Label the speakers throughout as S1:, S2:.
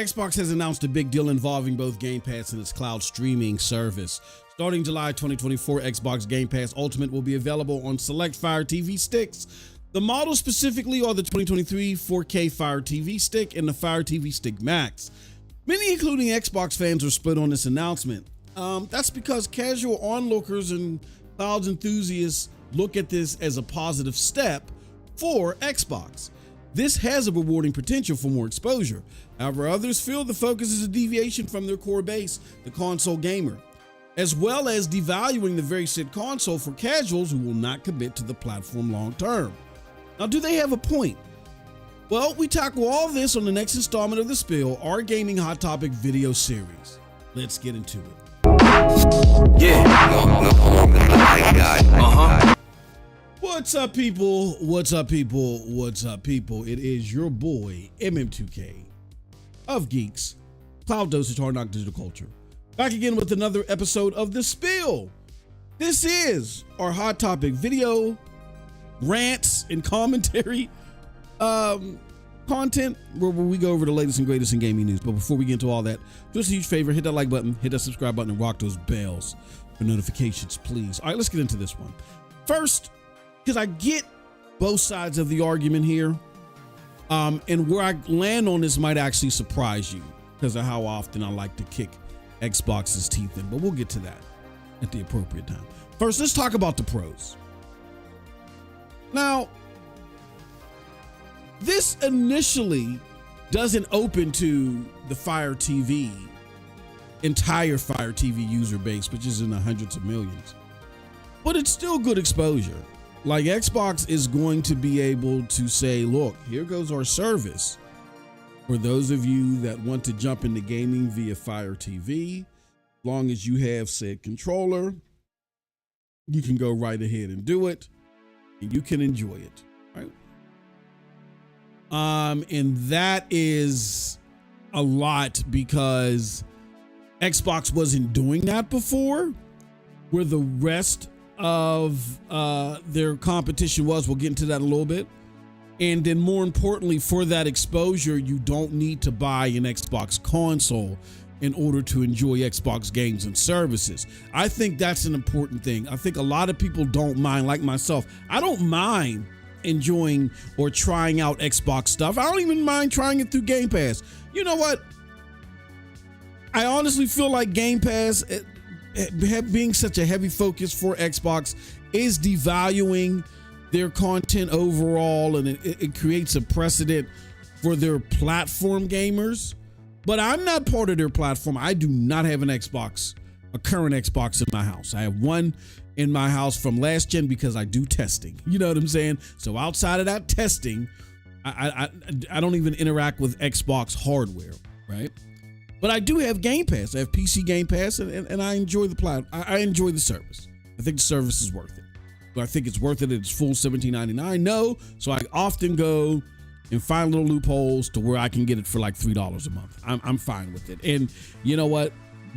S1: Xbox has announced a big deal involving both Game Pass and its cloud streaming service. Starting July 2024, Xbox Game Pass Ultimate will be available on select Fire TV sticks. The models specifically are the 2023 4K Fire TV stick and the Fire TV Stick Max. Many, including Xbox fans, are split on this announcement. That's because casual onlookers and cloud enthusiasts look at this as a positive step for Xbox. This has a rewarding potential for more exposure. However, others feel the focus is a deviation from their core base, the console gamer, as well as devaluing the very said console for casuals who will not commit to the platform long term. Now, do they have a point? Well, we tackle all this on the next installment of The Spill, our gaming hot topic video series. Let's get into it. What's up, people? What's up, people? What's up, people? It is your boy, MM2K of Geeks, Cloud Dosage, Hard Knock Digital Culture. Back again with another episode of The Spill. This is our hot topic video rants and commentary content where we go over the latest and greatest in gaming news. But before we get into all that, just a huge favor, hit that like button, hit that subscribe button, and rock those bells for notifications, please. All right, let's get into this one. First, because I get both sides of the argument here, and where I land on this might actually surprise you because of how often I like to kick Xbox's teeth in, but we'll get to that at the appropriate time. First, let's talk about the pros. Now, this initially doesn't open to the Fire TV, entire Fire TV user base, which is in the hundreds of millions, but it's still good exposure. Like, Xbox is going to be able to say, look, here goes our service. For those of you that want to jump into gaming via Fire TV, as long as you have said controller, you can go right ahead and do it, and you can enjoy it, right? And that is a lot because Xbox wasn't doing that before, where the rest of their competition was. We'll get into that a little bit. And then more importantly, for that exposure, you don't need to buy an Xbox console in order to enjoy Xbox games and services. I think that's an important thing. I think a lot of people don't mind, like myself. I don't mind enjoying or trying out Xbox stuff. I don't even mind trying it through Game Pass. You know what? I honestly feel like Game Pass, being such a heavy focus for Xbox, is devaluing their content overall, and it creates a precedent for their platform gamers. But I'm not part of their platform. I do not have an Xbox, a current Xbox in my house. I have one in my house from last gen because I do testing. You know what I'm saying? So outside of that testing, I don't even interact with Xbox hardware, right? But I do have Game Pass. I have PC Game Pass, and I enjoy the I enjoy the service. I think the service is worth it. Do I think it's worth it? It's full $17.99? No. So I often go and find little loopholes to where I can get it for like $3 a month. I'm fine with it. And you know what?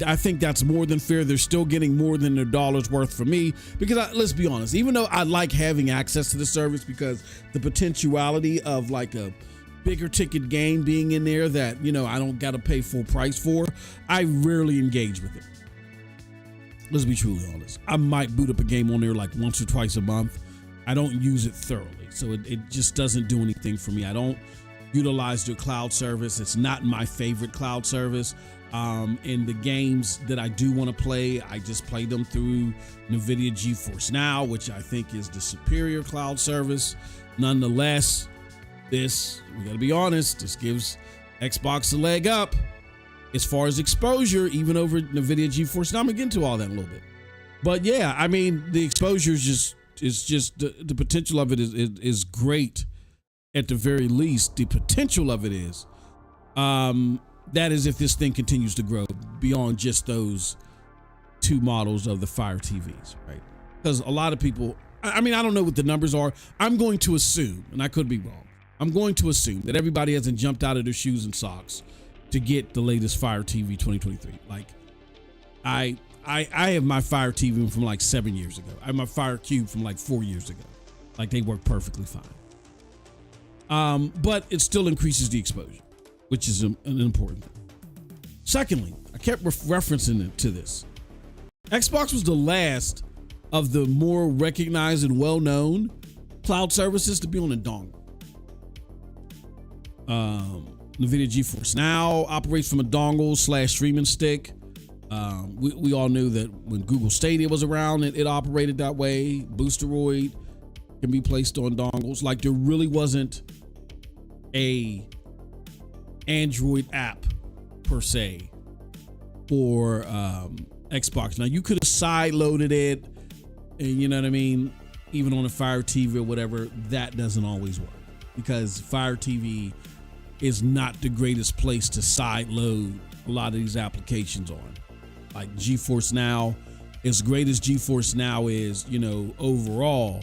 S1: I think that's more than fair. They're still getting more than their dollar's worth for me because let's be honest, even though I like having access to the service because the potentiality of like a bigger ticket game being in there that, you know, I don't got to pay full price for, I rarely engage with it. Let's be truly honest. I might boot up a game on there like once or twice a month. I don't use it thoroughly. So it just doesn't do anything for me. I don't utilize their cloud service. It's not my favorite cloud service. And the games that I do want to play, I just play them through NVIDIA GeForce Now, which I think is the superior cloud service. Nonetheless, we got to be honest, this gives Xbox a leg up as far as exposure, even over NVIDIA GeForce Now. I'm gonna get into all that in a little bit. But yeah, I mean, the exposure is just the potential of it is great. At the very least, the potential of it is. That is if this thing continues to grow beyond just those two models of the Fire TVs, right? Because a lot of people, I mean, I don't know what the numbers are. I'm going to assume, and I could be wrong, I'm going to assume that everybody hasn't jumped out of their shoes and socks to get the latest Fire TV 2023. Like, I have my Fire TV from like 7 years ago. I have my Fire Cube from like 4 years ago. Like, they work perfectly fine. But it still increases the exposure. which is an important thing. Secondly, I kept referencing it to this. Xbox was the last of the more recognized and well-known cloud services to be on a dongle. NVIDIA GeForce Now operates from a dongle / streaming stick. We all knew that when Google Stadia was around, it operated that way. Boosteroid can be placed on dongles. Like, there really wasn't a Android app per se for Xbox. Now, you could have side-loaded it, and you know what I mean, even on a Fire TV or whatever. That doesn't always work because Fire TV is not the greatest place to side load a lot of these applications on. Like GeForce Now, as great as GeForce Now is, you know, overall,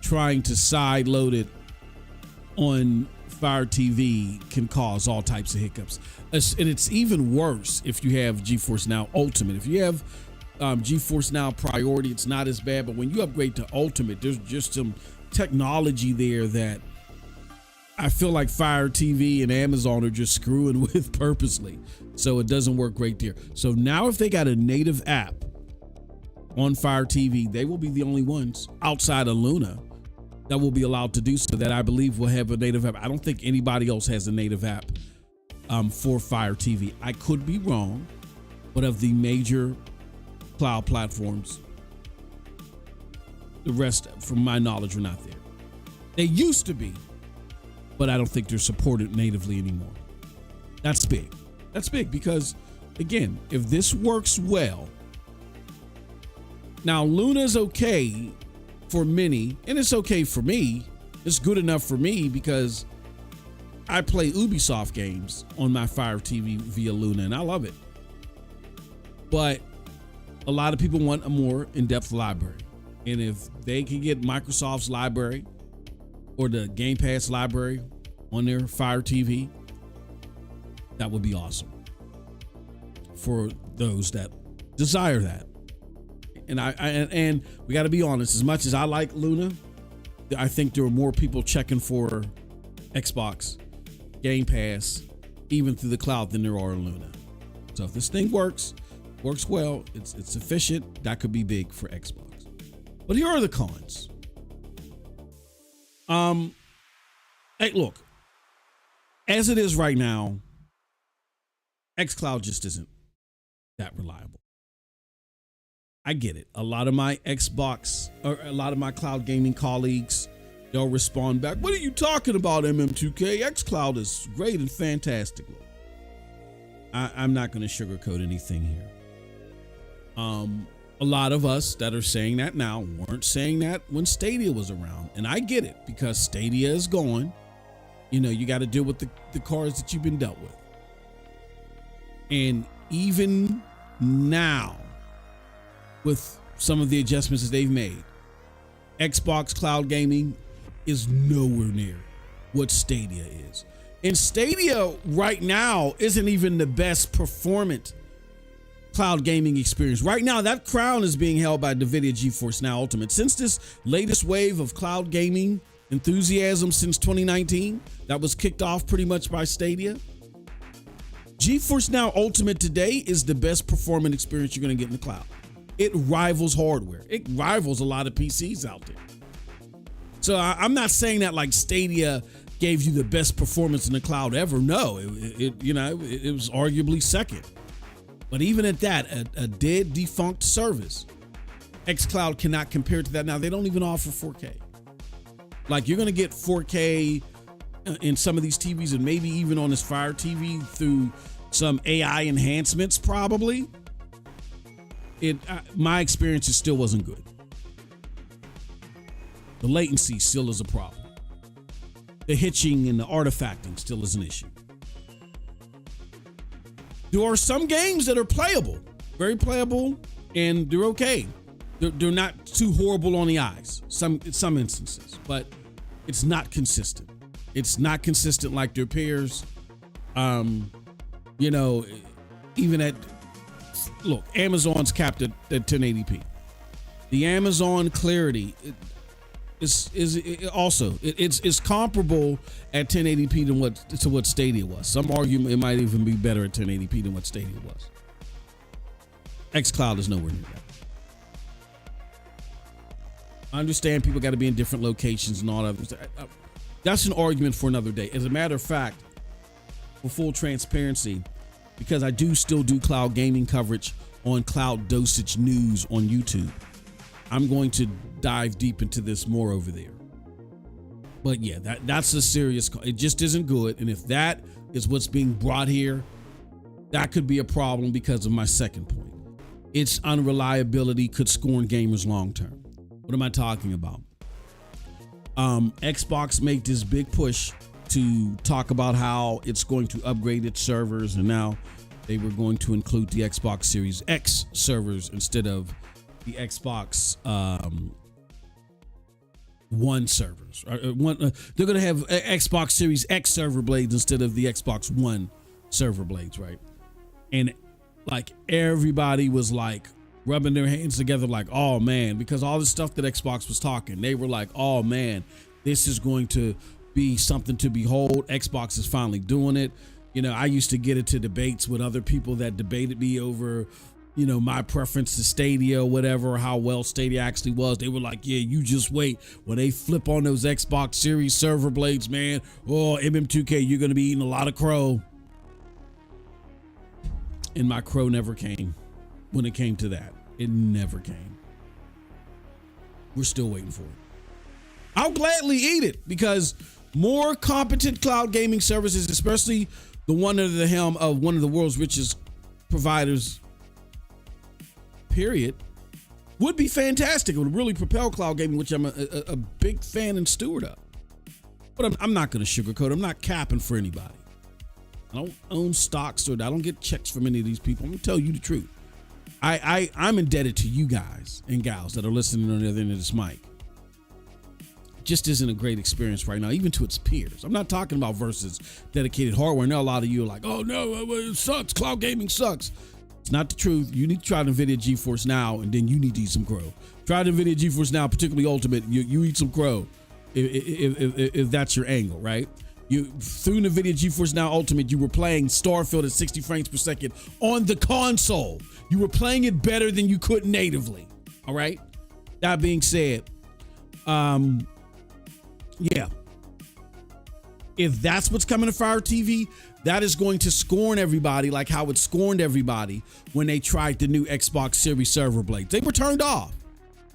S1: trying to side load it on Fire TV can cause all types of hiccups. And it's even worse if you have GeForce Now Ultimate. If you have GeForce Now Priority, it's not as bad, but when you upgrade to Ultimate, there's just some technology there that I feel like Fire TV and Amazon are just screwing with purposely. So it doesn't work great there. So now if they got a native app on Fire TV, they will be the only ones outside of Luna that will be allowed to do so, that I believe will have a native app. I don't think anybody else has a native app for Fire TV. I could be wrong, but of the major cloud platforms, the rest, from my knowledge, are not there. They used to be, but I don't think they're supported natively anymore. That's big. That's big because, again, if this works well, now Luna's okay for many, and it's okay for me. It's good enough for me because I play Ubisoft games on my Fire TV via Luna, and I love it. But a lot of people want a more in-depth library. And if they can get Microsoft's library or the Game Pass library on their Fire TV, that would be awesome for those that desire that. And and we got to be honest, as much as I like Luna, I think there are more people checking for Xbox Game Pass even through the cloud than there are in Luna. So if this thing works well, it's efficient, that could be big for Xbox. But here are the cons. Hey, look, as it is right now, xCloud just isn't that reliable. I get it. A lot of my Xbox or a lot of my cloud gaming colleagues, they'll respond back, "What are you talking about, MM2K? xCloud is great and fantastic." I'm not going to sugarcoat anything here. A lot of us that are saying that now weren't saying that when Stadia was around. And I get it because Stadia is gone. You know, you got to deal with the cards that you've been dealt with. And even now, with some of the adjustments that they've made, Xbox cloud gaming is nowhere near what Stadia is. And Stadia right now isn't even the best performant cloud gaming experience. Right now, that crown is being held by NVIDIA GeForce Now Ultimate. Since this latest wave of cloud gaming enthusiasm since 2019, that was kicked off pretty much by Stadia, GeForce Now Ultimate today is the best performant experience you're going to get in the cloud. It rivals hardware. It rivals a lot of PCs out there. So I'm not saying that like Stadia gave you the best performance in the cloud ever. No, it was arguably second. But even at that, a dead, defunct service, xCloud cannot compare to that. Now, they don't even offer 4K. Like, you're going to get 4K in some of these TVs and maybe even on this Fire TV through some AI enhancements, probably. My experience, it still wasn't good. The latency still is a problem. The hitching and the artifacting still is an issue. There are some games that are playable, very playable, and they're okay. They're not too horrible on the eyes, some instances, but it's not consistent. It's not consistent like their peers. Even look, Amazon's capped at 1080p. The Amazon Clarity, It's comparable at 1080p to what Stadia was. Some argue it might even be better at 1080p than what Stadia was. xCloud is nowhere near that. I understand people got to be in different locations and all that. That's an argument for another day. As a matter of fact, for full transparency, because I do still do cloud gaming coverage on Cloud Dosage News on YouTube, I'm going to dive deep into this more over there. But yeah, that's a serious, it just isn't good. And if that is what's being brought here, that could be a problem because of my second point. Its unreliability could scorn gamers long term. What am I talking about? Xbox made this big push to talk about how it's going to upgrade its servers, and now they were going to include the Xbox Series X servers instead of the Xbox One servers. They're going to have Xbox Series X server blades instead of the Xbox One server blades, right? And like everybody was like rubbing their hands together like, oh man, because all the stuff that Xbox was talking, they were like, oh man, this is going to be something to behold. Xbox is finally doing it. You know, I used to get into debates with other people that debated me over, you know, my preference to Stadia or whatever, or how well Stadia actually was. They were like, yeah, you just wait. When they flip on those Xbox Series server blades, man, oh, MM2K, you're going to be eating a lot of crow. And my crow never came. When it came to that, it never came. We're still waiting for it. I'll gladly eat it because more competent cloud gaming services, especially the one under the helm of one of the world's richest providers, period, would be fantastic. It would really propel cloud gaming, which I'm a big fan and steward of. But I'm not going to sugarcoat. I'm not capping for anybody. I don't own stocks or I don't get checks from any of these people. I'm going to tell you the truth. I'm indebted to you guys and gals that are listening on the other end of this mic. It just isn't a great experience right now, even to its peers. I'm not talking about versus dedicated hardware. Now a lot of you are like, oh no, it sucks. Cloud gaming sucks. It's not the truth. You need to try the NVIDIA GeForce Now, and then you need to eat some crow. Try the NVIDIA GeForce Now, particularly Ultimate. You eat some crow if that's your angle, right? Through NVIDIA GeForce Now Ultimate, you were playing Starfield at 60 frames per second on the console. You were playing it better than you could natively. All right. That being said, yeah. If that's what's coming to Fire TV, that is going to scorn everybody like how it scorned everybody when they tried the new Xbox Series server blades. They were turned off.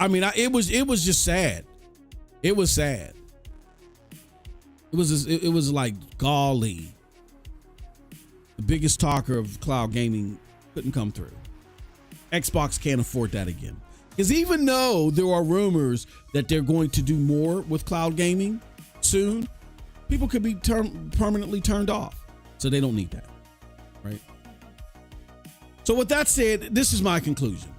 S1: I mean, it was just sad. It was sad. It was like, golly. The biggest talker of cloud gaming couldn't come through. Xbox can't afford that again. Because even though there are rumors that they're going to do more with cloud gaming soon, people could be permanently turned off. So they don't need that, right? So with that said, this is my conclusion.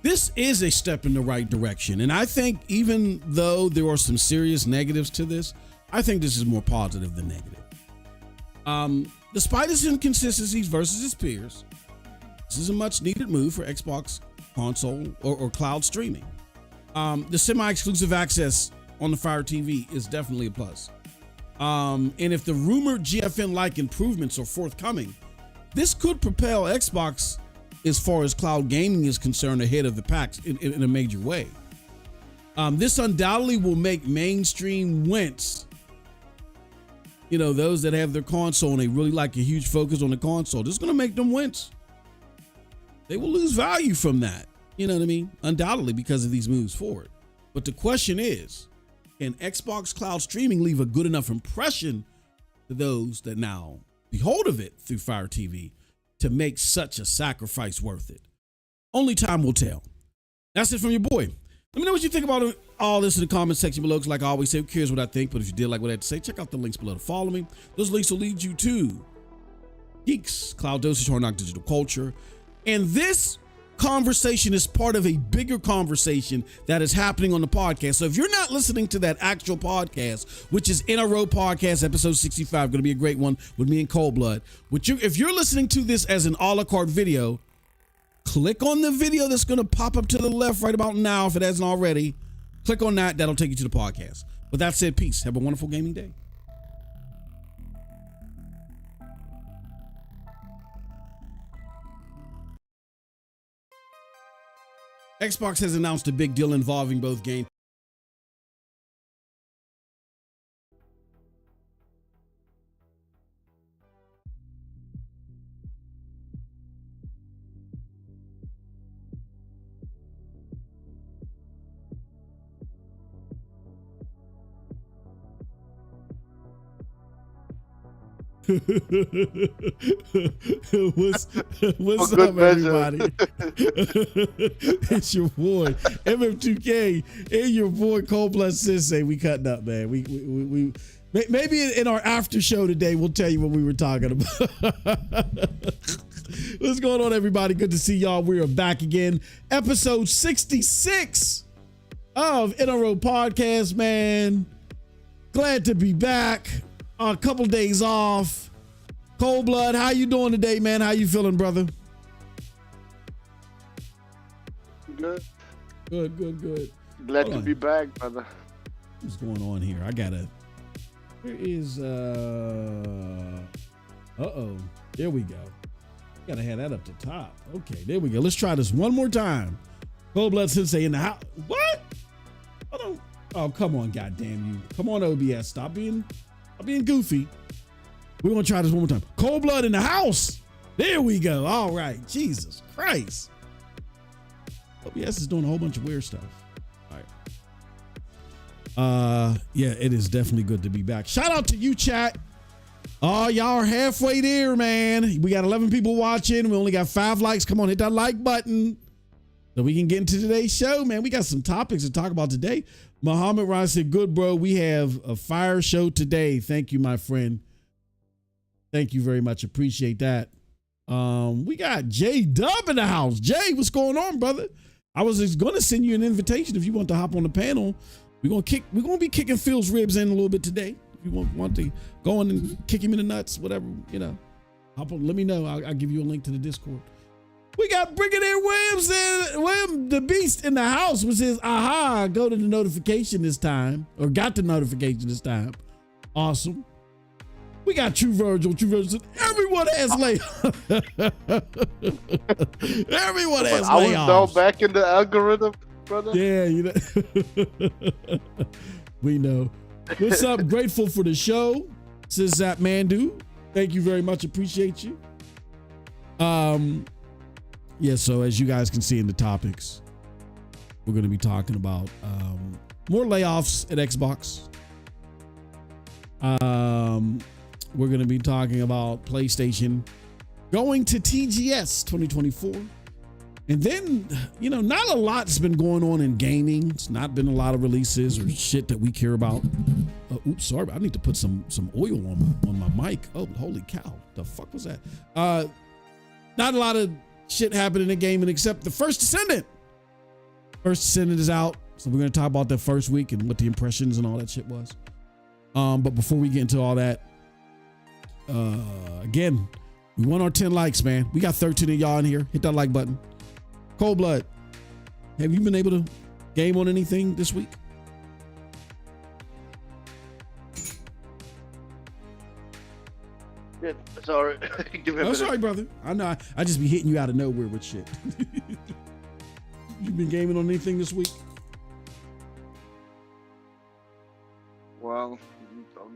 S1: This is a step in the right direction. And I think even though there are some serious negatives to this, I think this is more positive than negative. Despite its inconsistencies versus its peers, this is a much needed move for Xbox console or cloud streaming. The semi-exclusive access on the Fire TV is definitely a plus. And if the rumored GFN-like improvements are forthcoming, this could propel Xbox as far as cloud gaming is concerned ahead of the pack in a major way. This undoubtedly will make mainstream wince. You know, those that have their console and they really like a huge focus on the console, this is going to make them wince. They will lose value from that. You know what I mean? Undoubtedly because of these moves forward. But the question is, can Xbox cloud streaming leave a good enough impression to those that now behold of it through Fire TV to make such a sacrifice worth it? Only time will tell. That's it from your boy. Let me know what you think about all this in the comment section below. Because like I always say, who cares what I think? But if you did like what I had to say, check out the links below to follow me. Those links will lead you to Geeks, Cloud Dosage, Hard Knock Digital Culture. And this conversation is part of a bigger conversation that is happening on the podcast. So if you're not listening to that actual podcast, which is In a Row Podcast, episode 65, going to be a great one with me and Cold Blood. If you're listening to this as an a la carte video, click on the video that's going to pop up to the left right about now if it hasn't already. Click on that. That'll take you to the podcast. With that said, peace. Have a wonderful gaming day. Xbox has announced a big deal involving both Game what's up, everybody? It's your boy MM2K and your boy Cold Blood Sensei. We cutting up, man. We maybe in our after show today we'll tell you what we were talking about. What's going on, everybody? Good to see y'all. We are back again, episode 66 of NRO Podcast, man. Glad to be back. A couple days off. Cold Blood, how you doing today, man? How you feeling, brother?
S2: Good.
S1: Good.
S2: Glad to be back, brother.
S1: What's going on here? I gotta. Where is there we go. Gotta have that up the top. Okay, there we go. Let's try this one more time. Cold Blood Sensei in the house. What? Hold on. Oh, come on, goddamn you. Come on, OBS. Stop being goofy. We're gonna try this one more time. Cold Blood in the house. There we go. All right. Jesus Christ. OBS is doing a whole bunch of weird stuff. All right. Yeah, it is definitely good to be back. Shout out to you, chat. Oh, y'all are halfway there, man. We got 11 people watching. We only got 5 likes. Come on, hit that like button so we can get into today's show, man. We got some topics to talk about today. Muhammad Ron said, good, bro. We have a fire show today. Thank you, my friend. Thank you very much. Appreciate that. We got J Dub in the house. Jay, what's going on, brother? I was just going to send you an invitation if you want to hop on the panel. We're going to be kicking Phil's ribs in a little bit today. If you want to go on and kick him in the nuts, whatever, you know, hop on, let me know. I'll give you a link to the Discord. We got Brigadier Williams and William the Beast in the house, which is go to the notification this time, or got the notification this time. Awesome. We got True Virgil. True Virgil said, everyone has layoffs. Everyone has layoffs.
S2: I was down back in the algorithm, brother.
S1: Yeah, you know. We know. What's up? Grateful for the show. Says Zap Mandu. Thank you very much. Appreciate you. Yeah, so as you guys can see in the topics, we're going to be talking about more layoffs at Xbox. We're going to be talking about PlayStation going to TGS 2024. And then, you know, not a lot's been going on in gaming. It's not been a lot of releases or shit that we care about. Oops, sorry, I need to put some oil on my mic. Oh, holy cow. The fuck was that? Not a lot of shit happening in gaming except the First Descendant. First Descendant is out. So we're going to talk about that first week and what the impressions and all that shit was. But before we get into all that, again, we want our 10 likes, man. We got 13 of y'all in here. Hit that like button. Cold Blood, have you been able to game on anything this week?
S2: Yeah, sorry.
S1: Sorry, brother. I know I just be hitting you out of nowhere with shit. You been gaming on anything this week?
S2: Well,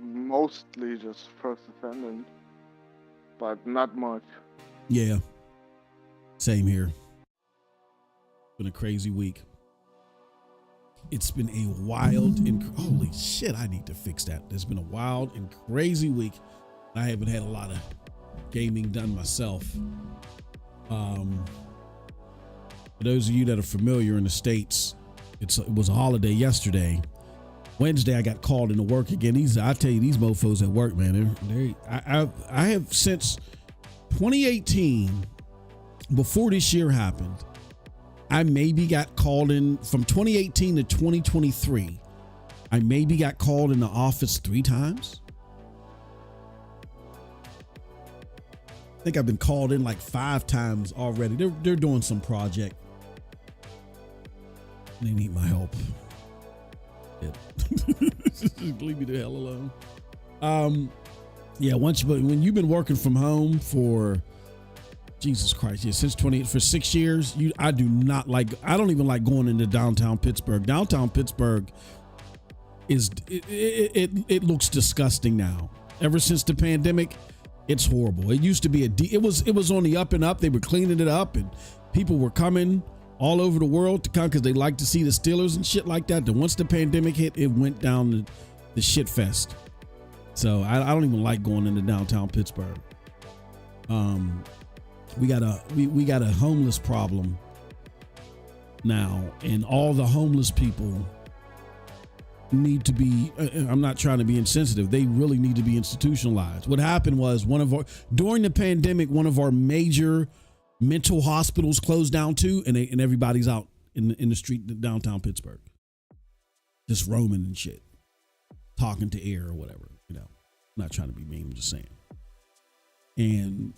S2: mostly just First Descendant, but not much.
S1: Yeah, same here. Been a crazy week. It's been a wild and holy shit, I need to fix that. There's been a wild and crazy week. I haven't had a lot of gaming done myself. For those of you that are familiar in the States, it was a holiday yesterday. Wednesday, I got called into work again. I tell you, these mofos at work, man. I have since 2018, before this year happened, I maybe got called in from 2018 to 2023. I maybe got called in the office 3 times. I think I've been called in like 5 times already. They're doing some project. They need my help. Just leave me the hell alone. Yeah, when you've been working from home for Jesus Christ, yeah, since for 6 years, I don't even like going into downtown Pittsburgh. Downtown Pittsburgh it looks disgusting now. Ever since the pandemic, it's horrible. It used to be it was on the up and up. They were cleaning it up, and people were coming all over the world to come because they like to see the Steelers and shit like that. Then once the pandemic hit, it went down the shit fest. So I don't even like going into downtown Pittsburgh. We got a homeless problem now, and all the homeless people need to be, I'm not trying to be insensitive, they really need to be institutionalized. What happened was during the pandemic, one of our major mental hospitals closed down too, and everybody's out in the street in downtown Pittsburgh, just roaming and shit, talking to air or whatever, you know. I'm not trying to be mean, I'm just saying. And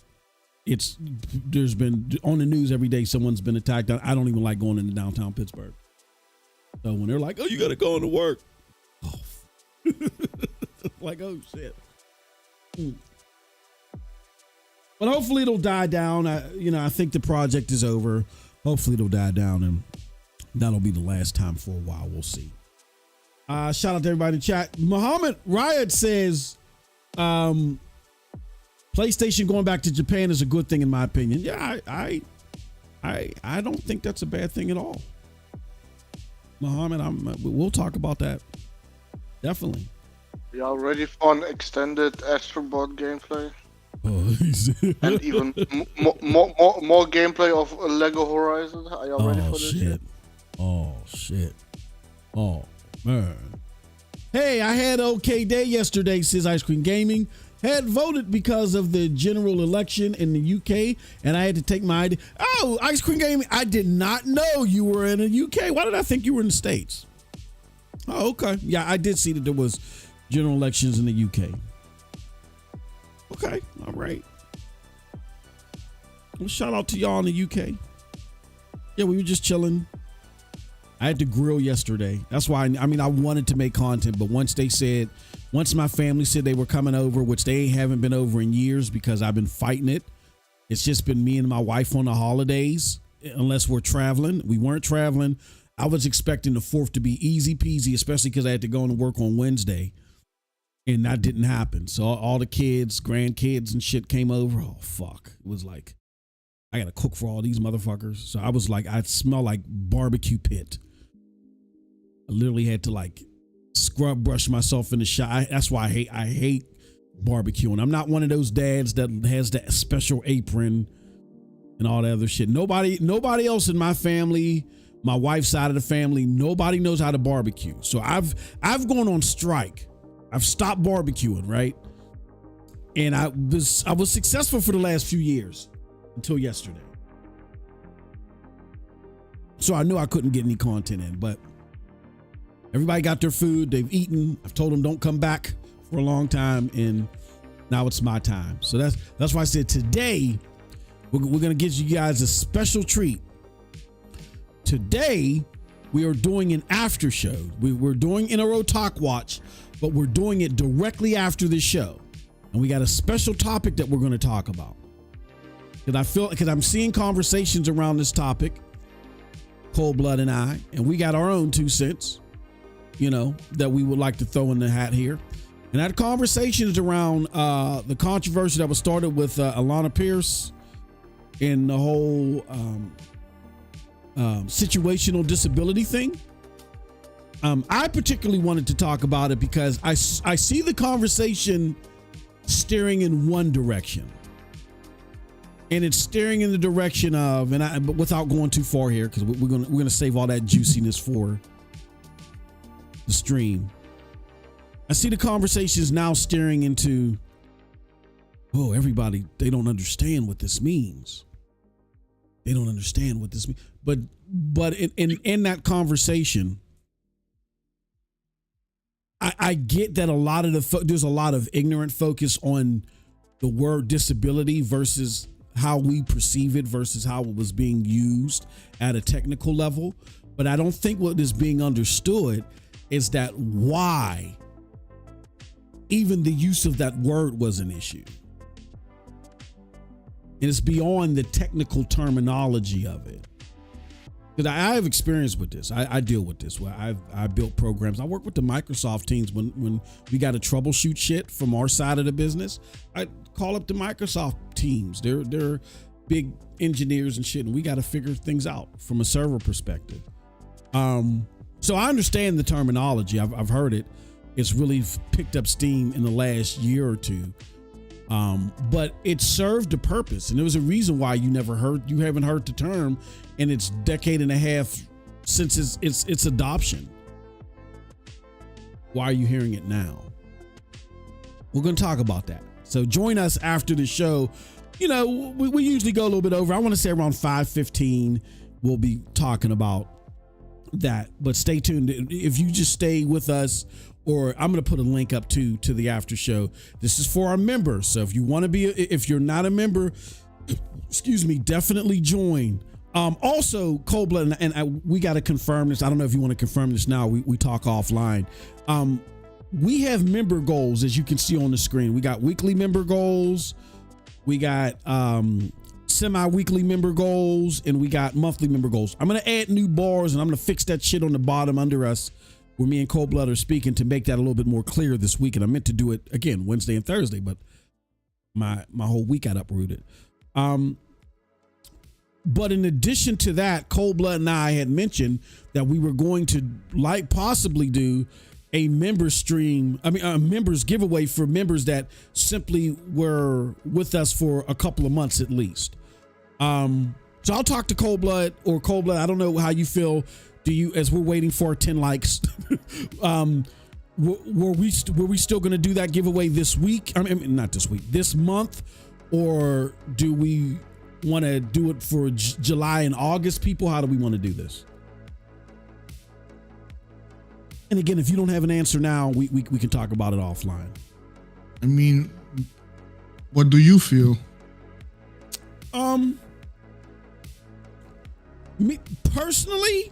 S1: there's been on the news every day someone's been attacked. I don't even like going into downtown Pittsburgh. So when they're like, oh, you gotta go into work, like, oh shit. But hopefully it'll die down. I think the project is over. Hopefully it'll die down, and that'll be the last time for a while. We'll see. Shout out to everybody in the chat. Muhammad Riot says, PlayStation going back to Japan is a good thing in my opinion. Yeah, I don't think that's a bad thing at all. Muhammad, we'll talk about that. Definitely.
S2: Y'all ready for an extended Astrobot gameplay?
S1: Oh,
S2: and even more gameplay of Lego Horizon? Are y'all ready for this shit?
S1: Oh shit. Oh man. Hey, I had an okay day yesterday, says Ice Cream Gaming. Had voted because of the general election in the UK, and I had to take my ID. Oh, Ice Cream Gaming, I did not know you were in the UK. Why did I think you were in the States? Oh, okay. Yeah, I did see that there was general elections in the UK. Okay, all right. Well, shout out to y'all in the UK. Yeah, we were just chilling. I had to grill yesterday. That's why, I wanted to make content, but once my family said they were coming over, which they haven't been over in years because I've been fighting it. It's just been me and my wife on the holidays, unless we're traveling. We weren't traveling. I was expecting the 4th to be easy peasy, especially because I had to go into work on Wednesday, and that didn't happen. So all the kids, grandkids and shit came over. Oh, fuck. It was like, I got to cook for all these motherfuckers. So I was like, I smell like barbecue pit. I literally had to like scrub brush myself in the shower. That's why I hate barbecuing. I'm not one of those dads that has that special apron and all that other shit. Nobody else in my family, my wife's side of the family, nobody knows how to barbecue. So I've gone on strike. I've stopped barbecuing, right? And I was successful for the last few years until yesterday. So I knew I couldn't get any content in, but everybody got their food. They've eaten. I've told them don't come back for a long time, and now it's my time. So that's why I said today we're going to give you guys a special treat. Today we are doing an after show. We're doing in a row talk watch, but we're doing it directly after the show, and we got a special topic that we're going to talk about. Because I'm seeing conversations around this topic, Cold Blood and I, and we got our own 2 cents. That we would like to throw in the hat here. And that conversation is around the controversy that was started with Alana Pierce and the whole situational disability thing. I particularly wanted to talk about it because I see the conversation steering in one direction. And it's steering in the direction of, but without going too far here, because we're gonna save all that juiciness for the stream. I see the conversations now steering into, oh, everybody, they don't understand what this means. They don't understand what this means. But in that conversation, I get that there's a lot of ignorant focus on the word disability versus how we perceive it versus how it was being used at a technical level. But I don't think what is being understood is that why even the use of that word was an issue. And it's beyond the technical terminology of it. Because I have experience with this. I deal with this. I built programs. I work with the Microsoft teams when we got to troubleshoot shit from our side of the business. I call up the Microsoft teams. They're big engineers and shit, and we got to figure things out from a server perspective. So I understand the terminology. I've heard it. It's really picked up steam in the last year or two. But it served a purpose, and there was a reason why you haven't heard the term in its decade and a half since its adoption. Why are you hearing it now? We're going to talk about that. So join us after the show. You know, we usually go a little bit over. I want to say around 5:15, we'll be talking about that. But stay tuned. If you just stay with us, or I'm going to put a link up to the after show. This is for our members. So if you want to be, if you're not a member, excuse me, definitely join. Also, Cold Blood, and we got to confirm this. I don't know if you want to confirm this now. We talk offline. We have member goals, as you can see on the screen. We got weekly member goals. We got semi-weekly member goals, and we got monthly member goals. I'm going to add new bars, and I'm going to fix that shit on the bottom under us, where me and Cold Blood are speaking, to make that a little bit more clear this week. And I meant to do it again Wednesday and Thursday, but my whole week got uprooted. But in addition to that, Cold Blood and I had mentioned that we were going to possibly do a member stream. I mean, a members giveaway for members that simply were with us for a couple of months at least. So I'll talk to Cold Blood, or Cold Blood, I don't know how you feel. Do you, as we're waiting for 10 likes, were we still going to do that giveaway this week? I mean, not this week, this month, or do we want to do it for July and August? People, how do we want to do this? And again, if you don't have an answer now, we can talk about it offline.
S3: I mean, what do you feel?
S1: Me personally,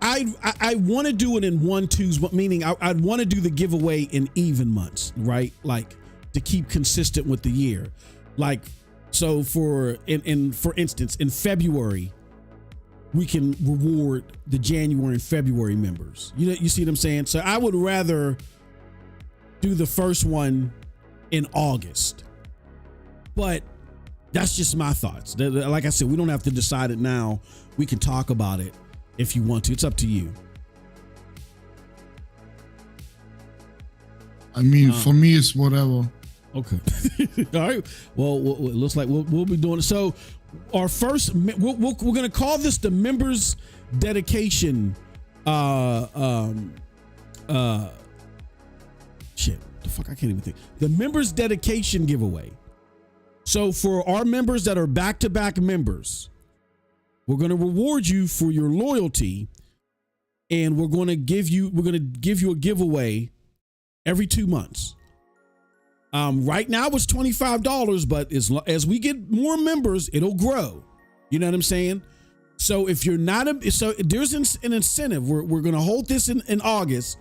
S1: I want to do it in 1/2s, meaning I'd want to do the giveaway in even months, right? Like to keep consistent with the year. Like, so for instance, in February, we can reward the January and February members. You see what I'm saying? So I would rather do the first one in August, but that's just my thoughts. Like I said, we don't have to decide it now. We can talk about it if you want to. It's up to you.
S3: I mean, for me, it's whatever.
S1: Okay. All right. Well, it looks like we'll be doing it. So our first, we're going to call this the members dedication. Shit. The fuck, I can't even think. The members dedication giveaway. So for our members that are back-to-back members, we're going to reward you for your loyalty, and we're going to give you a giveaway every 2 months. Right now it's $25, but as we get more members, it'll grow. You know what I'm saying? So if you're not so there's an incentive. We're going to hold this in August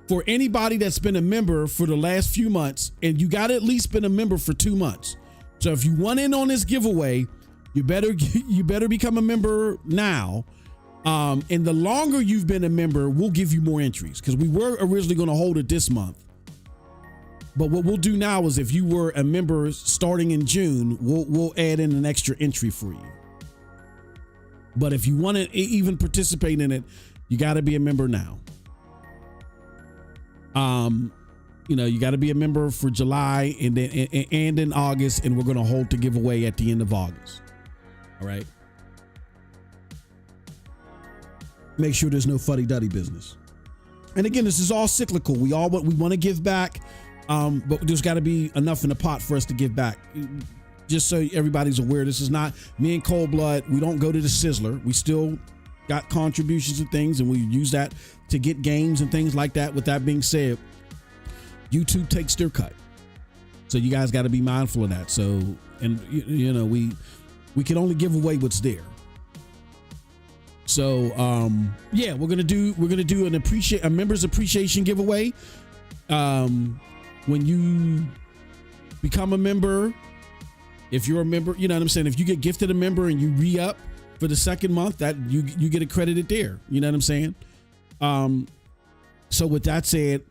S1: for anybody that's been a member for the last few months, and you got to at least been a member for 2 months. So if you want in on this giveaway, you better become a member now. And the longer you've been a member, we'll give you more entries, because we were originally going to hold it this month. But what we'll do now is, if you were a member starting in June, we'll add in an extra entry for you. But if you want to even participate in it, you got to be a member now. You got to be a member for July and in August, and we're going to hold the giveaway at the end of August. All right. Make sure there's no fuddy-duddy business. And again, this is all cyclical. We want to give back, but there's got to be enough in the pot for us to give back. Just so everybody's aware, this is not me and Cold Blood. We don't go to the Sizzler. We still got contributions and things, and we use that to get games and things like that. With that being said, YouTube takes their cut, so you guys got to be mindful of that. So, and we can only give away what's there. So yeah, we're gonna do a members appreciation giveaway. When you become a member, if you're a member, you know what I'm saying? If you get gifted a member and you re-up for the second month, that you get accredited there. You know what I'm saying? So with that said,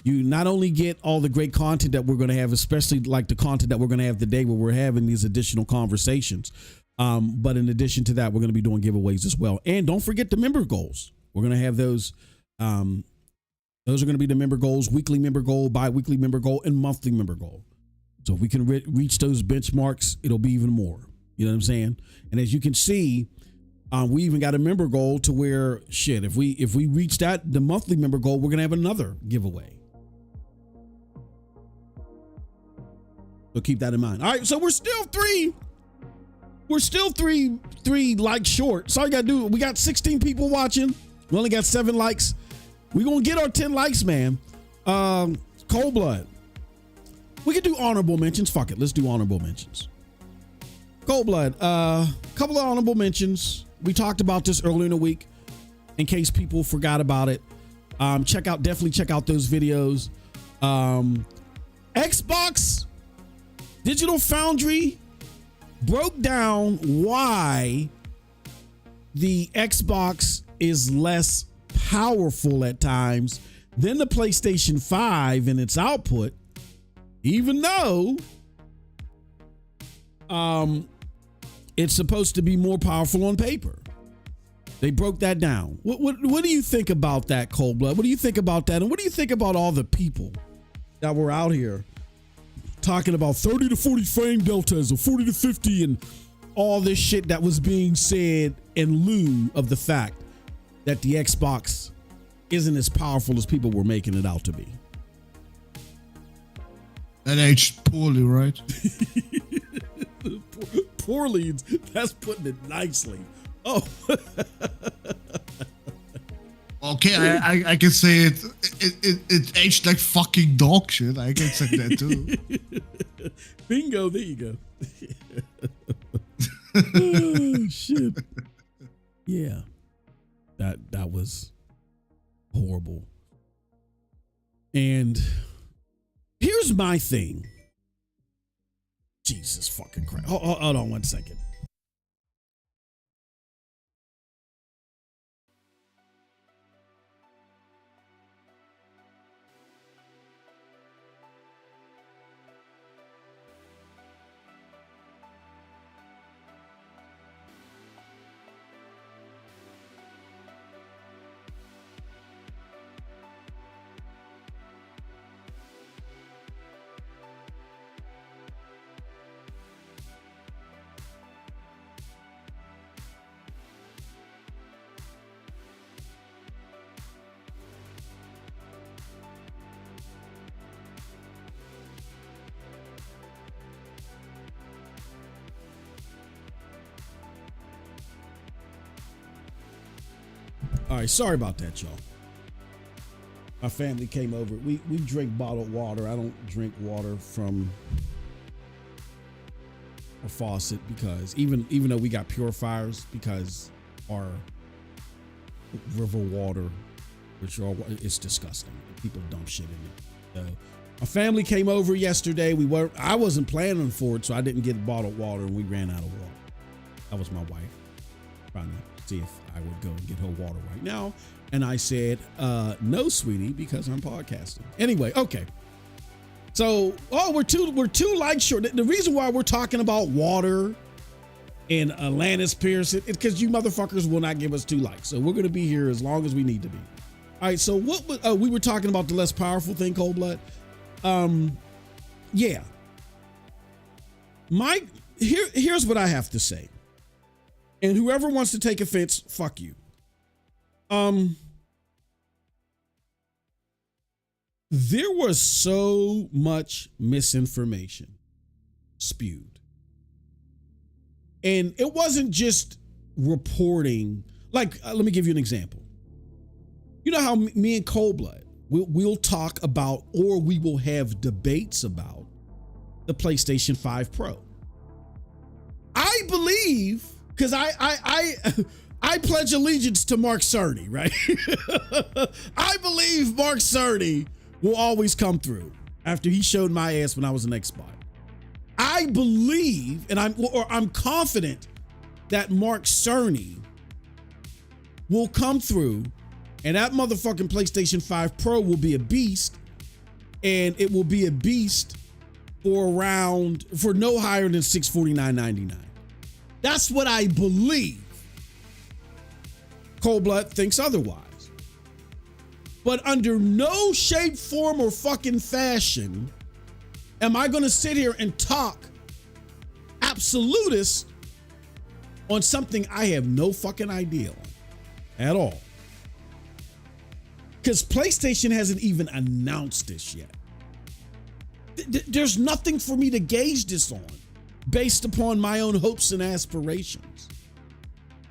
S1: you not only get all the great content that we're going to have, especially like the content that we're going to have today where we're having these additional conversations, but in addition to that, we're going to be doing giveaways as well. And don't forget the member goals. We're going to have those. Those are going to be the member goals: weekly member goal, bi-weekly member goal, and monthly member goal. So if we can reach those benchmarks, it'll be even more. You know what I'm saying? And as you can see, we even got a member goal to where shit, if we reach the monthly member goal, we're going to have another giveaway. So keep that in mind. All right, so we're still three likes short. So all you got to do, we got 16 people watching. We only got 7 likes. We're going to get our 10 likes, man. Cold Blood. We could do honorable mentions. Fuck it. Let's do honorable mentions. Cold Blood. Couple of honorable mentions. We talked about this earlier in the week in case people forgot about it. Definitely check out those videos. Xbox Digital Foundry broke down why the Xbox is less powerful at times than the PlayStation 5 in its output, even though it's supposed to be more powerful on paper. They broke that down. What do you think about that, Cold Blood? What do you think about that? And what do you think about all the people that were out here talking about 30 to 40 frame deltas or 40 to 50 and all this shit that was being said in lieu of the fact that the Xbox isn't as powerful as people were making it out to be?
S3: That aged poorly, right?
S1: Poorly, that's putting it nicely. Oh.
S3: Okay, I can say it aged like fucking dog shit. I can say that too.
S1: Bingo, there you go. Oh, shit. Yeah. That was horrible. And here's my thing. Jesus fucking Christ. Hold on 1 second. All right, sorry about that, y'all. My family came over. We drink bottled water. I don't drink water from a faucet because even though we got purifiers, because our river water, it's disgusting. People dump shit in it. So my family came over yesterday. I wasn't planning for it, so I didn't get bottled water, and we ran out of water. That was my wife trying to see if I would go and get her water right now. And I said, no, sweetie, because I'm podcasting. Anyway, okay. So, we're two likes short. The reason why we're talking about water and Atlantis Pierce is because you motherfuckers will not give us 2 likes. So we're going to be here as long as we need to be. All right. So we were talking about the less powerful thing, Cold Blood. Yeah. Here's what I have to say. And whoever wants to take offense, fuck you. There was so much misinformation spewed. And it wasn't just reporting. Like, let me give you an example. You know how me and Cold Blood, we'll talk about, or we will have debates about the PlayStation 5 Pro. I believe, because I I pledge allegiance to Mark Cerny, right? I believe Mark Cerny will always come through after he showed my ass when I was an Xbox. I believe, and I'm confident that Mark Cerny will come through, and that motherfucking PlayStation 5 Pro will be a beast, and it will be a beast for no higher than $649.99. That's what I believe. Cold Blood thinks otherwise. But under no shape, form, or fucking fashion am I going to sit here and talk absolutist on something I have no fucking idea on at all. Because PlayStation hasn't even announced this yet. There's nothing for me to gauge this on based upon my own hopes and aspirations.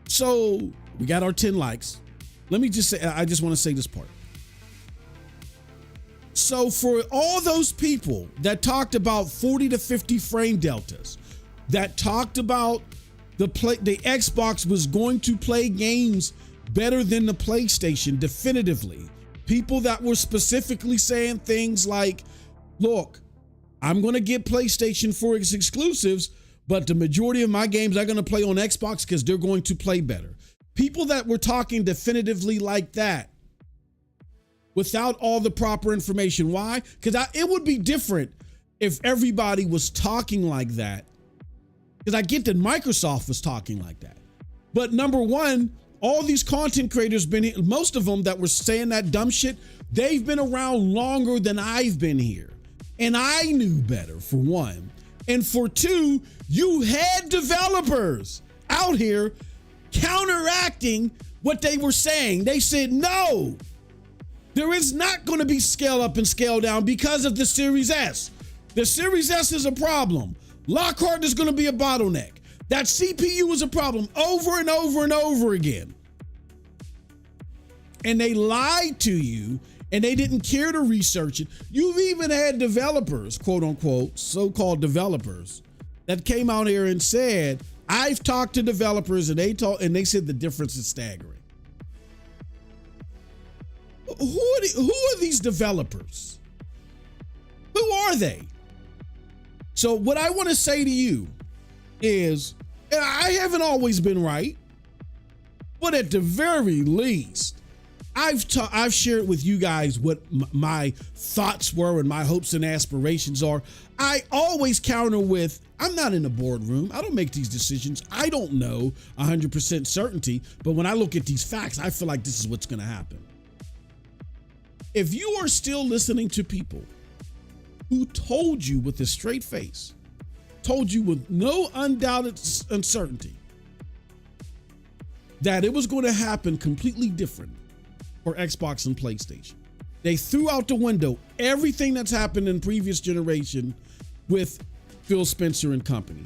S1: So we got our 10 likes. Let me just say, I just want to say this part. So for all those people that talked about 40 to 50 frame deltas, that talked about the Xbox was going to play games better than the PlayStation definitively, people that were specifically saying things like, look, I'm going to get PlayStation for its exclusives, but the majority of my games are going to play on Xbox because they're going to play better. People that were talking definitively like that without all the proper information. Why? Because it would be different if everybody was talking like that. Because I get that Microsoft was talking like that. But number one, all these content creators most of them that were saying that dumb shit, they've been around longer than I've been here. And I knew better, for one. And for two, you had developers out here counteracting what they were saying. They said, no, there is not going to be scale up and scale down because of the Series S. The Series S is a problem. Lockhart is going to be a bottleneck. That CPU is a problem over and over and over again. And they lied to you, and they didn't care to research it. You've even had developers, quote unquote, so-called developers, that came out here and said, I've talked to developers and they said the difference is staggering. Who are these developers? Who are they? So what I want to say to you is, and I haven't always been right, but at the very least, I've shared with you guys what my thoughts were and my hopes and aspirations are. I always counter with, I'm not in the boardroom. I don't make these decisions. I don't know 100% certainty, but when I look at these facts, I feel like this is what's going to happen. If you are still listening to people who told you with a straight face, told you with no undoubted uncertainty that it was going to happen completely different for Xbox and PlayStation. They threw out the window everything that's happened in previous generation with Phil Spencer and company.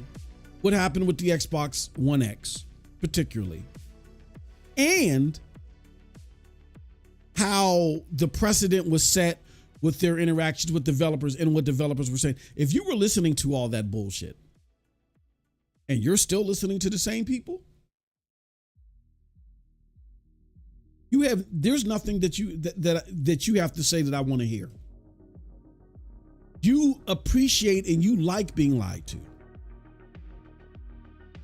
S1: What happened with the Xbox One X, particularly. And how the precedent was set with their interactions with developers and what developers were saying. If you were listening to all that bullshit and you're still listening to the same people, there's nothing that you have to say that I want to hear. You appreciate and you like being lied to.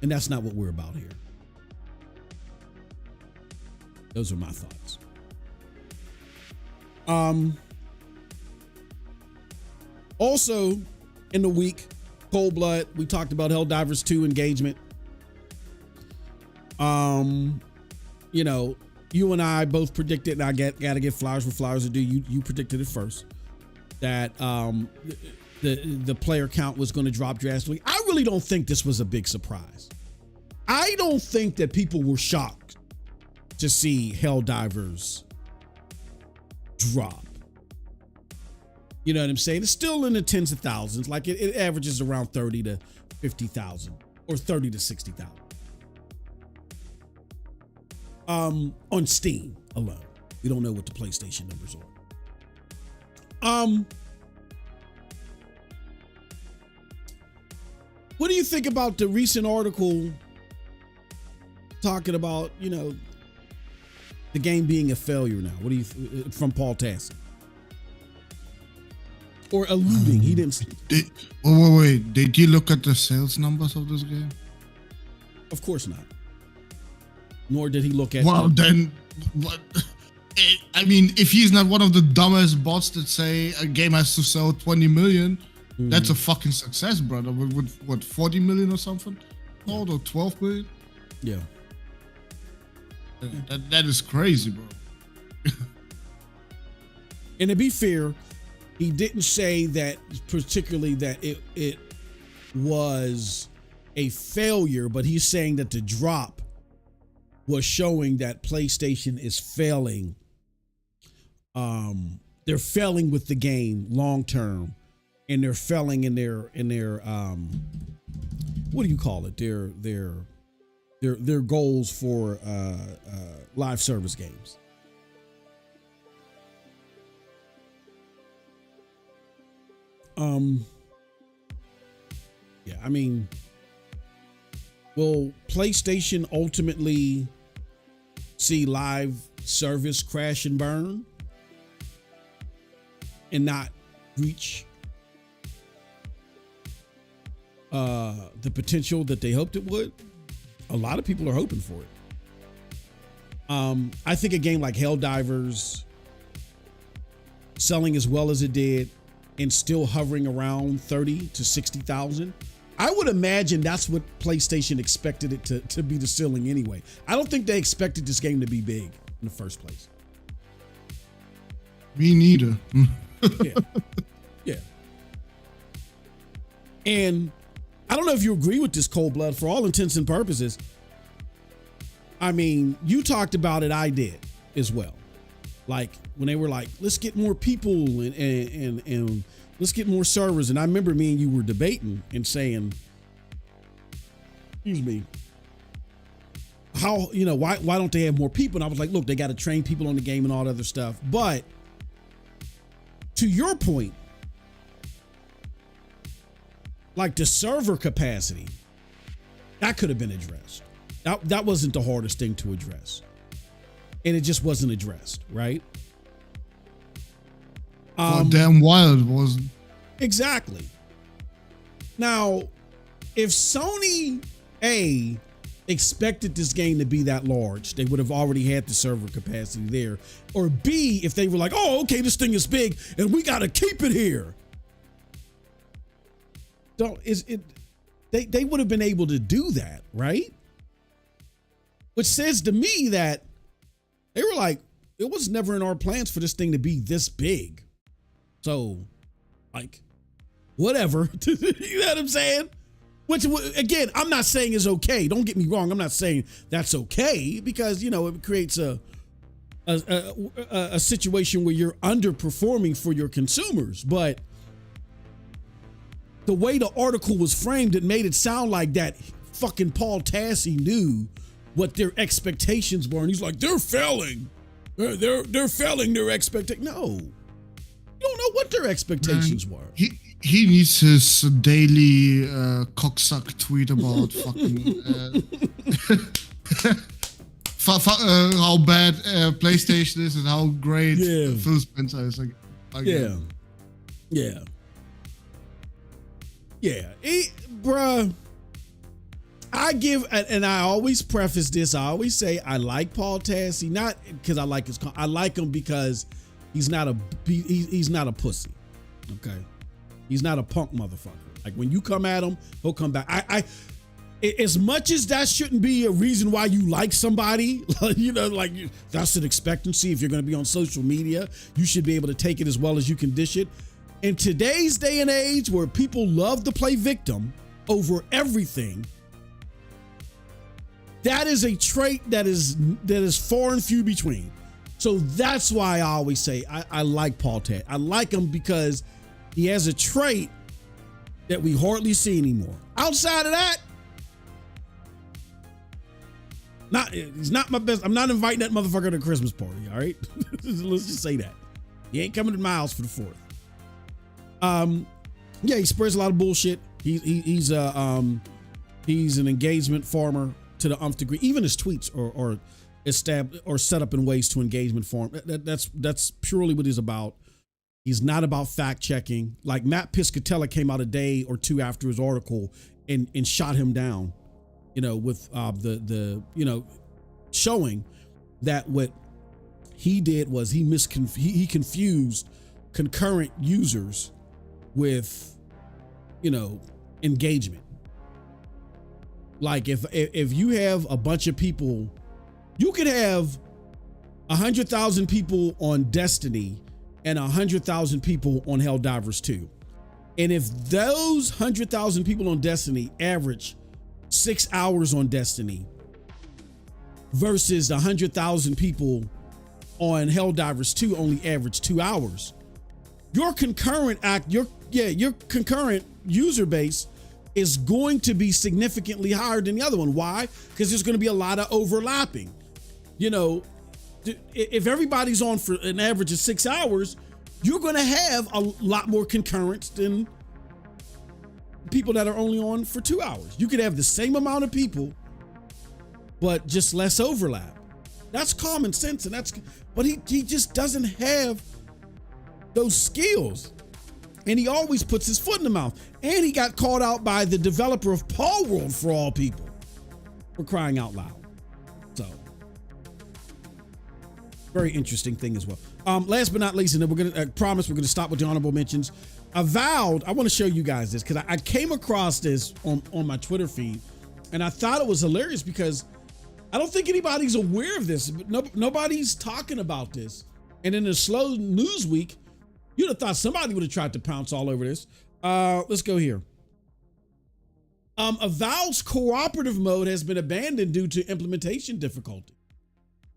S1: And that's not what we're about here. Those are my thoughts. Also in the week, Cold Blood, we talked about Helldivers 2 engagement. You know, you and I both predicted, and I gotta get flowers for flowers to do. You predicted it first, that the player count was going to drop drastically. I really don't think this was a big surprise. I don't think that people were shocked to see Helldivers drop. You know what I'm saying? It's still in the tens of thousands. Like it averages around 30 to 50,000 or 30 to 60,000. On Steam alone. We don't know what the PlayStation numbers are. What do you think about the recent article talking about, the game being a failure now. What do you from Paul Tassi? Or alluding, he didn't.
S3: Wait. Did you look at the sales numbers of this game?
S1: Of course not. Nor did he look at.
S3: Well, then, what? I mean, if he's not one of the dumbest bots that say a game has to sell 20 million, that's a fucking success, brother. With what, 40 million or something? No, or 12 million?
S1: Yeah.
S3: That is crazy, bro.
S1: And to be fair, he didn't say that particularly that it was a failure, but he's saying that the drop was showing that PlayStation is failing. They're failing with the game long term, and they're failing in their what do you call it? Their goals for live service games. Yeah, I mean, will PlayStation ultimately see live service crash and burn and not reach the potential that they hoped it would? A lot of people are hoping for it. I think a game like Helldivers selling as well as it did and still hovering around 30 to 60,000. I would imagine that's what PlayStation expected it to be the ceiling anyway. I don't think they expected this game to be big in the first place.
S3: Me neither.
S1: Yeah. And I don't know if you agree with this, Cold Blood, for all intents and purposes. I mean, you talked about it, I did as well. Like when they were like, let's get more people and let's get more servers. And I remember me and you were debating and saying, excuse me, how, why don't they have more people? And I was like, look, they got to train people on the game and all that other stuff. But to your point, like the server capacity, that could have been addressed. That wasn't the hardest thing to address. And it just wasn't addressed, right?
S3: Damn wild it was.
S1: Exactly. Now, if Sony expected this game to be that large, they would have already had the server capacity there. Or B, if they were like, oh, okay, this thing is big and we got to keep it here. They would have been able to do that, right? Which says to me that they were like, it was never in our plans for this thing to be this big. So, like, whatever. You know what I'm saying? Which, again, I'm not saying is okay. Don't get me wrong. I'm not saying that's okay because, it creates a situation where you're underperforming for your consumers. But the way the article was framed, it made it sound like that fucking Paul Tassi knew what their expectations were. And he's like, they're failing. They're failing their expectations. No, you don't know what their expectations were.
S3: He needs his daily cocksuck tweet about fucking how bad PlayStation is and how great Phil Spencer is.
S1: Bruh. I give, and I always preface this. I always say I like Paul Tassi, not because I like I like him because he's not a pussy. Okay, he's not a punk motherfucker. Like when you come at him, he'll come back. I as much as that shouldn't be a reason why you like somebody, that's an expectancy. If you're going to be on social media, you should be able to take it as well as you can dish it. In today's day and age, where people love to play victim over everything. That is a trait that is far and few between. So that's why I always say I like Paul Tassi. I like him because he has a trait that we hardly see anymore. Outside of that, he's not my best. I'm not inviting that motherfucker to a Christmas party. All right, let's just say that he ain't coming to my house for the 4th. He spreads a lot of bullshit. He's an engagement farmer to the nth degree. Even his tweets are established or set up in ways to engagement for him. That's purely what he's about. He's not about fact checking. Like Matt Piscatella came out a day or two after his article and shot him down, with showing that what he did was he confused concurrent users with, engagement. Like if you have a bunch of people, you could have 100,000 people on Destiny and 100,000 people on Helldivers 2. And if those 100,000 people on Destiny average 6 hours on Destiny versus 100,000 people on Helldivers 2 only average 2 hours, your concurrent user base is going to be significantly higher than the other one. Why? Because there's going to be a lot of overlapping. If everybody's on for an average of 6 hours, you're going to have a lot more concurrence than people that are only on for 2 hours. You could have the same amount of people, but just less overlap. That's common sense, but he just doesn't have those skills. And he always puts his foot in the mouth. And he got called out by the developer of Paul World, for all people, for crying out loud. So, very interesting thing as well. Last but not least, and then we're gonna stop with the honorable mentions. Avowed, I want to show you guys this because I came across this on my Twitter feed, and I thought it was hilarious because I don't think anybody's aware of this. Nobody's talking about this. And in a slow news week, you'd have thought somebody would have tried to pounce all over this. Let's go here. Avowed's cooperative mode has been abandoned due to implementation difficulty.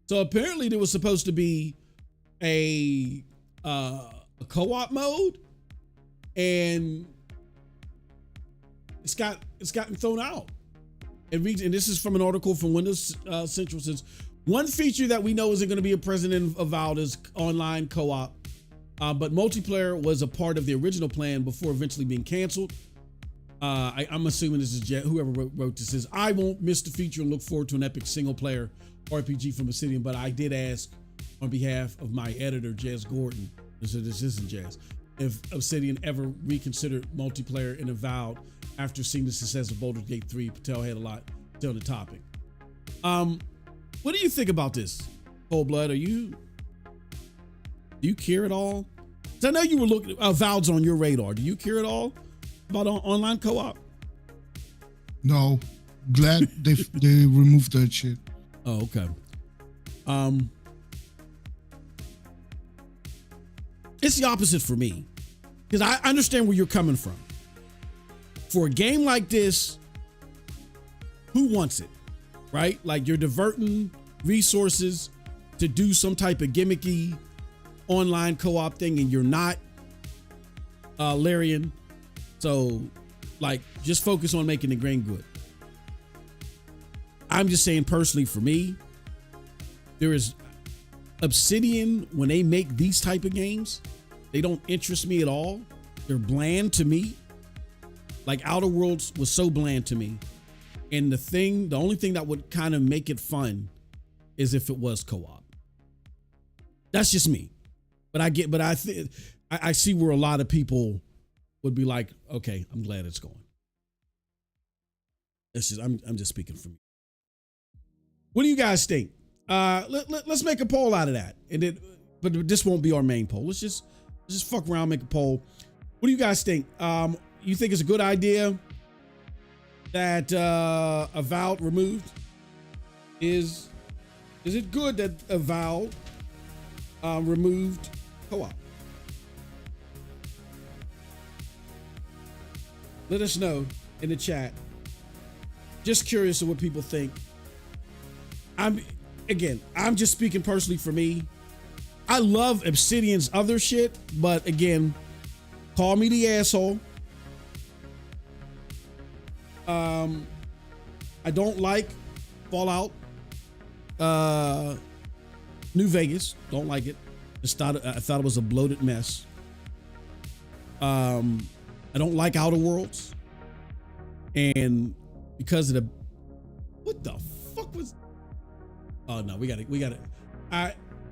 S1: So apparently there was supposed to be a co-op mode, and it's gotten thrown out. And this is from an article from Windows Central. Says one feature that we know isn't going to be present in Avowed is online co-op. But multiplayer was a part of the original plan before eventually being canceled. I'm assuming this is whoever wrote this says, I won't miss the feature and look forward to an epic single player RPG from Obsidian, but I did ask on behalf of my editor, Jazz Gordon, this isn't Jazz, if Obsidian ever reconsidered multiplayer in Avowed after seeing the success of Baldur's Gate 3. Patel had a lot to say on the topic. What do you think about this, Cold Blood? Do you care at all? I know you were looking at Avowed's on your radar. Do you care at all about online co-op?
S3: No, glad they removed that shit.
S1: Oh, okay. It's the opposite for me because I understand where you're coming from. For a game like this, who wants it, right? Like you're diverting resources to do some type of gimmicky online co-op thing, and you're not Larian. So like just focus on making the game good. I'm just saying personally for me, there is Obsidian, when they make these type of games, they don't interest me at all. They're bland to me. Like Outer Worlds was so bland to me. And the only thing that would kind of make it fun is if it was co-op. That's just me. But I see where a lot of people would be like, okay, I'm glad it's going. It's just, I'm just speaking for me. What do you guys think? Let's make a poll out of that. But this won't be our main poll. Let's just fuck around, make a poll. What do you guys think? You think it's a good idea that Avowed removed? Is it good that Avowed removed co-op? Let us know in the chat. Just curious of what people think. I'm just speaking personally for me. I love Obsidian's other shit, but again, call me the asshole. I don't like Fallout New Vegas. Don't like it. I thought it was a bloated mess. I don't like Outer Worlds. And because of what the Oh no, we got it.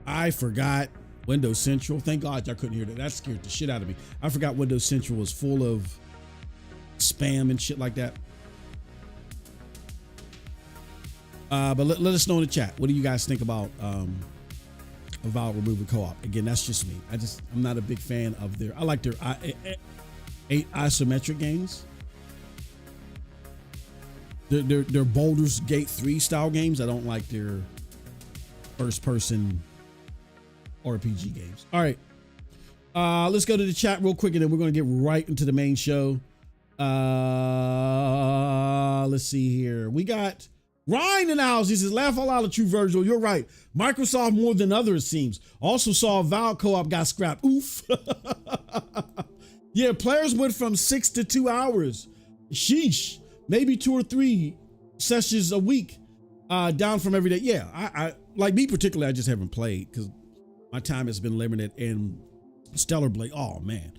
S1: I forgot Windows Central. Thank God y'all couldn't hear that. That scared the shit out of me. I forgot Windows Central was full of spam and shit like that. But let us know in the chat. What do you guys think about removing co-op? Again, that's just me. I'm not a big fan of I like their isometric games. They're Baldur's Gate 3 style games. I don't like their first person RPG games. All right. Let's go to the chat real quick and then we're going to get right into the main show. Let's see here. We got Ryan in the house. He says, laugh all out of True Virgil. You're right. Microsoft more than others, it seems. Also saw Avowed co-op got scrapped. Oof. Yeah, players went from 6 to 2 hours. Sheesh. Maybe 2 or 3 sessions a week. Down from every day. Yeah, I like me particularly, I just haven't played because my time has been limited. And Stellar Blade, oh man.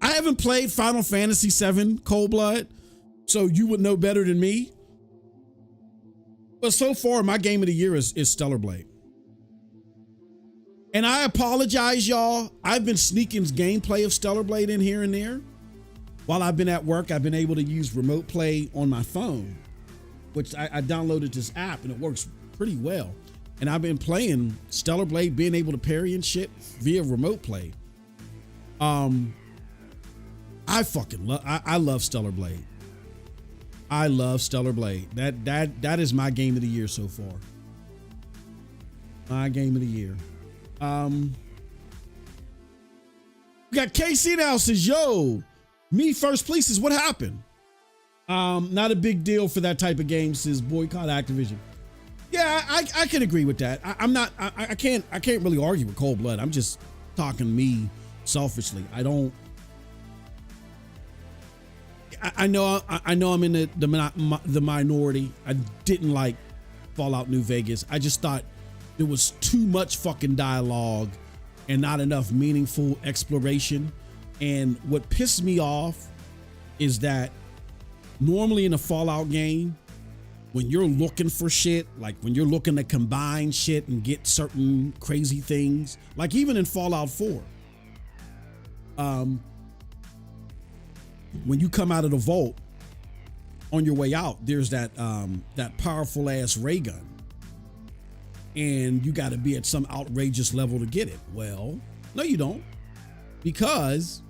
S1: I haven't played Final Fantasy VII Cold Blood, so you would know better than me. But so far, my game of the year is Stellar Blade. And I apologize, y'all. I've been sneaking gameplay of Stellar Blade in here and there. While I've been at work, I've been able to use remote play on my phone, which I downloaded this app and it works pretty well. And I've been playing Stellar Blade, being able to parry and shit via remote play. I fucking love, I love Stellar Blade. I love Stellar Blade. That is my game of the year so far. My game of the year. We got KC now says, yo, me first places, what happened? Not a big deal for that type of game, says boycott Activision. Yeah, I can agree with that. I can't really argue with Cold Blood. I'm just talking me selfishly. I know I'm in the minority. I didn't like Fallout New Vegas. I just thought there was too much fucking dialogue and not enough meaningful exploration. And what pissed me off is that normally in a Fallout game, when you're looking for shit, like when you're looking to combine shit and get certain crazy things, like even in Fallout 4, when you come out of the vault on your way out, there's that powerful ass ray gun, and you got to be at some outrageous level to get it. Well, no, you don't, because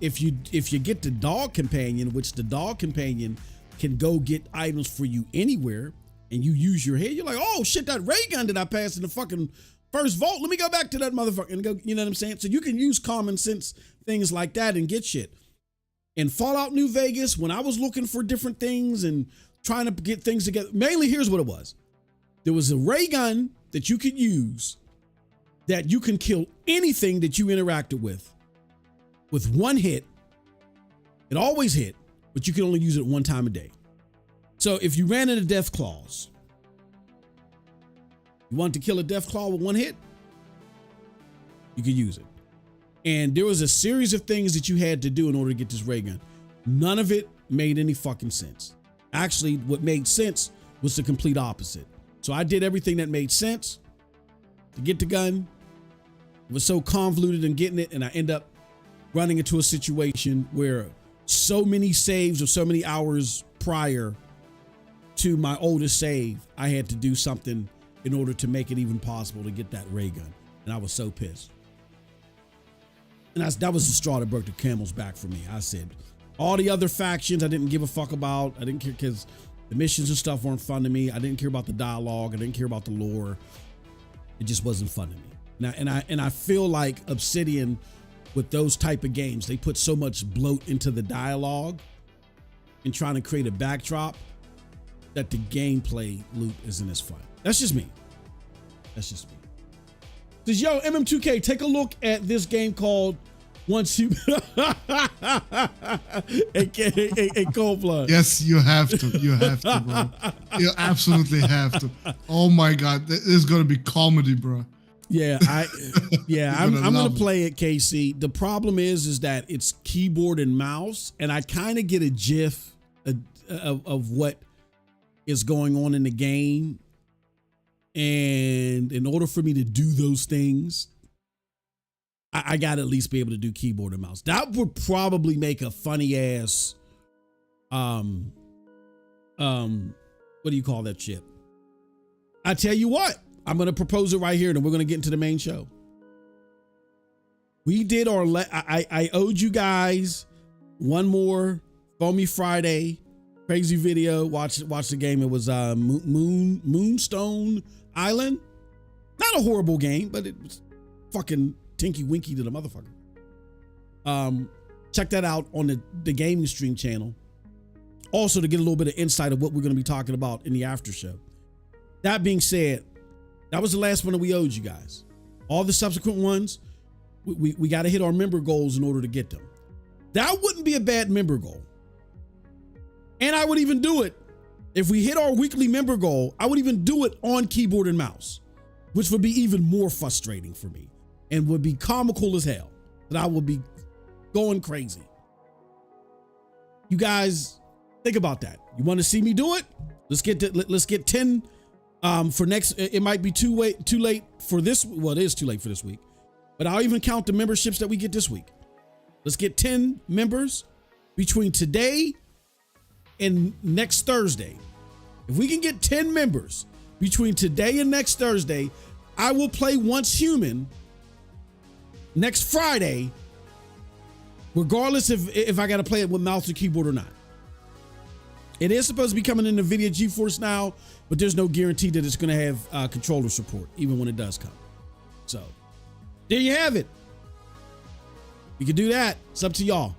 S1: if you get the dog companion, which the dog companion can go get items for you anywhere, and you use your head, you're like, oh shit, that ray gun that I passed in the fucking first vault, let me go back to that motherfucker and go, you know what I'm saying? So you can use common sense things like that and get shit. In Fallout New Vegas, when I was looking for different things and trying to get things together, mainly here's what it was. There was a ray gun that you could use that you can kill anything that you interacted with one hit. It always hit, but you can only use it one time a day. So if you ran into death claws, you wanted to kill a death claw with one hit, you could use it. And there was a series of things that you had to do in order to get this ray gun. None of it made any fucking sense. Actually, what made sense was the complete opposite. So I did everything that made sense to get the gun. It was so convoluted in getting it, and I end up running into a situation where so many saves or so many hours prior to my oldest save, I had to do something in order to make it even possible to get that ray gun. And I was so pissed. And that was the straw that broke the camel's back for me. I said, all the other factions I didn't give a fuck about. I didn't care because the missions and stuff weren't fun to me. I didn't care about the dialogue. I didn't care about the lore. It just wasn't fun to me. And I feel like Obsidian, with those type of games, they put so much bloat into the dialogue and trying to create a backdrop that the gameplay loop isn't as fun. That's just me. That's just me. Says, yo, MM2K, take a look at this game called Once You a Cold Blood.
S3: Yes, you have to. You have to, bro. You absolutely have to. Oh my God, this is gonna be comedy, bro.
S1: Yeah, I'm gonna play it, KC. The problem is that it's keyboard and mouse, and I kind of get a gif of what is going on in the game And in order for me to do those things, I got to at least be able to do keyboard and mouse. That would probably make a funny ass, what do you call that shit? I tell you what, I'm going to propose it right here, and then we're going to get into the main show. We did our, I owed you guys one more Foamy Friday crazy video. Watch the game. It was Moonstone Island. Not a horrible game, but it was fucking tinky winky to the motherfucker. Check that out on the gaming stream channel. Also to get a little bit of insight of what we're going to be talking about in the after show. That being said, that was the last one that we owed you guys. All the subsequent ones, we got to hit our member goals in order to get them. That wouldn't be a bad member goal. And I would even do it if we hit our weekly member goal. I would even do it on keyboard and mouse, which would be even more frustrating for me and would be comical as hell. That I would be going crazy. You guys think about that. You want to see me do it? Let's get 10 for next. It might be too late for this. Well, it is too late for this week, but I'll even count the memberships that we get this week. Let's get 10 members between today and next Thursday. If we can get 10 members between today and next Thursday, I will play Once Human next Friday, regardless if I got to play it with mouse or keyboard or not. It is supposed to be coming in the NVIDIA GeForce Now, but there's no guarantee that it's going to have controller support, even when it does come. So there you have it. You can do that. It's up to y'all.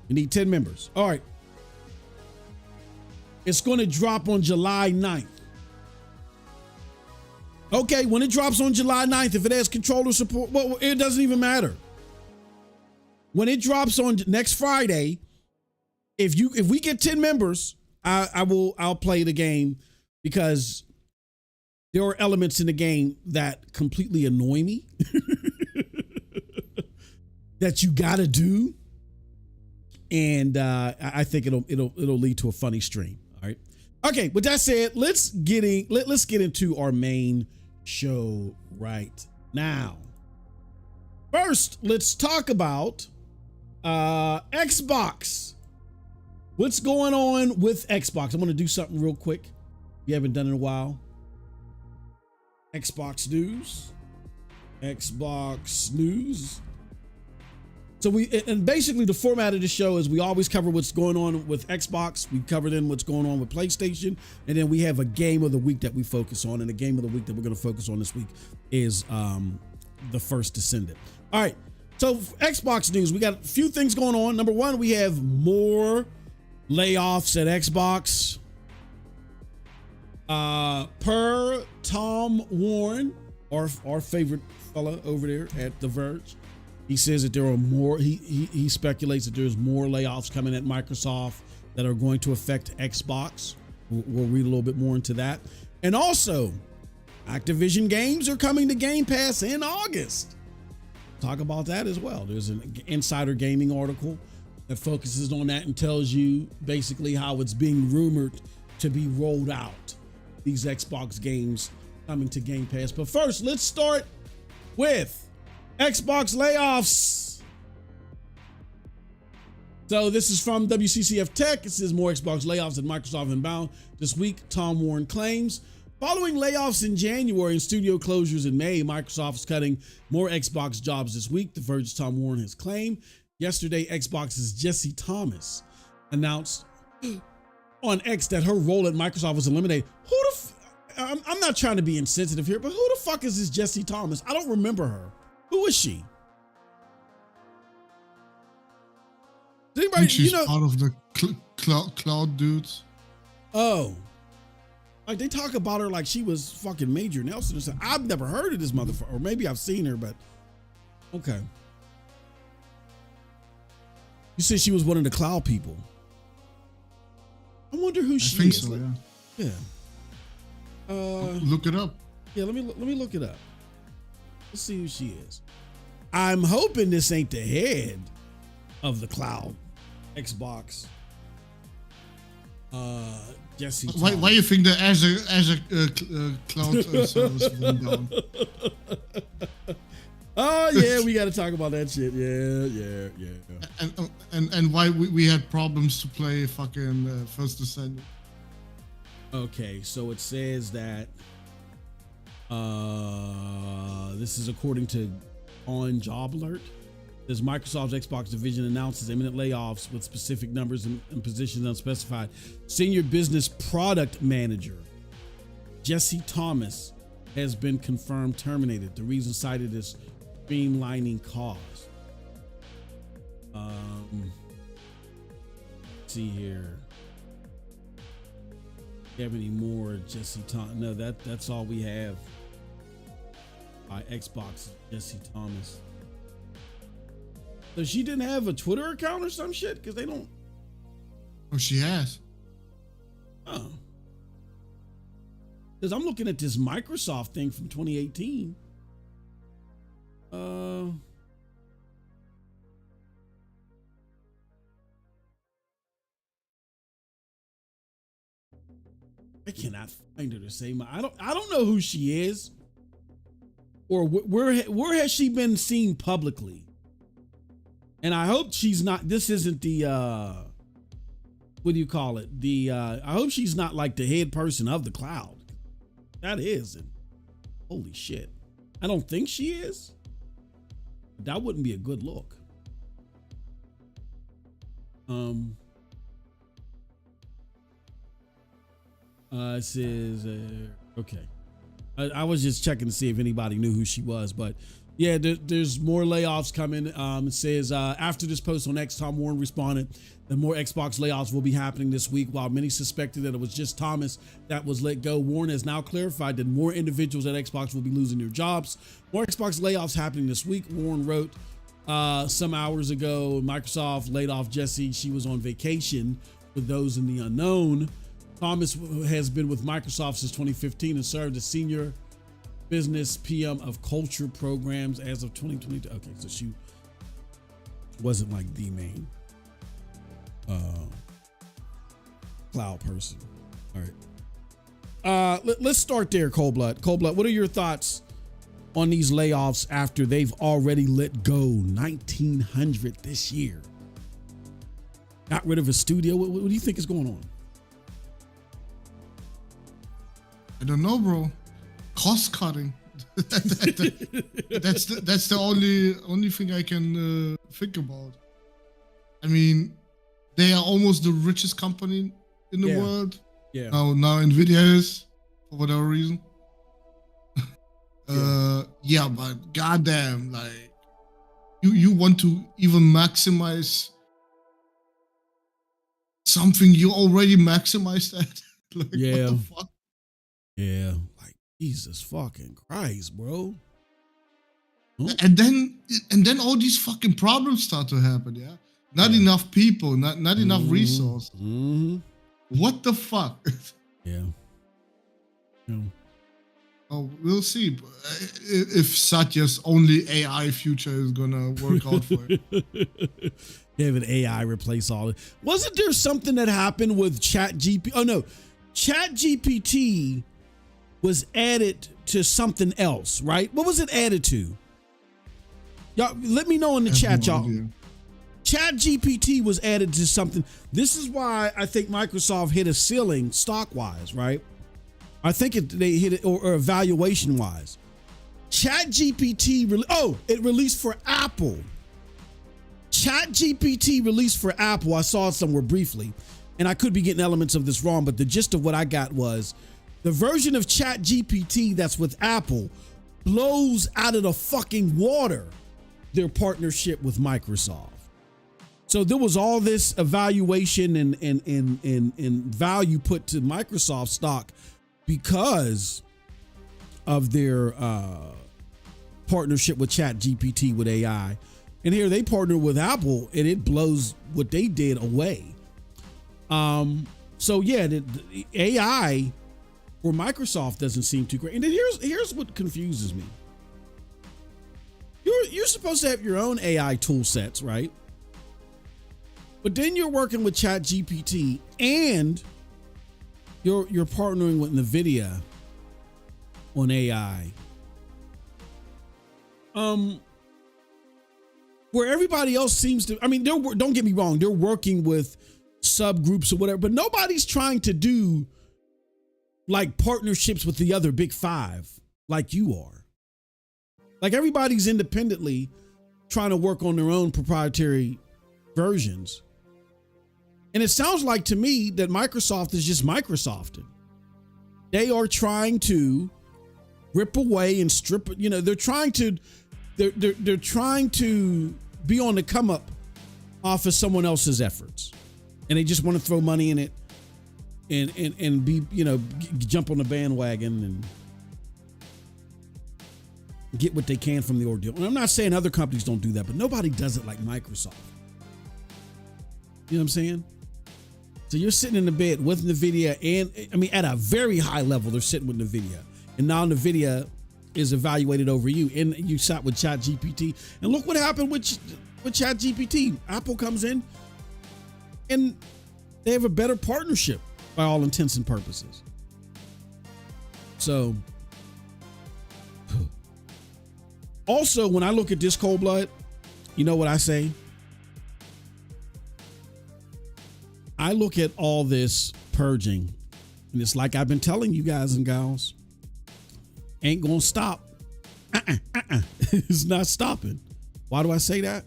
S1: We need 10 members. All right. It's going to drop on July 9th. Okay, when it drops on July 9th, if it has controller support, well, it doesn't even matter. When it drops on next Friday, if we get 10 members, I'll play the game, because there are elements in the game that completely annoy me that you got to do. And I think it'll lead to a funny stream. All right. Okay. With that said, let's get into our main show right now. First, let's talk about Xbox. What's going on with Xbox? I'm going to do something real quick. You haven't done it in a while. Xbox news. Xbox news. So basically the format of the show is we always cover what's going on with Xbox. We cover then what's going on with PlayStation. And then we have a game of the week that we focus on. And the game of the week that we're going to focus on this week is the First Descendant. All right. So Xbox news, we got a few things going on. Number one, we have more layoffs at Xbox. Per Tom Warren, our favorite fella over there at The Verge, he says that there are more, he speculates that there's more layoffs coming at Microsoft that are going to affect Xbox. We'll read a little bit more into that. And also, Activision games are coming to Game Pass in August. Talk about that as well. There's an Insider Gaming article that focuses on that and tells you basically how it's being rumored to be rolled out. These Xbox games coming to Game Pass. But first, let's start with Xbox layoffs. So this is from WCCF Tech. It says more Xbox layoffs at Microsoft inbound this week, Tom Warren claims. Following layoffs in January and studio closures in May, Microsoft is cutting more Xbox jobs this week, The Verge's Tom Warren has claimed. Yesterday, Xbox's Jesse Thomas announced on X that her role at Microsoft was eliminated. I'm not trying to be insensitive here, but who the fuck is this Jesse Thomas? I don't remember her. Who is she? Does anybody,
S3: she's part of the cloud dudes.
S1: Oh. Like they talk about her like she was fucking Major Nelson or something. I've never heard of this motherfucker, or maybe I've seen her, but okay. You said she was one of the cloud people. I wonder who she is.
S3: So,
S1: yeah.
S3: Look it up.
S1: Yeah, let me look it up. Let's see who she is. I'm hoping this ain't the head of the cloud Xbox. Jesse.
S3: Why you think the Azure cloud service went down?
S1: Oh yeah, we got to talk about that shit. Yeah.
S3: And why we had problems to play fucking First Descendant.
S1: Okay, so it says that this is according to On Job Alert. As Microsoft's Xbox division announces imminent layoffs with specific numbers and positions unspecified. Senior Business Product Manager Jesse Thomas has been confirmed terminated. The reason cited is streamlining costs. Let's see here. Do you have any more Jesse Thomas? No, that's all we have. By Xbox, Jesse Thomas. So she didn't have a Twitter account or some shit? Because they don't.
S3: Oh, she has.
S1: Oh. Because I'm looking at this Microsoft thing from 2018. I cannot find her to say I don't know who she is, or where has she been seen publicly. And I hope she's not. This isn't the what do you call it? I hope she's not like the head person of the cloud. That is, and holy shit, I don't think she is. That wouldn't be a good look. It says okay. I was just checking to see if anybody knew who she was, but yeah, there's more layoffs coming. It says after this post on X, Tom Warren responded that more Xbox layoffs will be happening this week. While many suspected that it was just Thomas that was let go, Warren has now clarified that more individuals at Xbox will be losing their jobs. More Xbox layoffs happening this week. Warren wrote some hours ago, Microsoft laid off Jesse. She was on vacation with those in the unknown. Thomas has been with Microsoft since 2015 and served as senior business PM of culture programs as of 2022. Okay, so she wasn't like the main cloud person. All right. Let's start there, Coldblood. Coldblood, what are your thoughts on these layoffs after they've already let go 1,900 this year? Got rid of a studio. What do you think is going on?
S3: I don't know, bro. Cost cutting. That's the only thing I can think about. I mean, they are almost the richest company in the world. Yeah. Now Nvidia is, for whatever reason. But goddamn, like you want to even maximize something you already maximized at. Like, what the fuck?
S1: Yeah, like Jesus fucking Christ, bro.
S3: Huh? And then all these fucking problems start to happen. Yeah, not enough people, not enough resources. What the fuck?
S1: Yeah.
S3: Oh, we'll see if Satya's only AI future is gonna work out for it.
S1: Have an AI replace all it. Wasn't there something that happened with ChatGPT? Oh no, ChatGPT was added to something else, right? What was it added to? Y'all, let me know in the chat, y'all. ChatGPT was added to something. This is why I think Microsoft hit a ceiling stock-wise, right? I think they hit it, or evaluation-wise. ChatGPT, it released for Apple. ChatGPT released for Apple. I saw it somewhere briefly, and I could be getting elements of this wrong, but the gist of what I got was the version of ChatGPT that's with Apple blows out of the fucking water their partnership with Microsoft. So there was all this evaluation and value put to Microsoft stock because of their partnership with ChatGPT with AI. And here they partner with Apple and it blows what they did away. So yeah, the AI for Microsoft doesn't seem too great. And then here's what confuses me. You're supposed to have your own AI tool sets, right? But then you're working with ChatGPT and you're partnering with NVIDIA on AI. Where everybody else seems to, I mean, don't get me wrong, they're working with subgroups or whatever, but nobody's trying to do like partnerships with the other big five like you are. Like everybody's independently trying to work on their own proprietary versions. And it sounds like to me that Microsoft is just Microsofting. They are trying to rip away and strip, you know, they're trying to be on the come up off of someone else's efforts. And they just want to throw money in it and be, you know, jump on the bandwagon and get what they can from the ordeal. And I'm not saying other companies don't do that, but nobody does it like Microsoft. You know what I'm saying? So you're sitting in the bed with NVIDIA, and I mean, at a very high level, they're sitting with NVIDIA. And now NVIDIA is evaluated over you, and you sat with ChatGPT. And look what happened with ChatGPT. Apple comes in, and they have a better partnership by all intents and purposes. So, also, when I look at this cold blood, you know what I say? I look at all this purging, and it's like I've been telling you guys and gals, ain't gonna stop. It's not stopping. Why do I say that?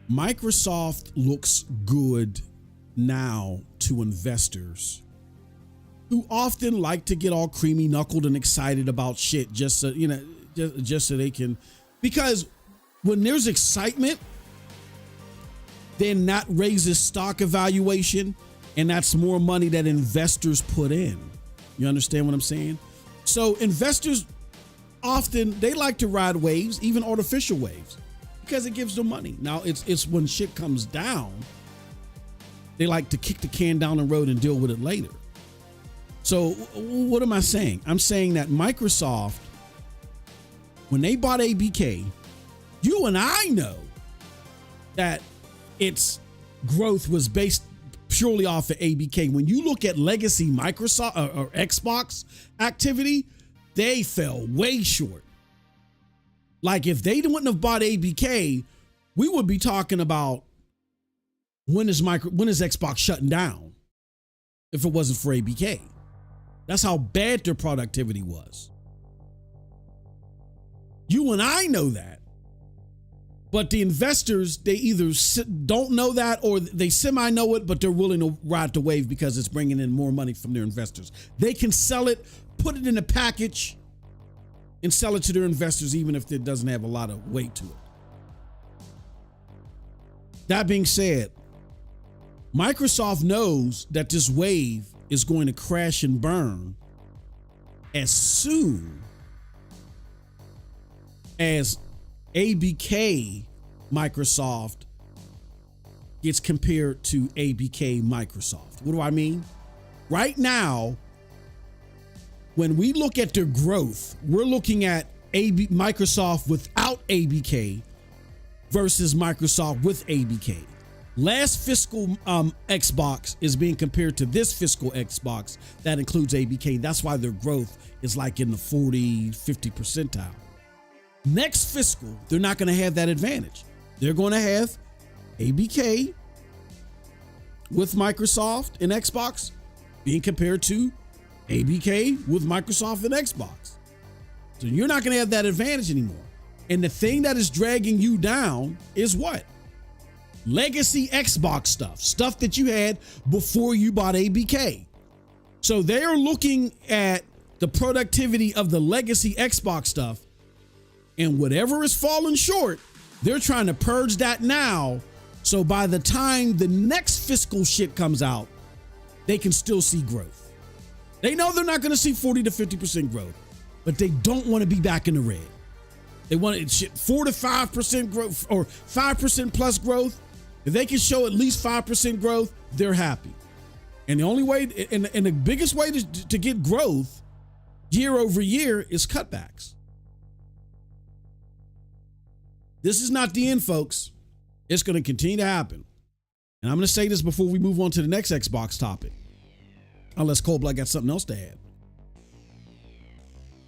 S1: Microsoft looks good now to investors who often like to get all creamy knuckled and excited about shit just so, you know, just so they can, because when there's excitement, then that raises stock evaluation, and that's more money that investors put in. You understand what I'm saying? So investors often, they like to ride waves, even artificial waves, because it gives them money. Now it's when shit comes down, they like to kick the can down the road and deal with it later. So what am I saying? I'm saying that Microsoft, when they bought ABK, you and I know that its growth was based purely off of ABK. When you look at legacy Microsoft or Xbox activity, they fell way short. Like if they wouldn't have bought ABK, we would be talking about when is Xbox shutting down if it wasn't for ABK. That's how bad their productivity was. You and I know that. But the investors, they either don't know that or they semi-know it, but they're willing to ride the wave because it's bringing in more money from their investors. They can sell it, put it in a package, and sell it to their investors even if it doesn't have a lot of weight to it. That being said, Microsoft knows that this wave is going to crash and burn as soon as ABK Microsoft gets compared to ABK Microsoft. What do I mean? Right now, when we look at their growth, we're looking at Microsoft without ABK versus Microsoft with ABK. Last fiscal Xbox is being compared to this fiscal Xbox that includes ABK. That's why their growth is like in the 40, 50 percentile. Next fiscal, they're not going to have that advantage. They're going to have ABK with Microsoft and Xbox being compared to ABK with Microsoft and Xbox. So you're not going to have that advantage anymore. And the thing that is dragging you down is what? Legacy Xbox stuff that you had before you bought ABK. So they are looking at the productivity of the legacy Xbox stuff, and whatever is falling short, they're trying to purge that now. So by the time the next fiscal shit comes out, they can still see growth. They know they're not going to see 40 to 50% growth, but they don't want to be back in the red. They want it 4 to 5% growth or 5% plus growth. If they can show at least 5% growth, they're happy. And the only way and the biggest way to get growth year over year is cutbacks. This is not the end, folks. It's going to continue to happen. And I'm going to say this before we move on to the next Xbox topic. Unless Cold Blood got something else to add.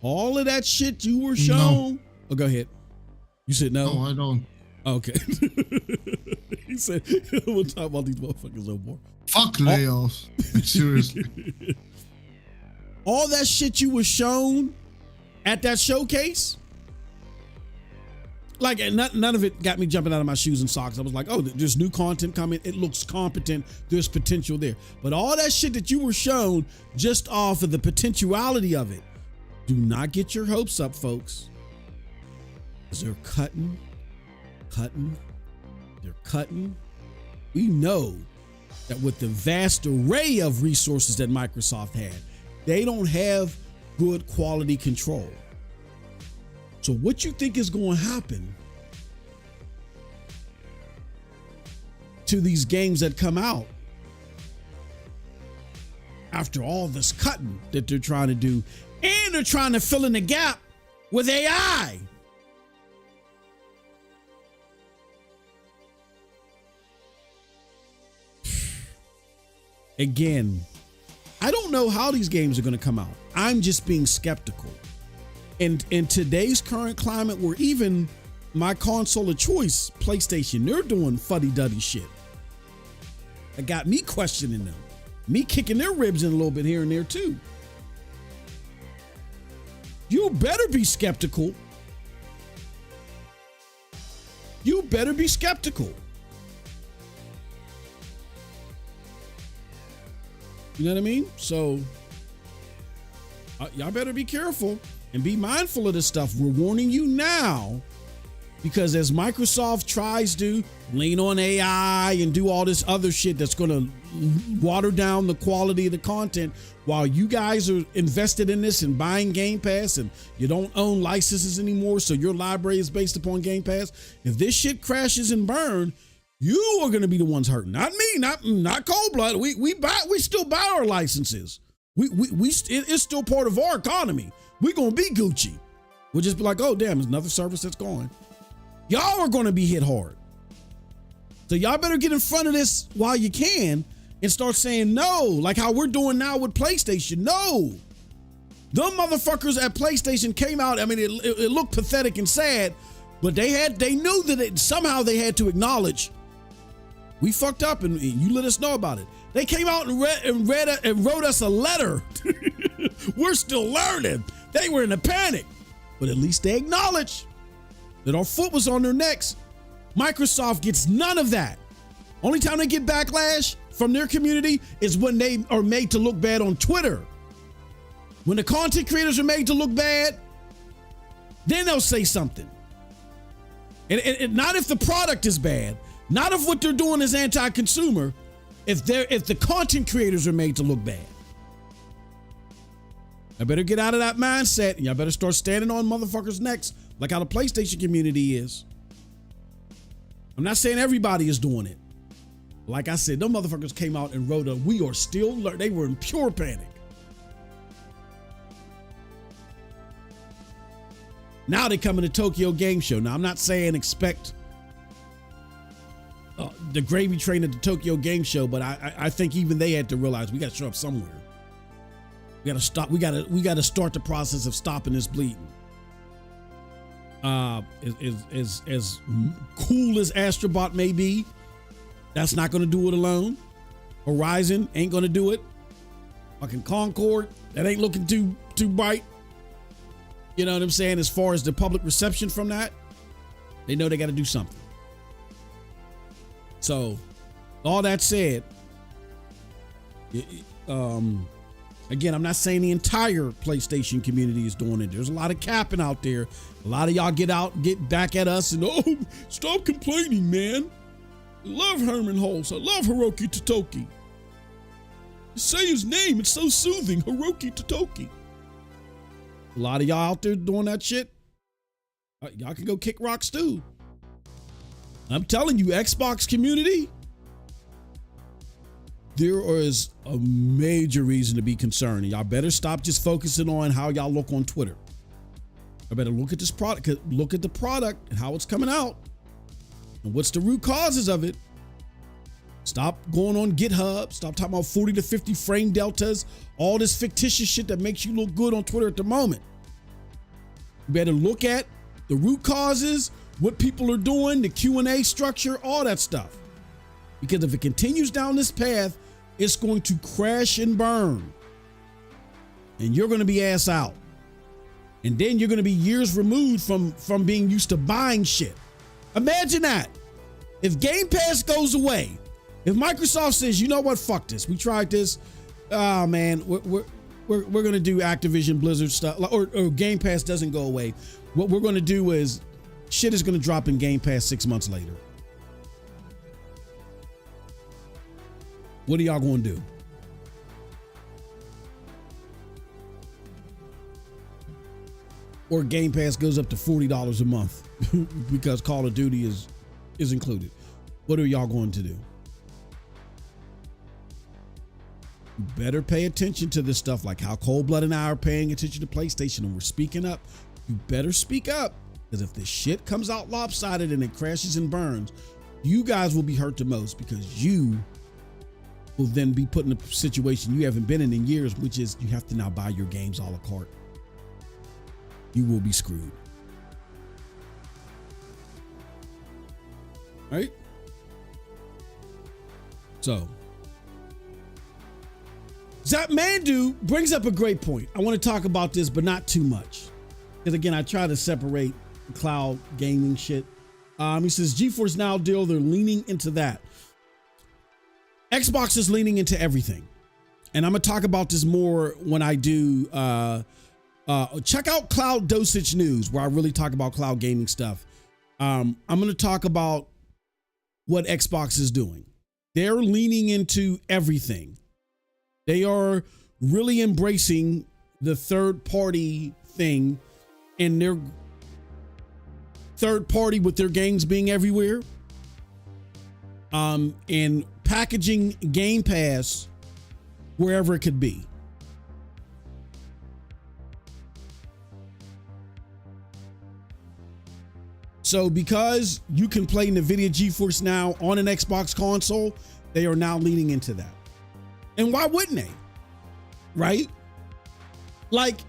S1: All of that shit you were shown. No. Oh, go ahead. You said no?
S3: No, I don't.
S1: Okay. He said, we'll talk about these motherfuckers no more.
S3: Fuck layoffs. Seriously.
S1: All that shit you were shown at that showcase, like none of it got me jumping out of my shoes and socks. I was like, oh, there's new content coming. It looks competent. There's potential there. But all that shit that you were shown just off of the potentiality of it, do not get your hopes up, folks. Because they're cutting. They're cutting. We know that with the vast array of resources that Microsoft had, they don't have good quality control. So what you think is going to happen to these games that come out after all this cutting that they're trying to do, and they're trying to fill in the gap with AI? Again, I don't know how these games are going to come out. I'm just being skeptical. And in today's current climate, where even my console of choice, PlayStation, they're doing fuddy-duddy shit. It got me questioning them. Me kicking their ribs in a little bit here and there too. You better be skeptical. You better be skeptical. You know what I mean? So y'all better be careful and be mindful of this stuff. We're warning you now, because as Microsoft tries to lean on AI and do all this other shit that's going to water down the quality of the content, while you guys are invested in this and buying Game Pass, and you don't own licenses anymore, so your library is based upon Game Pass. If this shit crashes and burn, you are going to be the ones hurting, not me, not Cold Blood. We still buy our licenses. It's still part of our economy. We're going to be Gucci. We'll just be like, oh, damn, there's another service that's gone. Y'all are going to be hit hard. So y'all better get in front of this while you can and start saying no, like how we're doing now with PlayStation. No. Them motherfuckers at PlayStation came out. I mean, it looked pathetic and sad, but they knew that somehow they had to acknowledge we fucked up, and you let us know about it. They came out and wrote us a letter. We're still learning. They were in a panic, but at least they acknowledged that our foot was on their necks. Microsoft gets none of that. Only time they get backlash from their community is when they are made to look bad on Twitter. When the content creators are made to look bad, then they'll say something. And not if the product is bad, not if what they're doing is anti-consumer, if the content creators are made to look bad. I better get out of that mindset, and y'all better start standing on motherfuckers' necks like how the PlayStation community is. I'm not saying everybody is doing it. Like I said, them motherfuckers came out and wrote we are still learning. They were in pure panic. Now they come in the Tokyo Game Show. Now I'm not saying expect the gravy train at the Tokyo Game Show, but I think even they had to realize we got to show up somewhere. We got to stop. We got to start the process of stopping this bleeding. As cool as Astrobot may be, that's not going to do it alone. Horizon ain't going to do it. Fucking Concord, that ain't looking too bright. You know what I'm saying? As far as the public reception from that, they know they got to do something. So, all that said, again, I'm not saying the entire PlayStation community is doing it. There's a lot of capping out there. A lot of y'all get back at us and, oh, stop complaining, man. I love Herman Hulse. I love Hiroki Totoki. Say his name. It's so soothing. Hiroki Totoki. A lot of y'all out there doing that shit. Y'all can go kick rocks too. I'm telling you, Xbox community, there is a major reason to be concerned. Y'all better stop just focusing on how y'all look on Twitter. I better look at this product, look at the product and how it's coming out and what's the root causes of it. Stop going on GitHub. Stop talking about 40 to 50 frame deltas, all this fictitious shit that makes you look good on Twitter at the moment. You better look at the root causes, what people are doing, the Q&A structure, all that stuff. Because if it continues down this path, it's going to crash and burn. And you're going to be ass out. And then you're going to be years removed from being used to buying shit. Imagine that. If Game Pass goes away, if Microsoft says, you know what, fuck this, we tried this, oh man, we're going to do Activision Blizzard stuff, or Game Pass doesn't go away. What we're going to do is shit is going to drop in Game Pass 6 months later. What are y'all going to do? Or Game Pass goes up to $40 a month because Call of Duty is included. What are y'all going to do? You better pay attention to this stuff, like how Cold Blood and I are paying attention to PlayStation, and we're speaking up. You better speak up, because if this shit comes out lopsided and it crashes and burns, you guys will be hurt the most, because you will then be put in a situation you haven't been in years, which is you have to now buy your games a la carte. You will be screwed. Right? So, Zap Mandu brings up a great point. I want to talk about this, but not too much. Because again, I try to separate the cloud gaming shit. He says, GeForce Now deal, they're leaning into that. Xbox is leaning into everything. And I'm going to talk about this more when I do, check out Cloud Dosage News, where I really talk about cloud gaming stuff. I'm going to talk about what Xbox is doing. They're leaning into everything. They are really embracing the third party thing, and their third party with their games being everywhere. And packaging Game Pass wherever it could be. So because you can play NVIDIA GeForce Now on an Xbox console, they are now leaning into that. And why wouldn't they? Right? Like,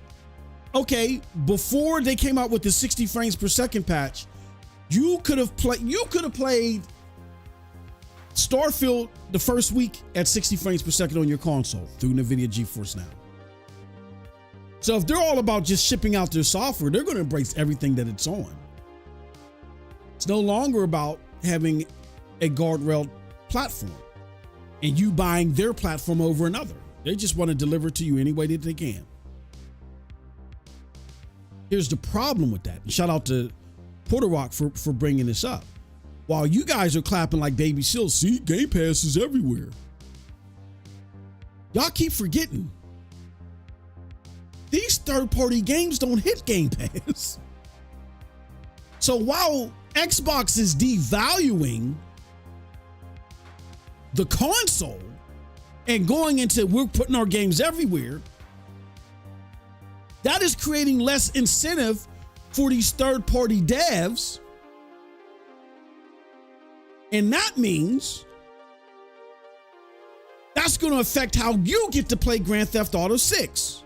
S1: okay, before they came out with the 60 frames per second patch, you could have played Starfield the first week at 60 frames per second on your console through NVIDIA GeForce Now. So if they're all about just shipping out their software, they're going to embrace everything that it's on. It's no longer about having a guardrail platform and you buying their platform over another. They just want to deliver to you any way that they can. Here's the problem with that. And shout out to Porter Rock for bringing this up. While you guys are clapping like baby seals, see, Game Pass is everywhere. Y'all keep forgetting. These third-party games don't hit Game Pass. So while Xbox is devaluing the console and going into we're putting our games everywhere, that is creating less incentive for these third-party devs. And that means that's going to affect how you get to play Grand Theft Auto 6.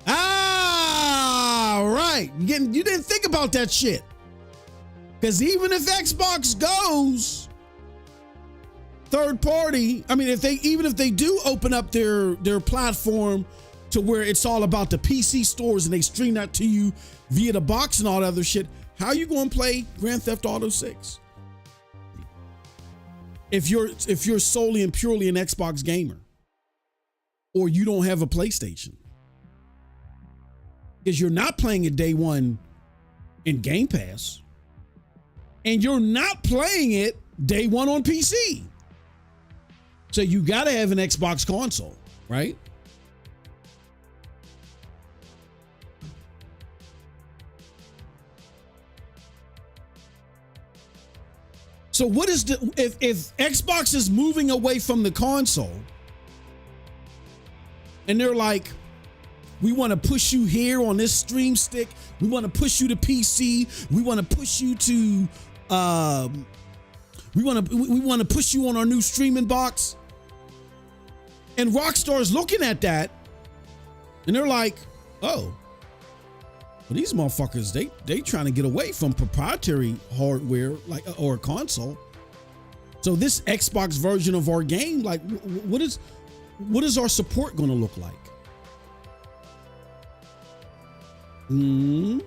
S1: Ah, right. You didn't think about that shit. Because even if Xbox goes third party, I mean, even if they do open up their platform to where it's all about the PC stores and they stream that to you via the box and all that other shit, how are you going to play Grand Theft Auto 6? If you're solely and purely an Xbox gamer, or you don't have a PlayStation, because you're not playing it day one in Game Pass, and you're not playing it day one on PC. So you got to have an Xbox console, right? So what is if Xbox is moving away from the console and they're like, we want to push you here on this stream stick, we want to push you to PC, we want to push you to We want to push you on our new streaming box. And Rockstar's looking at that, and they're like, oh, well, these motherfuckers, they trying to get away from proprietary hardware, like, or a console. So this Xbox version of our game, like, what is our support going to look like? And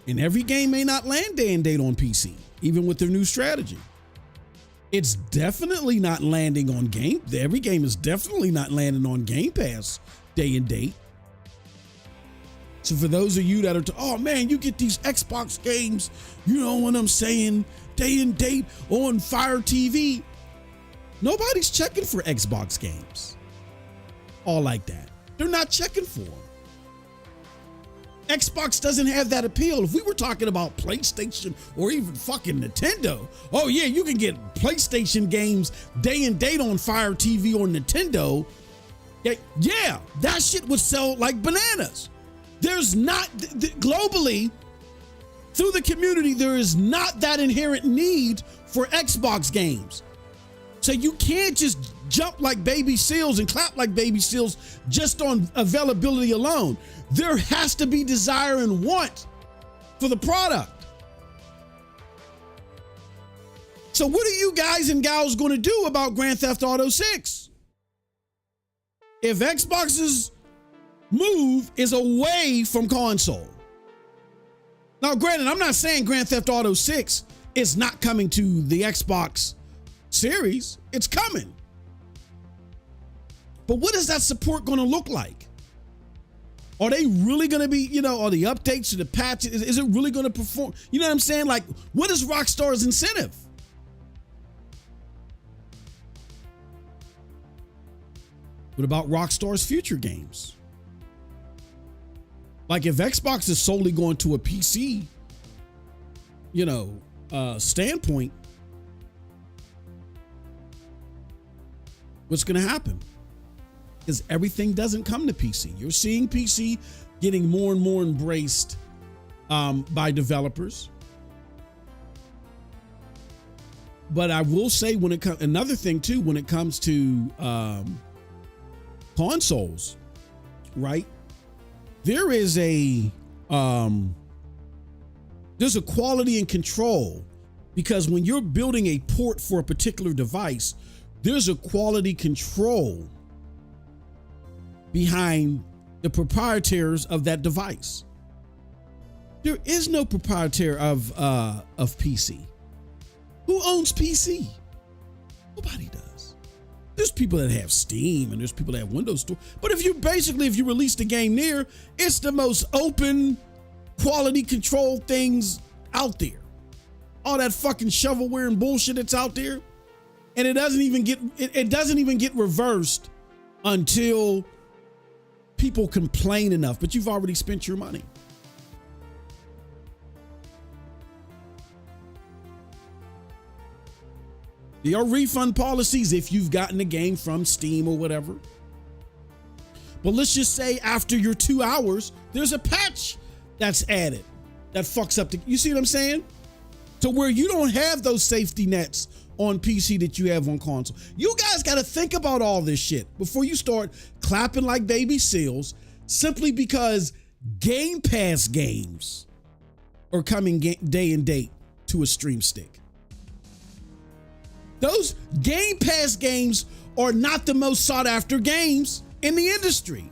S1: every game may not land day and date on PC, even with their new strategy. It's definitely not landing on every game is definitely not landing on Game Pass day and date. So for those of you that are, oh man, you get these Xbox games, you know what I'm saying, day and date on Fire TV. Nobody's checking for Xbox games. All like that. They're not checking for them. Xbox doesn't have that appeal. If we were talking about PlayStation or even fucking Nintendo, oh yeah, you can get PlayStation games day and date on Fire TV or Nintendo. Yeah, that shit would sell like bananas. There's not, globally, through the community, there is not that inherent need for Xbox games. So you can't just jump like baby seals and clap like baby seals just on availability alone. There has to be desire and want for the product. So what are you guys and gals going to do about Grand Theft Auto 6? If Xbox's move is away from console. Now, granted, I'm not saying Grand Theft Auto 6 is not coming to the Xbox series. It's coming. But what is that support going to look like? Are they really going to be, are the updates or the patches, is it really going to perform? You know what I'm saying? Like, what is Rockstar's incentive? What about Rockstar's future games? Like, if Xbox is solely going to a PC, standpoint, what's going to happen? Because everything doesn't come to PC. You're seeing PC getting more and more embraced by developers. But I will say, when it comes, another thing too, when it comes to consoles, right? There is there's a quality and control, because when you're building a port for a particular device, there's a quality control behind the proprietaries of that device. There is no proprietor of PC. Who owns PC? Nobody does. There's people that have Steam and there's people that have Windows Store. But if you release the game there, it's the most open quality control things out there. All that fucking shovelware and bullshit that's out there. And it doesn't even get reversed until people complain enough, but you've already spent your money. There are refund policies if you've gotten the game from Steam or whatever. But let's just say after your 2 hours, there's a patch that's added that fucks up you see what I'm saying? To where you don't have those safety nets on PC that you have on console. You guys got to think about all this shit before you start clapping like baby seals simply because Game Pass games are coming day and date to a stream stick. Those Game Pass games are not the most sought after games in the industry.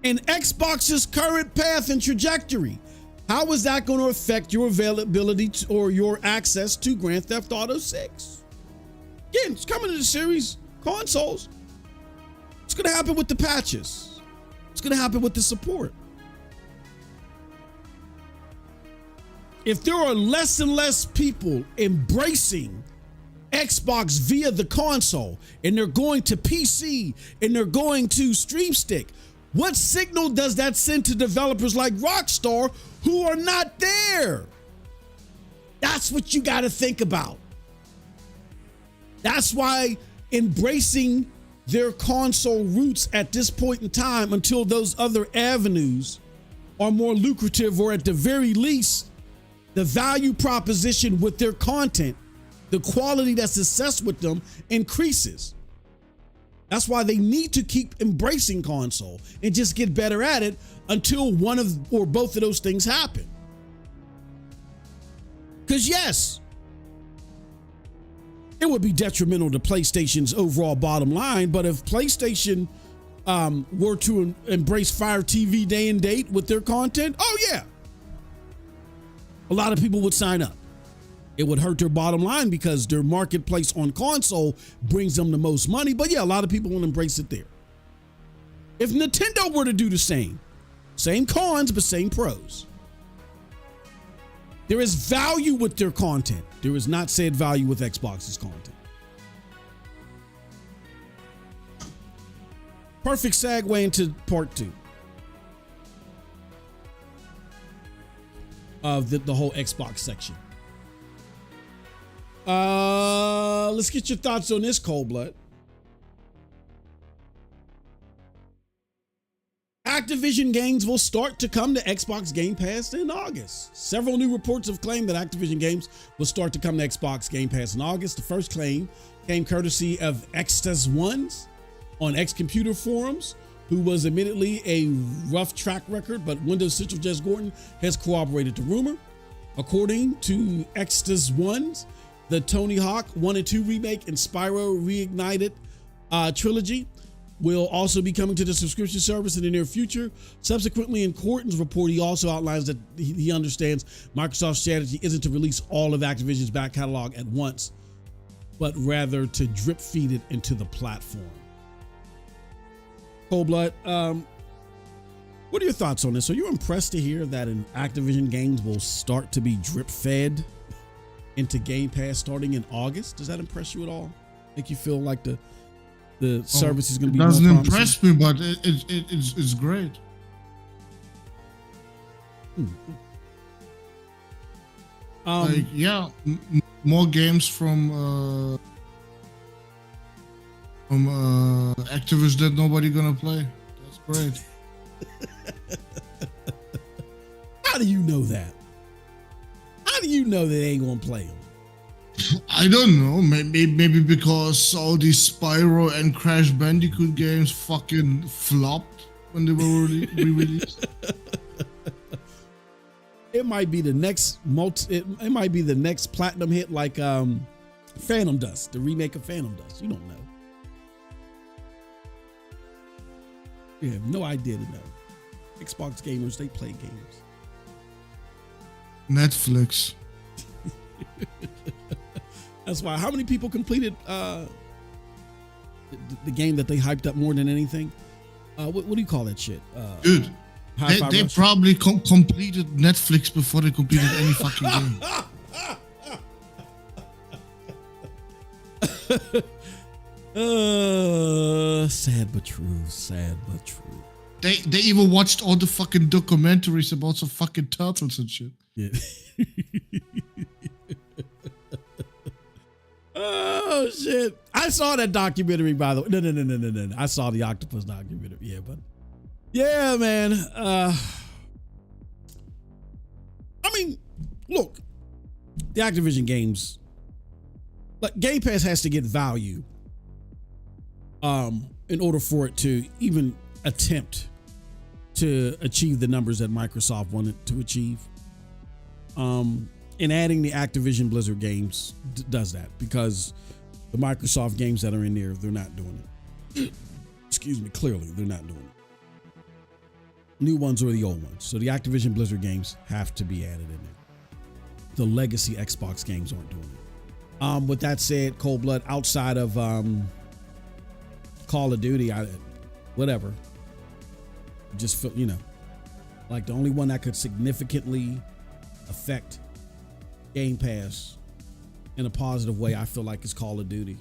S1: And Xbox's current path and trajectory, how is that going to affect your availability or your access to Grand Theft Auto 6? Again, it's coming to the series consoles. What's going to happen with the patches? What's going to happen with the support? If there are less and less people embracing Xbox via the console, and they're going to PC, and they're going to Stream Stick, what signal does that send to developers like Rockstar who are not there? That's what you got to think about. That's why embracing their console roots at this point in time, until those other avenues are more lucrative, or at the very least the value proposition with their content, the quality that's assessed with them increases. That's why they need to keep embracing console and just get better at it until one of or both of those things happen. Because yes, it would be detrimental to PlayStation's overall bottom line, but if PlayStation were to embrace Fire TV day and date with their content, oh yeah, a lot of people would sign up. It would hurt their bottom line because their marketplace on console brings them the most money, but yeah, a lot of people will embrace it there. If Nintendo were to do the same cons, but same pros. There is value with their content. There is not said value with Xbox's content. Perfect segue into part 2 of the whole Xbox section. Let's get your thoughts on this, Cold Blood. Activision games will start to come to Xbox Game Pass in August. Several new reports have claimed that Activision games will start to come to Xbox Game Pass in August. The first claim came courtesy of Xtas Ones on X Computer Forums, who was admittedly a rough track record, but Windows Central Jess Gordon has corroborated the rumor. According to Xtas Ones, the Tony Hawk 1 and 2 remake and Spyro Reignited trilogy will also be coming to the subscription service in the near future. Subsequently, in Gordon's report, he also outlines that he understands Microsoft's strategy isn't to release all of Activision's back catalog at once, but rather to drip feed it into the platform. Cold Blood, what are your thoughts on this? Are you impressed to hear that an Activision games will start to be drip fed into Game Pass starting in August? Does that impress you at all? Make you feel like the service is going to be?
S3: It doesn't impress me, but it's great. Like, yeah, more games from Activision that nobody gonna play. That's great.
S1: How do you know that? How do you know they ain't gonna play them?
S3: I don't know. Maybe because all these Spyro and Crash Bandicoot games fucking flopped when they were re-released.
S1: It might be the next it might be the next platinum hit, like Phantom Dust, the remake of Phantom Dust. You don't know. You have no idea to know. Xbox gamers, they play games.
S3: Netflix.
S1: That's why. How many people completed the game that they hyped up more than anything? What do you call that shit?
S3: Dude, they probably completed Netflix before they completed any fucking
S1: game. Sad but true. Sad but true.
S3: They even watched all the fucking documentaries about some fucking turtles and shit.
S1: Yeah. Oh shit! I saw that documentary, by the way. No. I saw the octopus documentary. Yeah, but yeah, man. I mean, look, the Activision games, like Game Pass, has to get value, in order for it to even attempt to achieve the numbers that Microsoft wanted to achieve. And adding the Activision Blizzard games does that, because the Microsoft games that are in there, they're not doing it. Excuse me, clearly they're not doing it. New ones or the old ones. So the Activision Blizzard games have to be added in there. The legacy Xbox games aren't doing it. With that said, Cold Blood, outside of Call of Duty, whatever, just feel, like the only one that could significantly affect Game Pass in a positive way, I feel like, is Call of Duty.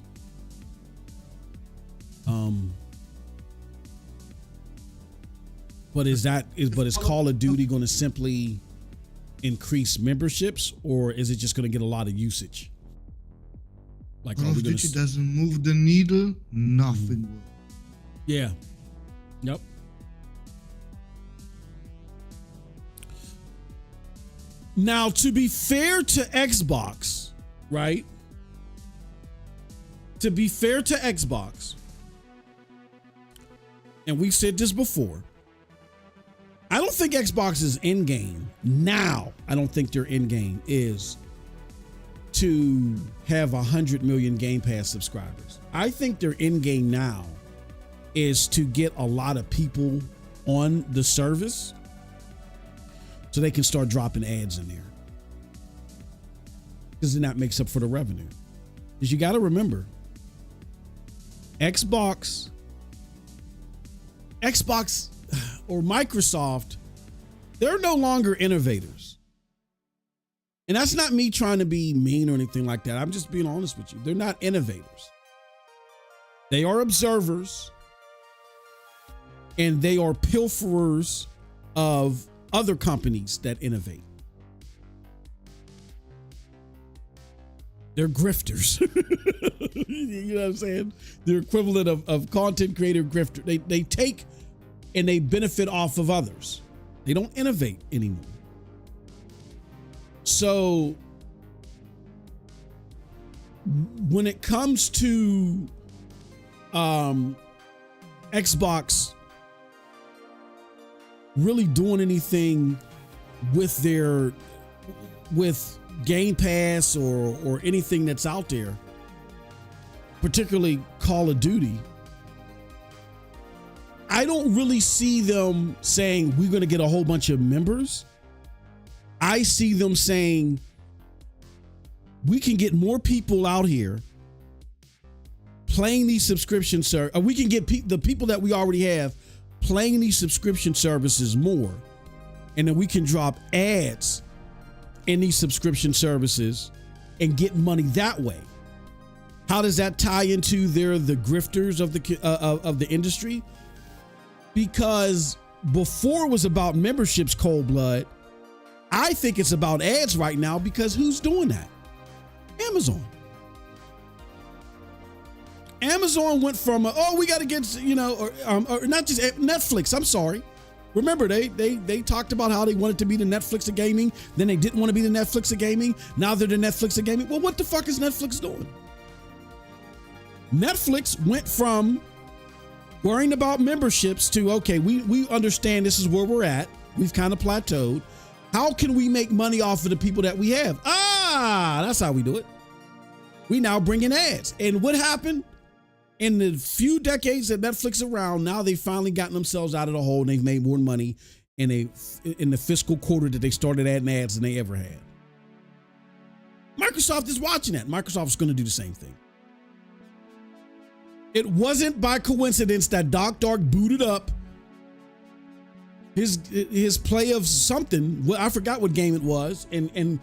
S1: But is Call of Duty going to simply increase memberships, or is it just going to get a lot of usage? Like,
S3: Call of Duty doesn't move the needle, nothing will.
S1: Yeah. Yep. Now, to be fair to Xbox, right? To be fair to Xbox, and we've said this before, I don't think Xbox's end game now, I don't think their end game is to have 100 million Game Pass subscribers. I think their end game now is to get a lot of people on the service so they can start dropping ads in there. Because then that makes up for the revenue. Because you got to remember, Xbox or Microsoft, they're no longer innovators. And that's not me trying to be mean or anything like that. I'm just being honest with you. They're not innovators. They are observers, and they are pilferers of other companies that innovate. They're grifters. You know what I'm saying? They're equivalent of content creator grifter. They take and they benefit off of others. They don't innovate anymore. So when it comes to Xbox really doing anything with Game Pass or anything that's out there, particularly Call of Duty, I don't really see them saying we're going to get a whole bunch of members. I see them saying we can get more people out here playing these subscription services. We can get the people that we already have playing these subscription services more. And then we can drop ads in these subscription services and get money that way. How does that tie into they're the grifters of the industry? Because before it was about memberships, cold blood. I think it's about ads right now, because who's doing that? Amazon. Amazon went from we got to get, or not just Netflix. I'm sorry. Remember, they talked about how they wanted to be the Netflix of gaming. Then they didn't want to be the Netflix of gaming. Now they're the Netflix of gaming. Well, what the fuck is Netflix doing? Netflix went from worrying about memberships to, okay, we understand this is where we're at. We've kind of plateaued. How can we make money off of the people that we have? That's how we do it. We now bring in ads. And what happened? In the few decades that Netflix around, now they've finally gotten themselves out of the hole, and they've made more money in the fiscal quarter that they started adding ads than they ever had. Microsoft is watching that. Microsoft is going to do the same thing. It wasn't by coincidence that Doc Dark booted up his play of something. I forgot what game it was, and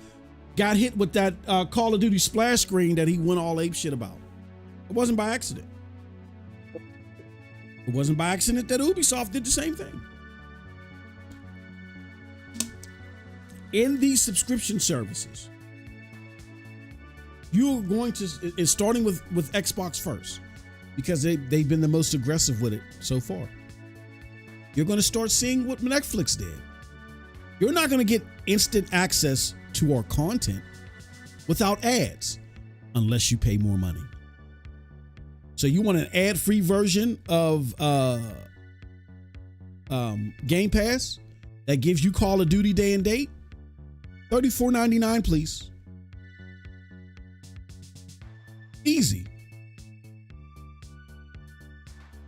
S1: got hit with that Call of Duty splash screen that he went all ape shit about. It wasn't by accident. It wasn't by accident that Ubisoft did the same thing. In these subscription services, you're going to, it's starting with Xbox first, because they've been the most aggressive with it so far. You're going to start seeing what Netflix did. You're not going to get instant access to our content without ads unless you pay more money. So you want an ad-free version of Game Pass that gives you Call of Duty day and date? $34.99, please. Easy.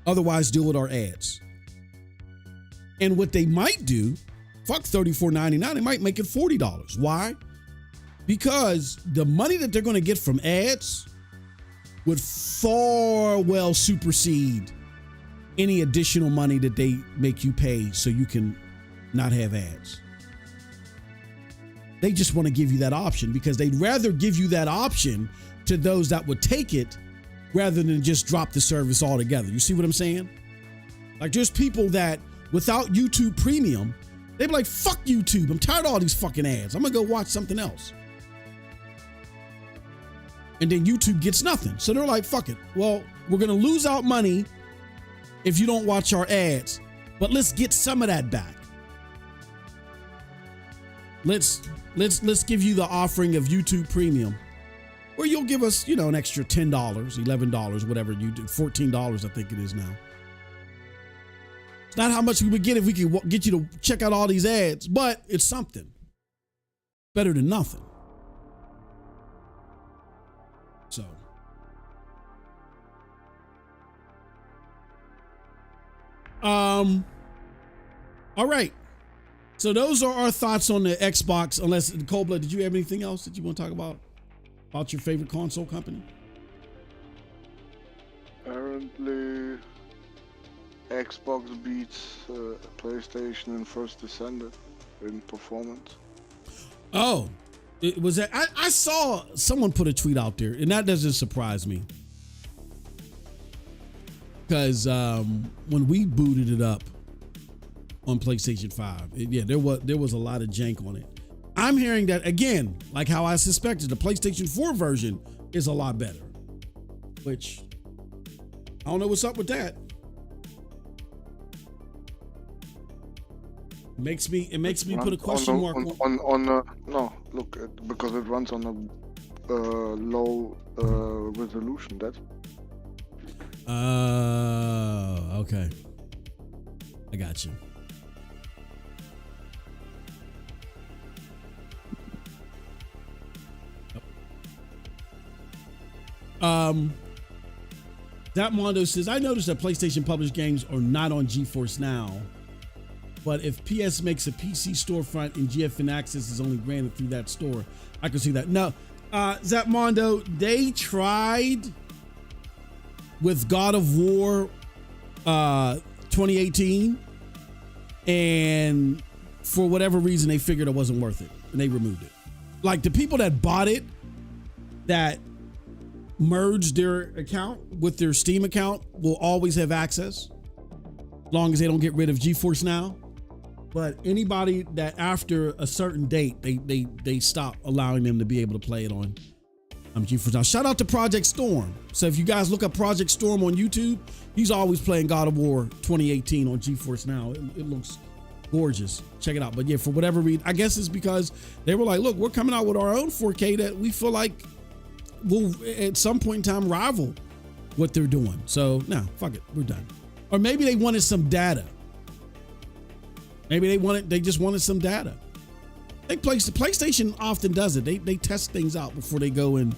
S1: Otherwise, deal with our ads. And what they might do, fuck $34.99, they might make it $40. Why? Because the money that they're going to get from ads would far well supersede any additional money that they make you pay so you can not have ads. They just want to give you that option, because they'd rather give you that option to those that would take it rather than just drop the service altogether. You see what I'm saying? Like, there's people that without YouTube Premium, they'd be like, fuck YouTube. I'm tired of all these fucking ads. I'm going to go watch something else. And then YouTube gets nothing. So they're like, fuck it. Well, we're going to lose out money if you don't watch our ads, but let's get some of that back. let's give you the offering of YouTube Premium, where you'll give us, an extra $10, $11, whatever you do, $14, I think it is now. It's not how much we would get if we could get you to check out all these ads, but it's something better than nothing. So. All right. So those are our thoughts on the Xbox. Unless, Cobla, did you have anything else that you want to talk about your favorite console company?
S2: Apparently, Xbox beats PlayStation in First Descendant in performance.
S1: Oh, it was that. I saw someone put a tweet out there, and that doesn't surprise me, because when we booted it up on PlayStation 5, there was a lot of jank on it. I'm hearing that again, like how I suspected, the PlayStation 4 version is a lot better, which I don't know what's up with that. It makes me put a question mark
S2: on no, look, because it runs on a low resolution. That's
S1: okay. I got you. That Mondo says, I noticed that PlayStation published games are not on GeForce Now, but if PS makes a PC storefront and GFN access is only granted through that store, I can see that. No, Zap Mondo, they tried with God of War 2018, and for whatever reason, they figured it wasn't worth it, and they removed it. Like, the people that bought it, that merged their account with their Steam account, will always have access, as long as they don't get rid of GeForce Now. But anybody that after a certain date, they stop allowing them to be able to play it on GeForce Now. Shout out to Project Storm. So if you guys look up Project Storm on YouTube, he's always playing God of War 2018 on GeForce Now. It looks gorgeous. Check it out. But yeah, for whatever reason, I guess it's because they were like, look, we're coming out with our own 4K that we feel like will at some point in time rival what they're doing. So no, fuck it, we're done. Or maybe they wanted some data. Maybe they just wanted some data. The PlayStation often does it. They test things out before they go in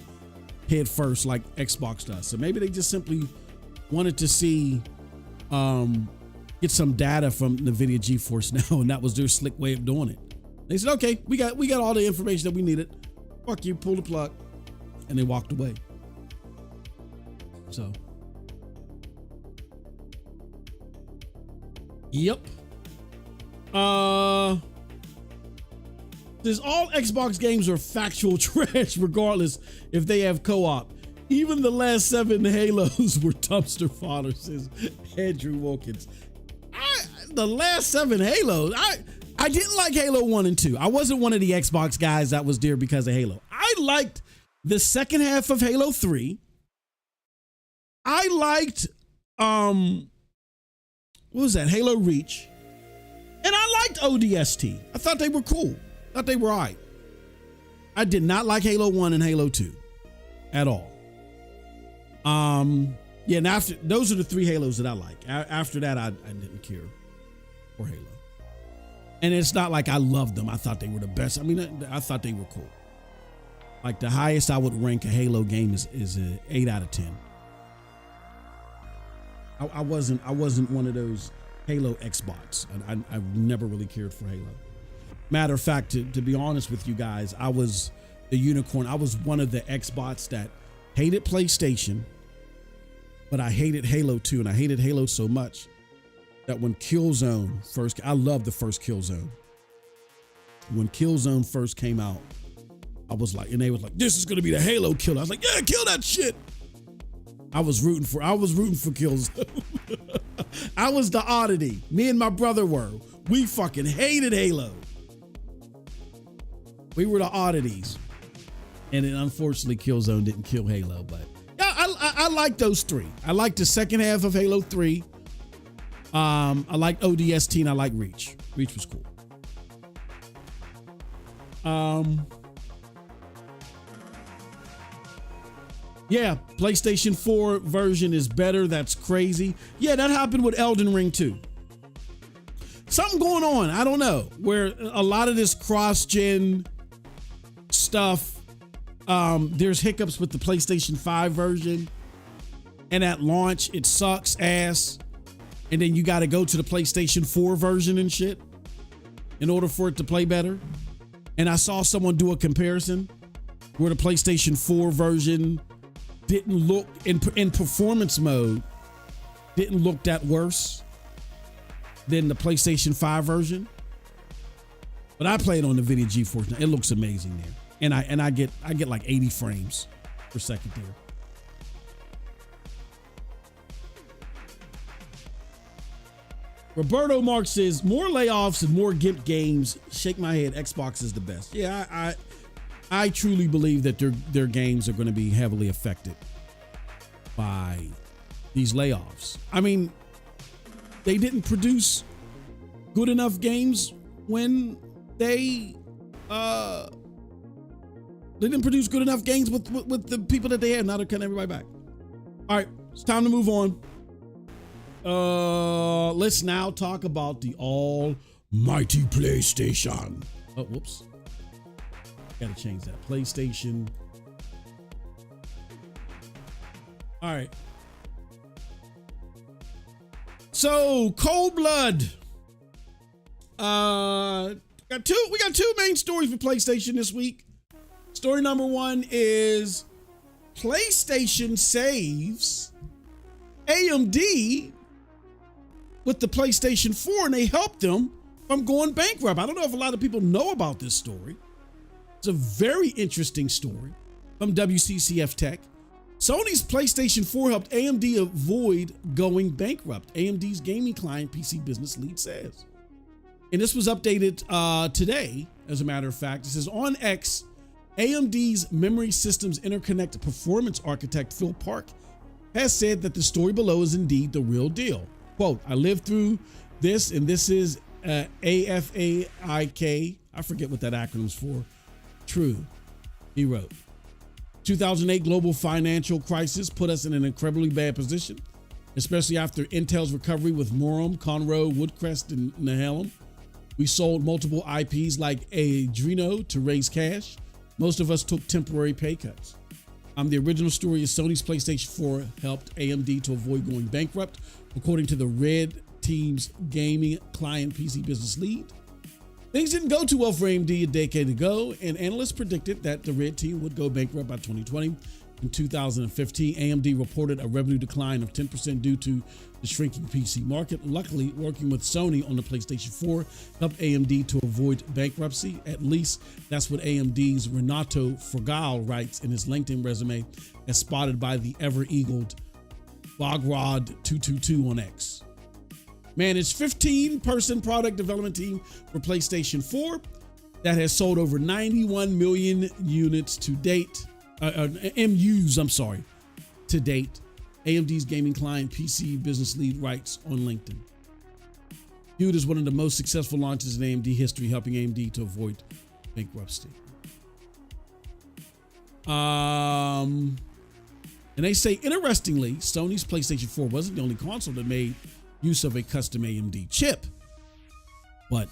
S1: head first, like Xbox does. So maybe they just simply wanted to see, get some data from NVIDIA GeForce Now, and that was their slick way of doing it. They said, okay, we got all the information that we needed. Fuck you, pull the plug, and they walked away. So, yep. Says all Xbox games are factual trash, regardless if they have co-op. Even the last 7 Halos were dumpster fodder, says Andrew Wilkins. The last 7 Halos, I didn't like Halo 1 and 2. I wasn't one of the Xbox guys that was there because of Halo. I liked the second half of Halo 3. I liked, what was that? Halo Reach. And I liked ODST. I thought they were cool. I thought they were all right. I did not like Halo 1 and Halo 2 at all. Yeah, and after, those are the 3 Halos that I like. After that, I didn't care for Halo. And it's not like I loved them. I thought they were the best. I mean, I thought they were cool. Like, the highest I would rank a Halo game is an 8 out of 10. I wasn't one of those Halo Xbots. I never really cared for Halo. Matter of fact, to be honest with you guys, I was the unicorn. I was one of the Xbots that hated PlayStation, but I hated Halo 2, and I hated Halo so much that when Killzone first, I loved the first Killzone. When Killzone first came out, I was like, and they was like, this is gonna be the Halo killer. I was like, yeah, kill that shit. I was rooting for Killzone. I was the oddity. Me and my brother were. We fucking hated Halo. We were the oddities. And then unfortunately, Killzone didn't kill Halo. But yeah, I like those 3. I like the second half of Halo 3. I like ODST and I like Reach. Reach was cool. Yeah, PlayStation 4 version is better. That's crazy. Yeah, that happened with Elden Ring too. Something going on, I don't know, where a lot of this cross-gen stuff, there's hiccups with the PlayStation 5 version, and at launch it sucks ass, and then you got to go to the PlayStation 4 version and shit in order for it to play better. And I saw someone do a comparison where the PlayStation 4 version didn't look in performance mode, didn't look that worse than the PlayStation 5 version. But I played on the Nvidia GeForce now. It looks amazing there. And I get like 80 frames per second there. Roberto Mark says, more layoffs and more GIMP games. Shake my head. Xbox is the best. Yeah, I truly believe that their games are going to be heavily affected by these layoffs. I mean, they didn't produce good enough games when they didn't produce good enough games with the people that they had. Now they're cutting everybody back. All right, it's time to move on. Let's now talk about the almighty PlayStation. Oh, whoops. Gotta change that. PlayStation. All right. So, Cold Blood. We got two main stories for PlayStation this week. Story number one is PlayStation saves AMD with the PlayStation 4, and they helped them from going bankrupt. I don't know if a lot of people know about this story. It's a very interesting story from WCCF Tech. Sony's PlayStation 4 helped AMD avoid going bankrupt, AMD's gaming client PC business lead says. And this was updated today, as a matter of fact. It says, on X, AMD's Memory Systems Interconnect Performance Architect Phil Park has said that the story below is indeed the real deal. Quote, I lived through this, and this is AFAIK. I forget what that acronym's for. True, he wrote. 2008 global financial crisis put us in an incredibly bad position, especially after Intel's recovery with Morum, Conroe, Woodcrest, and Nehalem. We sold multiple IPs like Adreno to raise cash. Most of us took temporary pay cuts. The original story is Sony's PlayStation 4 helped AMD to avoid going bankrupt, according to the Red Team's gaming client PC business lead. Things didn't go too well for AMD a decade ago, and analysts predicted that the Red Team would go bankrupt by 2020. In 2015, AMD reported a revenue decline of 10% due to the shrinking PC market. Luckily, working with Sony on the PlayStation 4 helped AMD to avoid bankruptcy. At least that's what AMD's Renato Frugal writes in his LinkedIn resume, as spotted by the ever-eagled Bogrod222 on X. Managed 15-person product development team for PlayStation 4 that has sold over 91 million units to date. To date. AMD's gaming client PC business lead writes on LinkedIn. Viewed as one of the most successful launches in AMD history, helping AMD to avoid bankruptcy. And they say, interestingly, Sony's PlayStation 4 wasn't the only console that made use of a custom AMD chip, but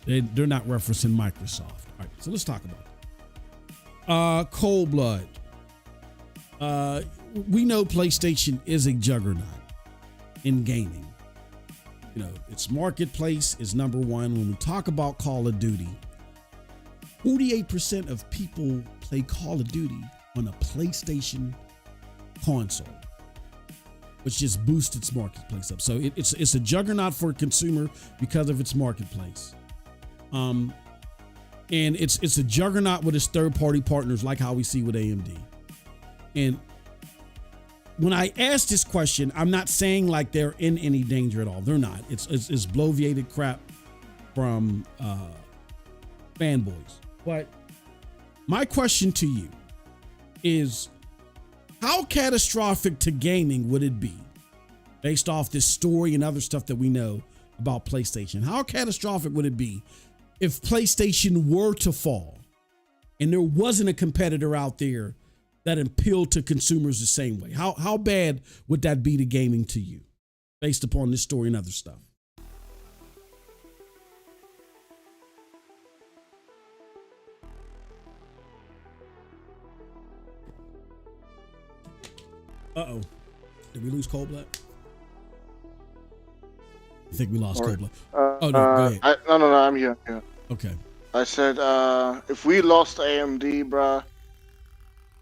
S1: they're not referencing Microsoft. All right, so let's talk about it. Cold Blood. We know PlayStation is a juggernaut in gaming. You know, its marketplace is number one. When we talk about Call of Duty, 48% of people play Call of Duty on a PlayStation console, which just boosts its marketplace up. So it's a juggernaut for a consumer because of its marketplace. And it's a juggernaut with its third-party partners, like how we see with AMD. And when I ask this question, I'm not saying like they're in any danger at all. They're not. It's bloviated crap from fanboys. But my question to you is, how catastrophic to gaming would it be, based off this story and other stuff that we know about PlayStation? How catastrophic would it be if PlayStation were to fall and there wasn't a competitor out there that appealed to consumers the same way? How bad would that be to gaming to you, based upon this story and other stuff? Uh-oh. Did we lose Cold Blood? I think we lost Cold Blood. Oh, no, go ahead.
S2: No, I'm here. Yeah.
S1: Okay.
S2: I said, if we lost AMD, bruh,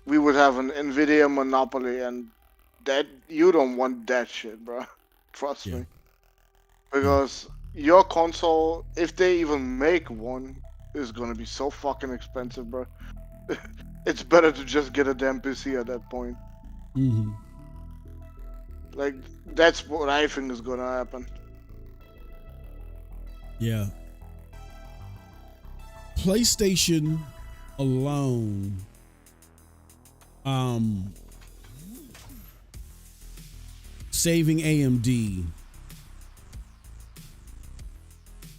S2: we would have an NVIDIA monopoly, and that you don't want that shit, bruh. Trust me. Because your console, if they even make one, is gonna be so fucking expensive, bruh. It's better to just get a damn PC at that point.
S1: Mm-hmm.
S2: Like, that's what I think is gonna happen.
S1: Yeah. PlayStation alone, saving AMD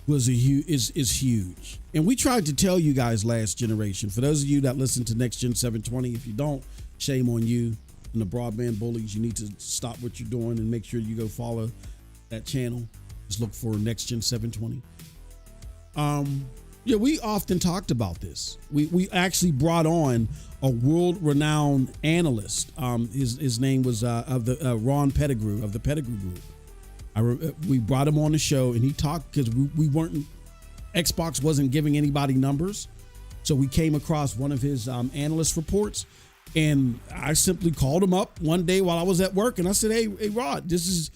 S1: was is huge. And we tried to tell you guys last generation. For those of you that listen to Next Gen 720, if you don't, shame on you. And the broadband bullies, you need to stop what you're doing and make sure you go follow that channel. Just look for Next Gen 720. Yeah, we often talked about this. We actually brought on a world-renowned analyst. His name was Ron Pettigrew of the Pettigrew Group. We brought him on the show, and he talked because Xbox wasn't giving anybody numbers, so we came across one of his analyst reports, and I simply called him up one day while I was at work, and I said, "Hey, Rod, this is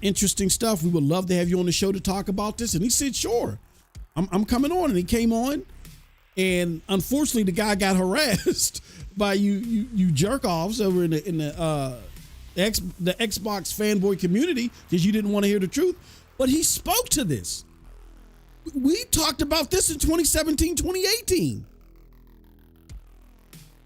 S1: interesting stuff. We would love to have you on the show to talk about this." And he said, "Sure. I'm coming on," and he came on, and unfortunately, the guy got harassed by you jerk offs over in the Xbox fanboy community because you didn't want to hear the truth. But he spoke to this. We talked about this in 2017, 2018,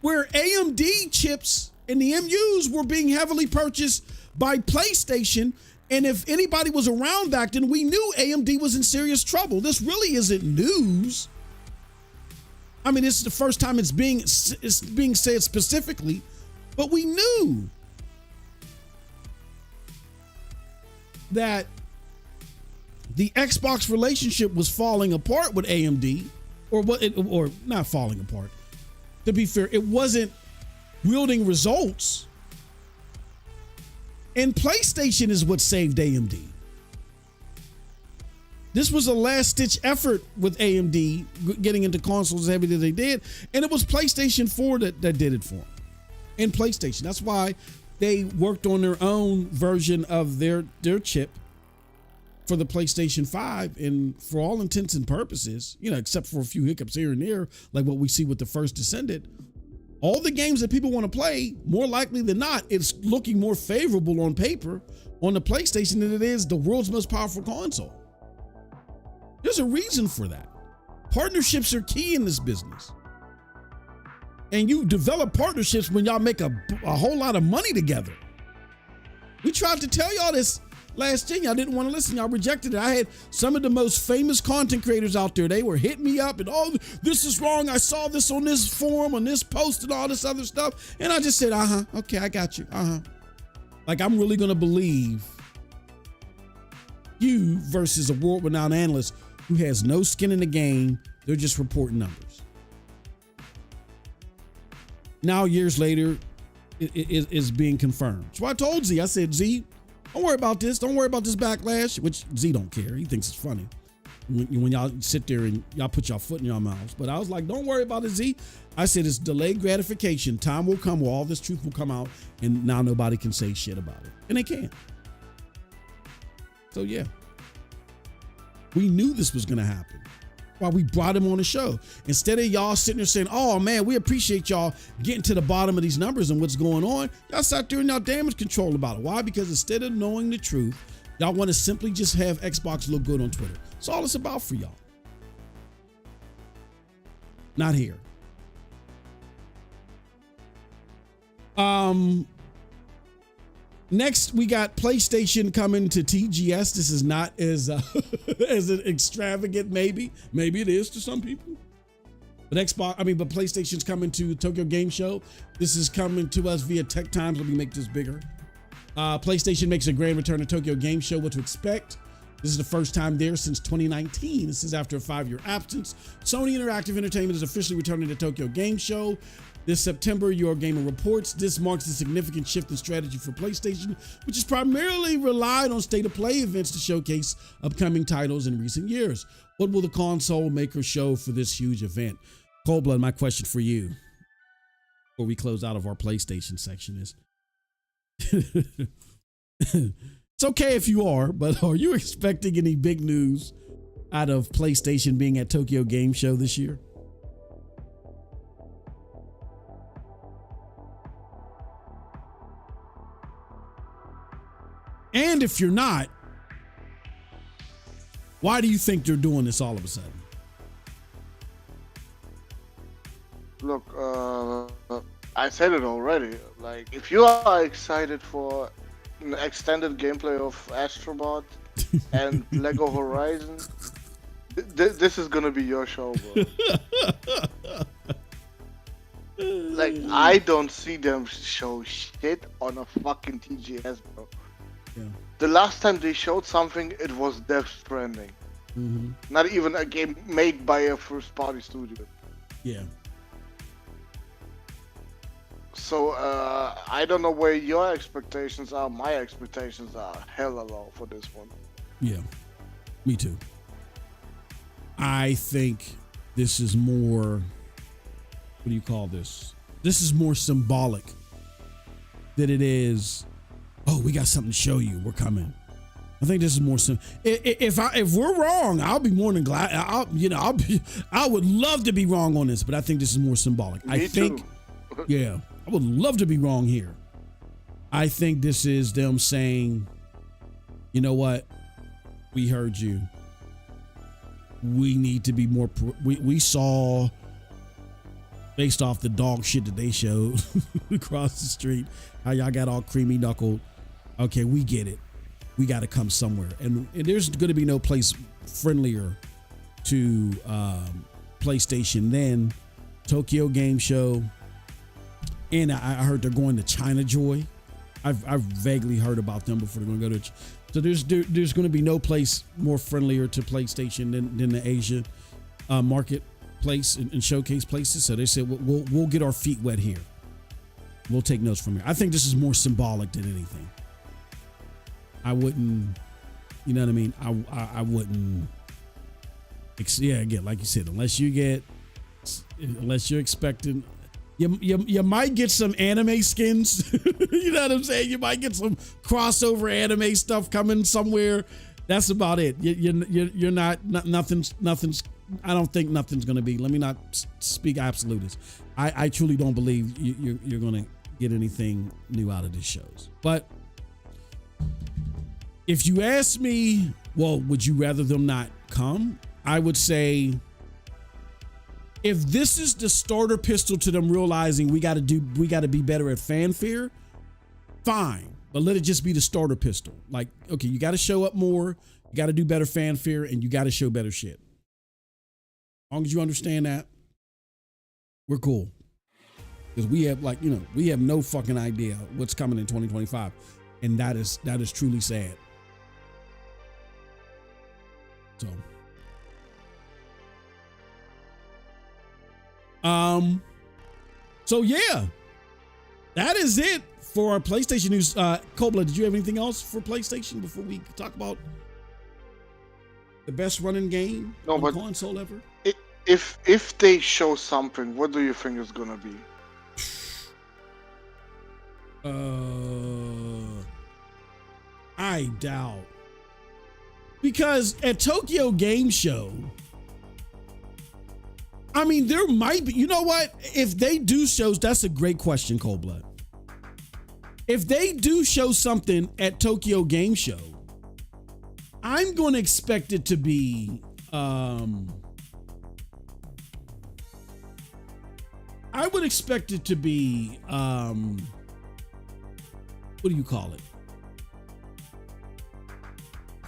S1: where AMD chips and the MUs were being heavily purchased by PlayStation. And if anybody was around back then, we knew AMD was in serious trouble. This really isn't news. I mean, this is the first time it's being said specifically, but we knew that the Xbox relationship was falling apart with AMD, or not falling apart. To be fair, it wasn't yielding results. And PlayStation is what saved AMD. This was a last-ditch effort with AMD getting into consoles as heavy as they did, and it was PlayStation 4 that did it for them. And PlayStation. That's why they worked on their own version of their chip for the PlayStation 5, and for all intents and purposes, except for a few hiccups here and there, like what we see with the First Descendant, all the games that people want to play, more likely than not, it's looking more favorable on paper on the PlayStation than it is the world's most powerful console. There's a reason for that. Partnerships are key in this business. And you develop partnerships when y'all make a whole lot of money together. We tried to tell y'all this last year. Y'all didn't want to listen. Y'all rejected it. I had some of the most famous content creators out there. They were hitting me up and, "Oh, this is wrong. I saw this on this forum, on this post, and all this other stuff." And I just said, okay, I got you. Like, I'm really going to believe you versus a world-renowned analyst who has no skin in the game. They're just reporting numbers. Now, years later, it is being confirmed. So I told Z, I said, "Z, don't worry about this. Don't worry about this backlash," which Z don't care. He thinks it's funny when y'all sit there and y'all put y'all foot in your mouths. But I was like, "Don't worry about it, Z." I said, "It's delayed gratification. Time will come where all this truth will come out, and now nobody can say shit about it." And they can't. So yeah, we knew this was going to happen. Why we brought him on the show. Instead of y'all sitting there saying, "Oh man, we appreciate y'all getting to the bottom of these numbers and what's going on," y'all sat there and y'all damage control about it. Why? Because instead of knowing the truth, y'all want to simply just have Xbox look good on Twitter. That's all it's about for y'all. Not here. Next, we got PlayStation coming to TGS. This is not as as an extravagant, maybe it is to some people. But PlayStation's coming to Tokyo Game Show. This is coming to us via Tech Times. Let me make this bigger. PlayStation makes a grand return to Tokyo Game Show. What to expect? This is the first time there since 2019. This is after a 5-year absence. Sony Interactive Entertainment is officially returning to Tokyo Game Show this September. Your Gamer reports this marks a significant shift in strategy for PlayStation, which has primarily relied on state-of-play events to showcase upcoming titles in recent years. What will the console maker show for this huge event? Coldblood, my question for you, before we close out of our PlayStation section is, it's okay if you are, but are you expecting any big news out of PlayStation being at Tokyo Game Show this year? And if you're not, why do you think they're doing this all of a sudden?
S2: Look, I said it already. Like, if you are excited for an extended gameplay of Astrobot and Lego Horizon, this is gonna be your show, bro. Like, I don't see them show shit on a fucking TGS, bro.
S1: Yeah.
S2: The last time they showed something, it was Death Stranding.
S1: Mm-hmm.
S2: Not even a game made by a first-party studio.
S1: Yeah.
S2: So, I don't know where your expectations are. My expectations are hella low for this one.
S1: Yeah, me too. I think this is more, what do you call this? This is more symbolic than it is, oh, we got something to show you, we're coming. I think this is more if we're wrong, I'll be more than glad. I would love to be wrong on this, but I think this is more symbolic.
S2: Me too.
S1: Yeah, I would love to be wrong here. I think this is them saying, you know what? We heard you. We need to be more. We saw, based off the dog shit that they showed across the street, how y'all got all creamy knuckled. Okay, we get it. We got to come somewhere, and there's going to be no place friendlier to PlayStation than Tokyo Game Show. And I heard they're going to China Joy. I've vaguely heard about them before. They're going to go to. So there's going to be no place more friendlier to PlayStation than the Asia marketplace and showcase places. So they said we'll get our feet wet here. We'll take notes from here. I think this is more symbolic than anything. I wouldn't, you know what I mean? I wouldn't. Yeah, again, like you said, unless you're expecting. You might get some anime skins. You know what I'm saying? You might get some crossover anime stuff coming somewhere. That's about it. You're not nothing's. I don't think nothing's going to be. Let me not speak absolutist. I truly don't believe you're going to get anything new out of these shows. But if you ask me, well, would you rather them not come? I would say, if this is the starter pistol to them realizing we got to be better at fanfare, fine. But let it just be the starter pistol. Like, okay, you got to show up more, you got to do better fanfare, and you got to show better shit. As long as you understand that, we're cool. Because we have no fucking idea what's coming in 2025. And that is truly sad. So yeah, that is it for our PlayStation news. Cobla, did you have anything else for PlayStation before we talk about the best running game on the console ever?
S2: If they show something, what do you think it's gonna be?
S1: I doubt. Because at Tokyo Game Show, I mean, there might be, you know what? If they do shows, that's a great question, Coldblood. If they do show something at Tokyo Game Show, I'm going to expect it to be, I would expect it to be, what do you call it?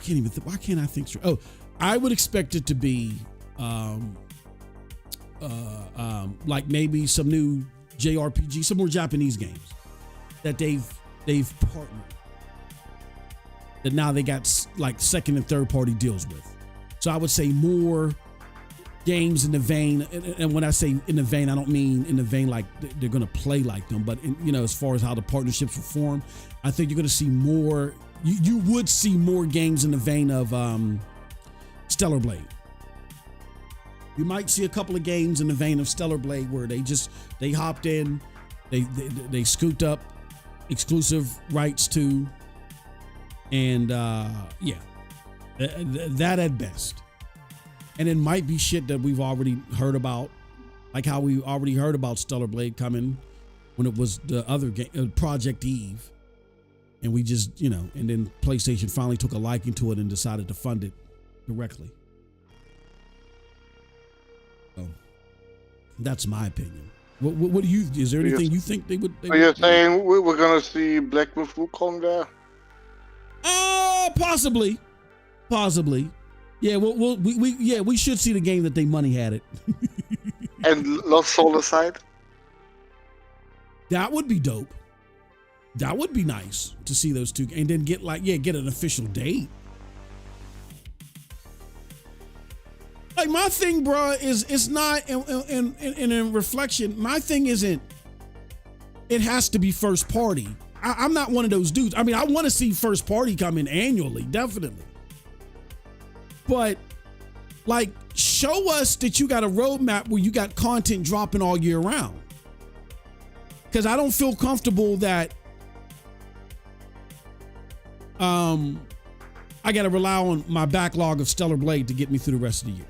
S1: can't even. Why can't I think straight? Oh, I would expect it to be like maybe some new JRPG, some more Japanese games that they've partnered, that now they got like second and third party deals with. So I would say more games in the vein, and when I say in the vein, I don't mean in the vein like they're going to play like them, but as far as how the partnerships will form, I think you're going to see more. You would see more games in the vein of Stellar Blade. You might see a couple of games in the vein of Stellar Blade where they hopped in, they scooped up exclusive rights to, and that at best. And it might be shit that we've already heard about, like how we already heard about Stellar Blade coming when it was the other game, Project Eve. And we just, and then PlayStation finally took a liking to it and decided to fund it directly. So that's my opinion. What do you, is there anything you think they would?
S2: Are you saying we're going to see Black Myth Wukong there?
S1: Possibly. Yeah, we should see the game that they money had it.
S2: And Lost Soul aside?
S1: That would be dope. That would be nice to see those two, and then get an official date. Like my thing, bro, is it's not in reflection. My thing isn't. It has to be first party. I'm not one of those dudes. I mean, I want to see first party come in annually, definitely. But like, show us that you got a roadmap where you got content dropping all year round. Because I don't feel comfortable that I got to rely on my backlog of Stellar Blade to get me through the rest of the year.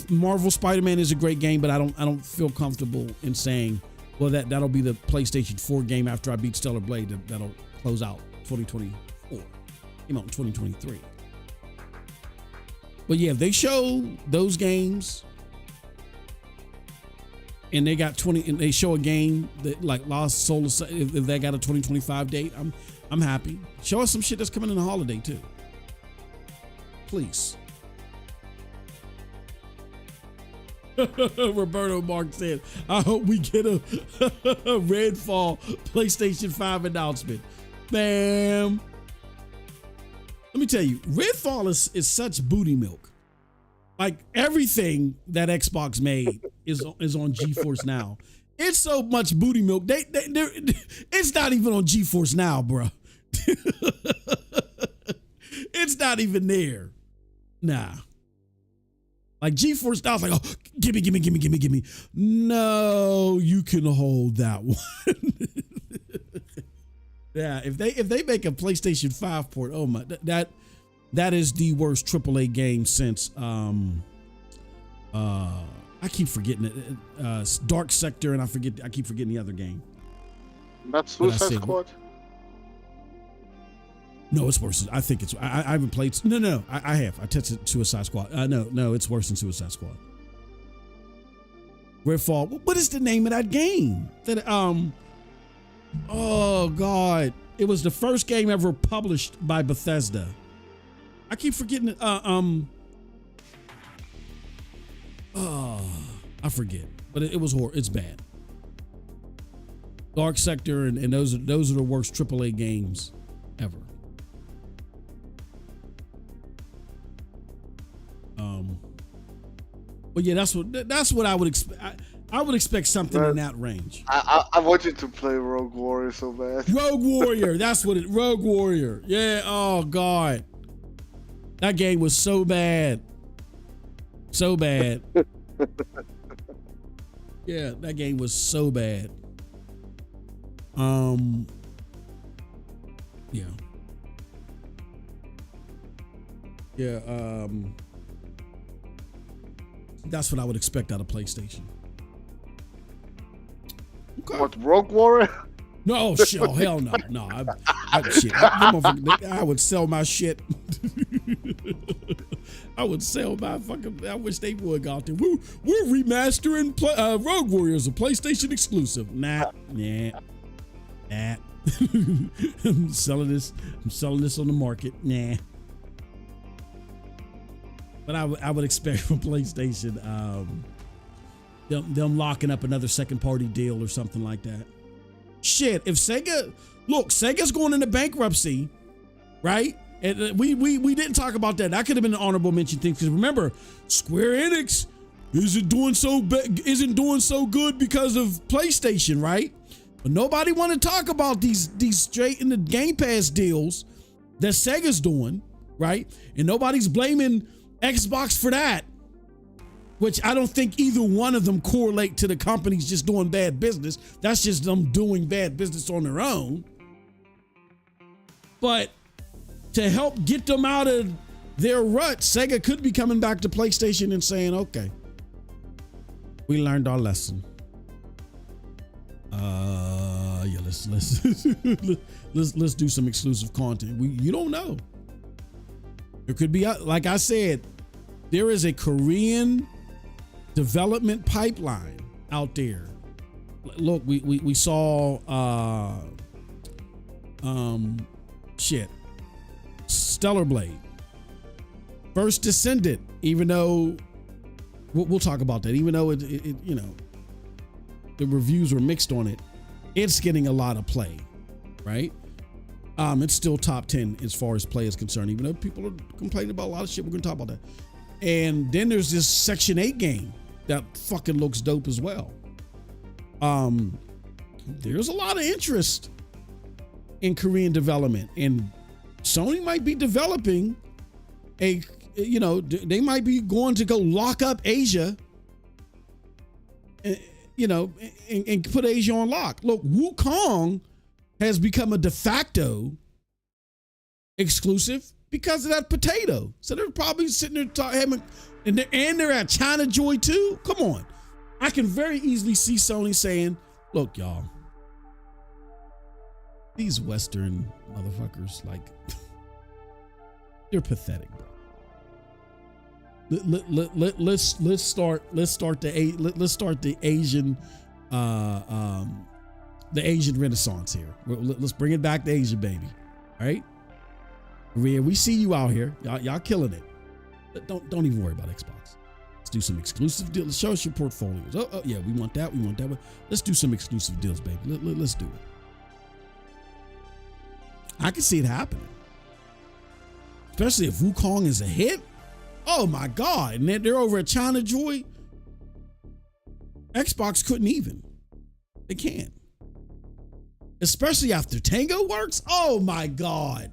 S1: Marvel Spider-Man is a great game, but I don't feel comfortable in saying, well, that'll be the PlayStation 4 game after I beat Stellar Blade that'll close out 2024. Came out in 2023. But yeah, if they show those games and they got and they show a game that like Lost Soul, if they got a 2025 date, I'm happy. Show us some shit that's coming in the holiday too. Please. Roberto Mark said, I hope we get a Redfall PlayStation 5 announcement. Bam. Let me tell you, Redfall is such booty milk. Like everything that Xbox made is on GeForce Now. It's so much booty milk. It's not even on GeForce Now, bro. It's not even there. Nah. Like GeForce Now is like, oh, gimme. No, you can hold that one. Yeah, if they make a PlayStation 5 port, oh my, that is the worst AAA game since I keep forgetting it. Dark Sector, and I keep forgetting the other game.
S2: That's Suicide Squad.
S1: No, it's worse. I think it's. I haven't played. No, I have. I tested Suicide Squad. No, it's worse than Suicide Squad. Redfall. What is the name of that game? Oh God! It was the first game ever published by Bethesda. I keep forgetting it. I forget, but it was horrible. It's bad. Dark Sector, and those are the worst AAA games ever. But yeah, that's what I would expect. I would expect something in that range.
S2: I want you to play Rogue Warrior so bad.
S1: Rogue Warrior, that's what it. Rogue Warrior, yeah. Oh God, that game was so bad, so bad. Yeah, that game was so bad. Yeah. That's what I would expect out of PlayStation. Okay.
S2: What, Rogue Warrior?
S1: No, shit. Oh, hell no. No, I would sell my shit. I would sell my fucking. I wish they would go out there. We're remastering Rogue Warrior as a PlayStation exclusive. Nah. I'm selling this on the market. Nah. But I would expect from PlayStation, them locking up another second party deal or something like that. Shit, if Sega's going into bankruptcy, right? And we didn't talk about that. That could have been an honorable mention thing, because remember, Square Enix isn't doing so good because of PlayStation, right? But nobody want to talk about these straight in the Game Pass deals that Sega's doing, right? And nobody's blaming Xbox for that, which I don't think either one of them correlate to the companies just doing bad business. That's just them doing bad business on their own. But to help get them out of their rut, Sega could be coming back to PlayStation and saying, okay, we learned our lesson. Yeah, let's do some exclusive content. You don't know. It could be, like I said, there is a Korean development pipeline out there. Look, we saw Stellar Blade, First Descendant, even though we'll talk about that, even though it you know, the reviews were mixed on it, it's getting a lot of play, right? It's still top 10 as far as play is concerned, even though people are complaining about a lot of shit. We're gonna talk about that. And then there's this Section 8 game that fucking looks dope as well. There's a lot of interest in Korean development, and Sony might be developing they might be going to go lock up Asia, and put Asia on lock. Look, Wukong has become a de facto exclusive because of that potato. So they're probably sitting there talking, and they're at China Joy too. Come on. I can very easily see Sony saying, look, y'all, these Western motherfuckers, like, they're pathetic, bro. Let's start the Asian Renaissance here. Let's bring it back to Asia, baby. All right, Korea, we see you out here. Y'all killing it. Don't even worry about Xbox. Let's do some exclusive deals. Show us your portfolios. Oh yeah, we want that. Let's do some exclusive deals, baby. Let's do it. I can see it happening, especially if Wukong is a hit. Oh my God. And they're over at China Joy. Xbox couldn't even. They can't. Especially after Tango works. Oh my God.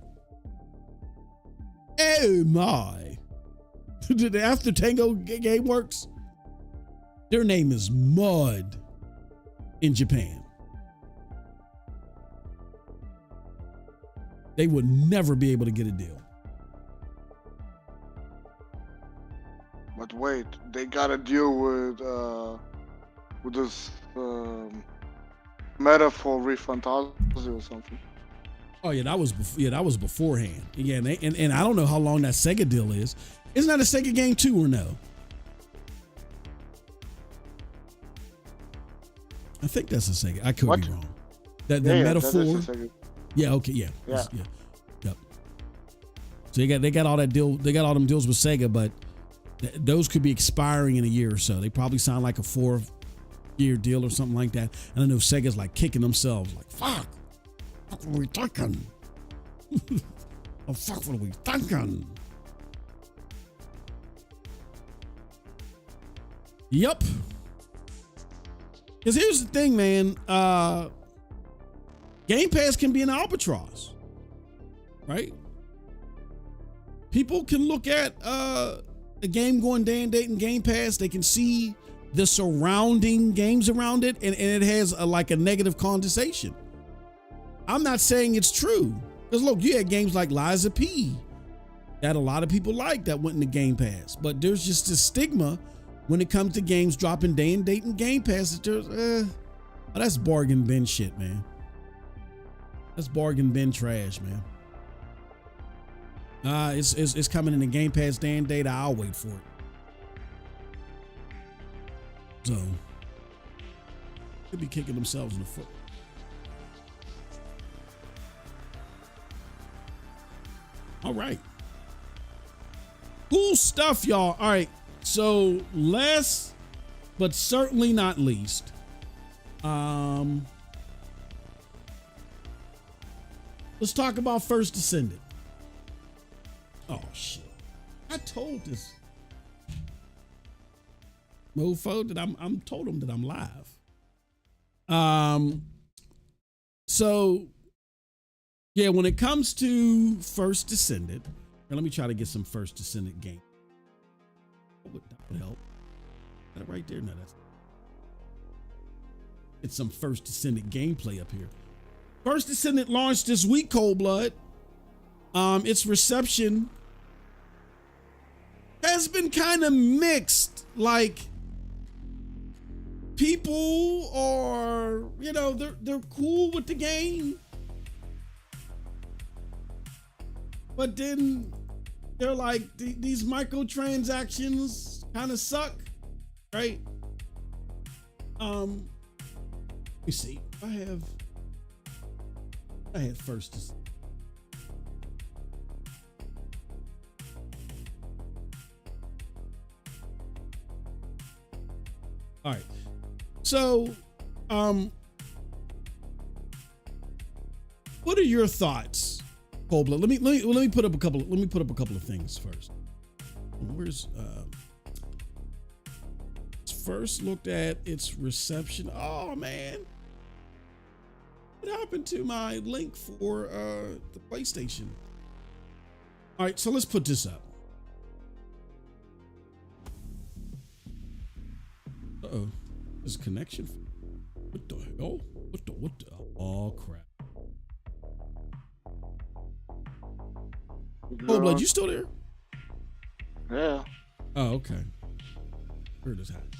S1: Oh my. After Tango game works, their name is Mud in Japan. They would never be able to get a deal.
S2: But wait, they got to deal with this metaphor Fantasia or something.
S1: Oh yeah, that was beforehand. Yeah, and I don't know how long that Sega deal is. Isn't that a Sega game too, or no? I think that's a Sega. I could be wrong. That metaphor. Yeah. Okay. Yeah. Yep. So they got all that deal. They got all them deals with Sega, but those could be expiring in a year or so. They probably signed like a 4-year deal or something like that. And I know Sega's like kicking themselves, like, fuck what are we thinking? Oh, fuck, what are we thinking? Yep. Because here's the thing, man. Game Pass can be an albatross, right? People can look at the game going day and date in Game Pass. They can see the surrounding games around it, and it has a negative connotation. I'm not saying it's true, because look, you had games like Liza P that a lot of people like that went into Game Pass, but there's just a stigma when it comes to games dropping day and date in Game Pass. That's bargain bin shit, man. That's bargain bin trash, man. It's coming in the Game Pass day and date. I'll wait for it. So, could be kicking themselves in the foot. All right. Cool stuff, y'all. All right. So last, but certainly not least, let's talk about First Descendant. Oh shit. I told this mofo that I'm told him that I'm live. So yeah, when it comes to First Descendant, let me try to get some First Descendant game. That would help. Got it right there. No, that's it's some First Descendant gameplay up here. First Descendant launched this week, Cold Blood. Its reception has been kind of mixed. Like, people are, you know, they're cool with the game, but then they're like, these microtransactions kind of suck, right? Let me see. I had First Descendant. All right. So, what are your thoughts, Cold Blood? Let me put up a couple of things first. Where's first looked at its reception? Oh man, what happened to my link for the PlayStation? All right, so let's put this up. Uh-oh. This connection. What the hell? What the? Oh crap. Oh, Blood, you still there?
S2: Yeah.
S1: Oh, okay. Heard this happen.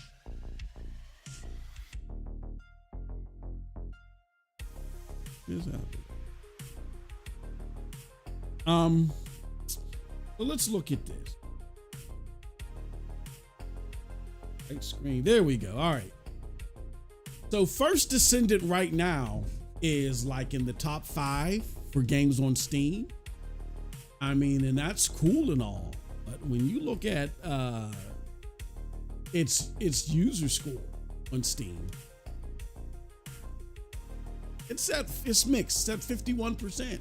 S1: Here's happening. So let's look at this. Right screen. There we go. All right. So First Descendant right now is like in the top 5 for games on Steam. I mean, and that's cool and all, but when you look at its user score on Steam, it's mixed. It's at 51%.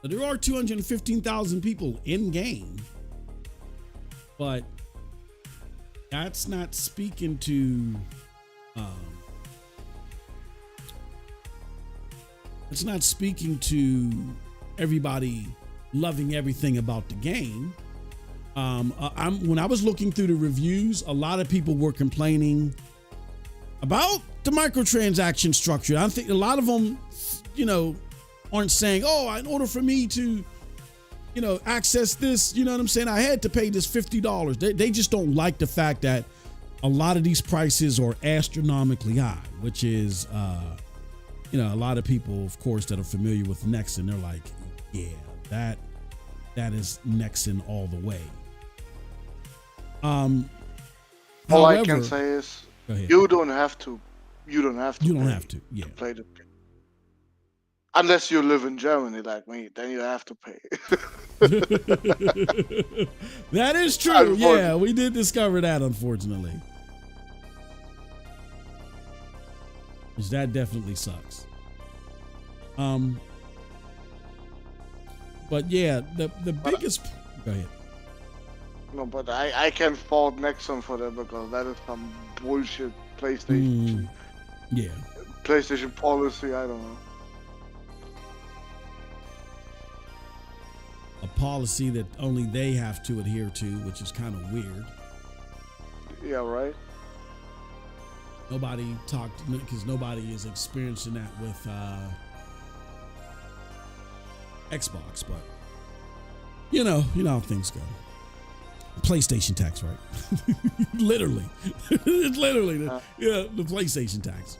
S1: But there are 215,000 people in game, but that's not speaking to it's not speaking to everybody loving everything about the game. When I was looking through the reviews, a lot of people were complaining about the microtransaction structure. I think a lot of them, you know, aren't saying, oh, in order for me to, you know, access this, you know what I'm saying, I had to pay this $50. They just don't like the fact that a lot of these prices are astronomically high, which is, you know, a lot of people, of course, that are familiar with Nexon, they're like, yeah, that is Nexon all the way.
S2: All
S1: However,
S2: I can say is
S1: go ahead.
S2: you don't have to. You don't have to.
S1: Yeah.
S2: Play the game. Unless you live in Germany like me, then you have to pay.
S1: That is true. Yeah, we did discover that, unfortunately. Which that definitely sucks. But yeah, the biggest. Go ahead.
S2: No, but I can fault Nexon for that because that is some bullshit PlayStation.
S1: Yeah.
S2: PlayStation policy. I don't know.
S1: A policy that only they have to adhere to, which is kind of weird.
S2: Yeah, right.
S1: Nobody talked because nobody is experiencing that with Xbox, but you know how things go. PlayStation tax, right? Literally, it's literally the PlayStation tax.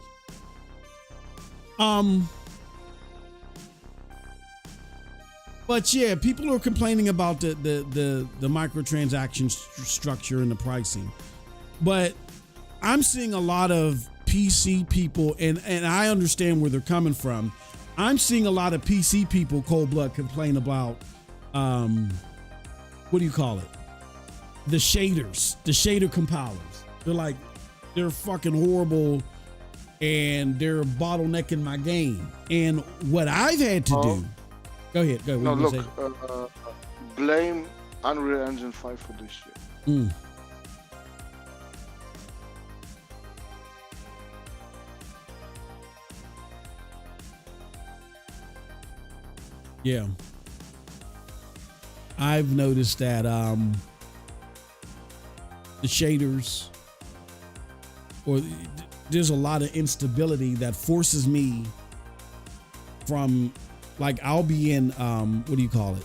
S1: But yeah, people are complaining about the microtransaction structure and the pricing, but I'm seeing a lot of PC people, and I understand where they're coming from. I'm seeing a lot of PC people, Cold Blood, complain about what do you call it? The shaders, the shader compilers. They're fucking horrible, and they're bottlenecking my game. And what I've had to do. Go ahead. Go.
S2: No, look. Blame Unreal Engine 5 for this shit.
S1: Yeah. I've noticed that the shaders, or there's a lot of instability that forces me from, like, I'll be in what do you call it?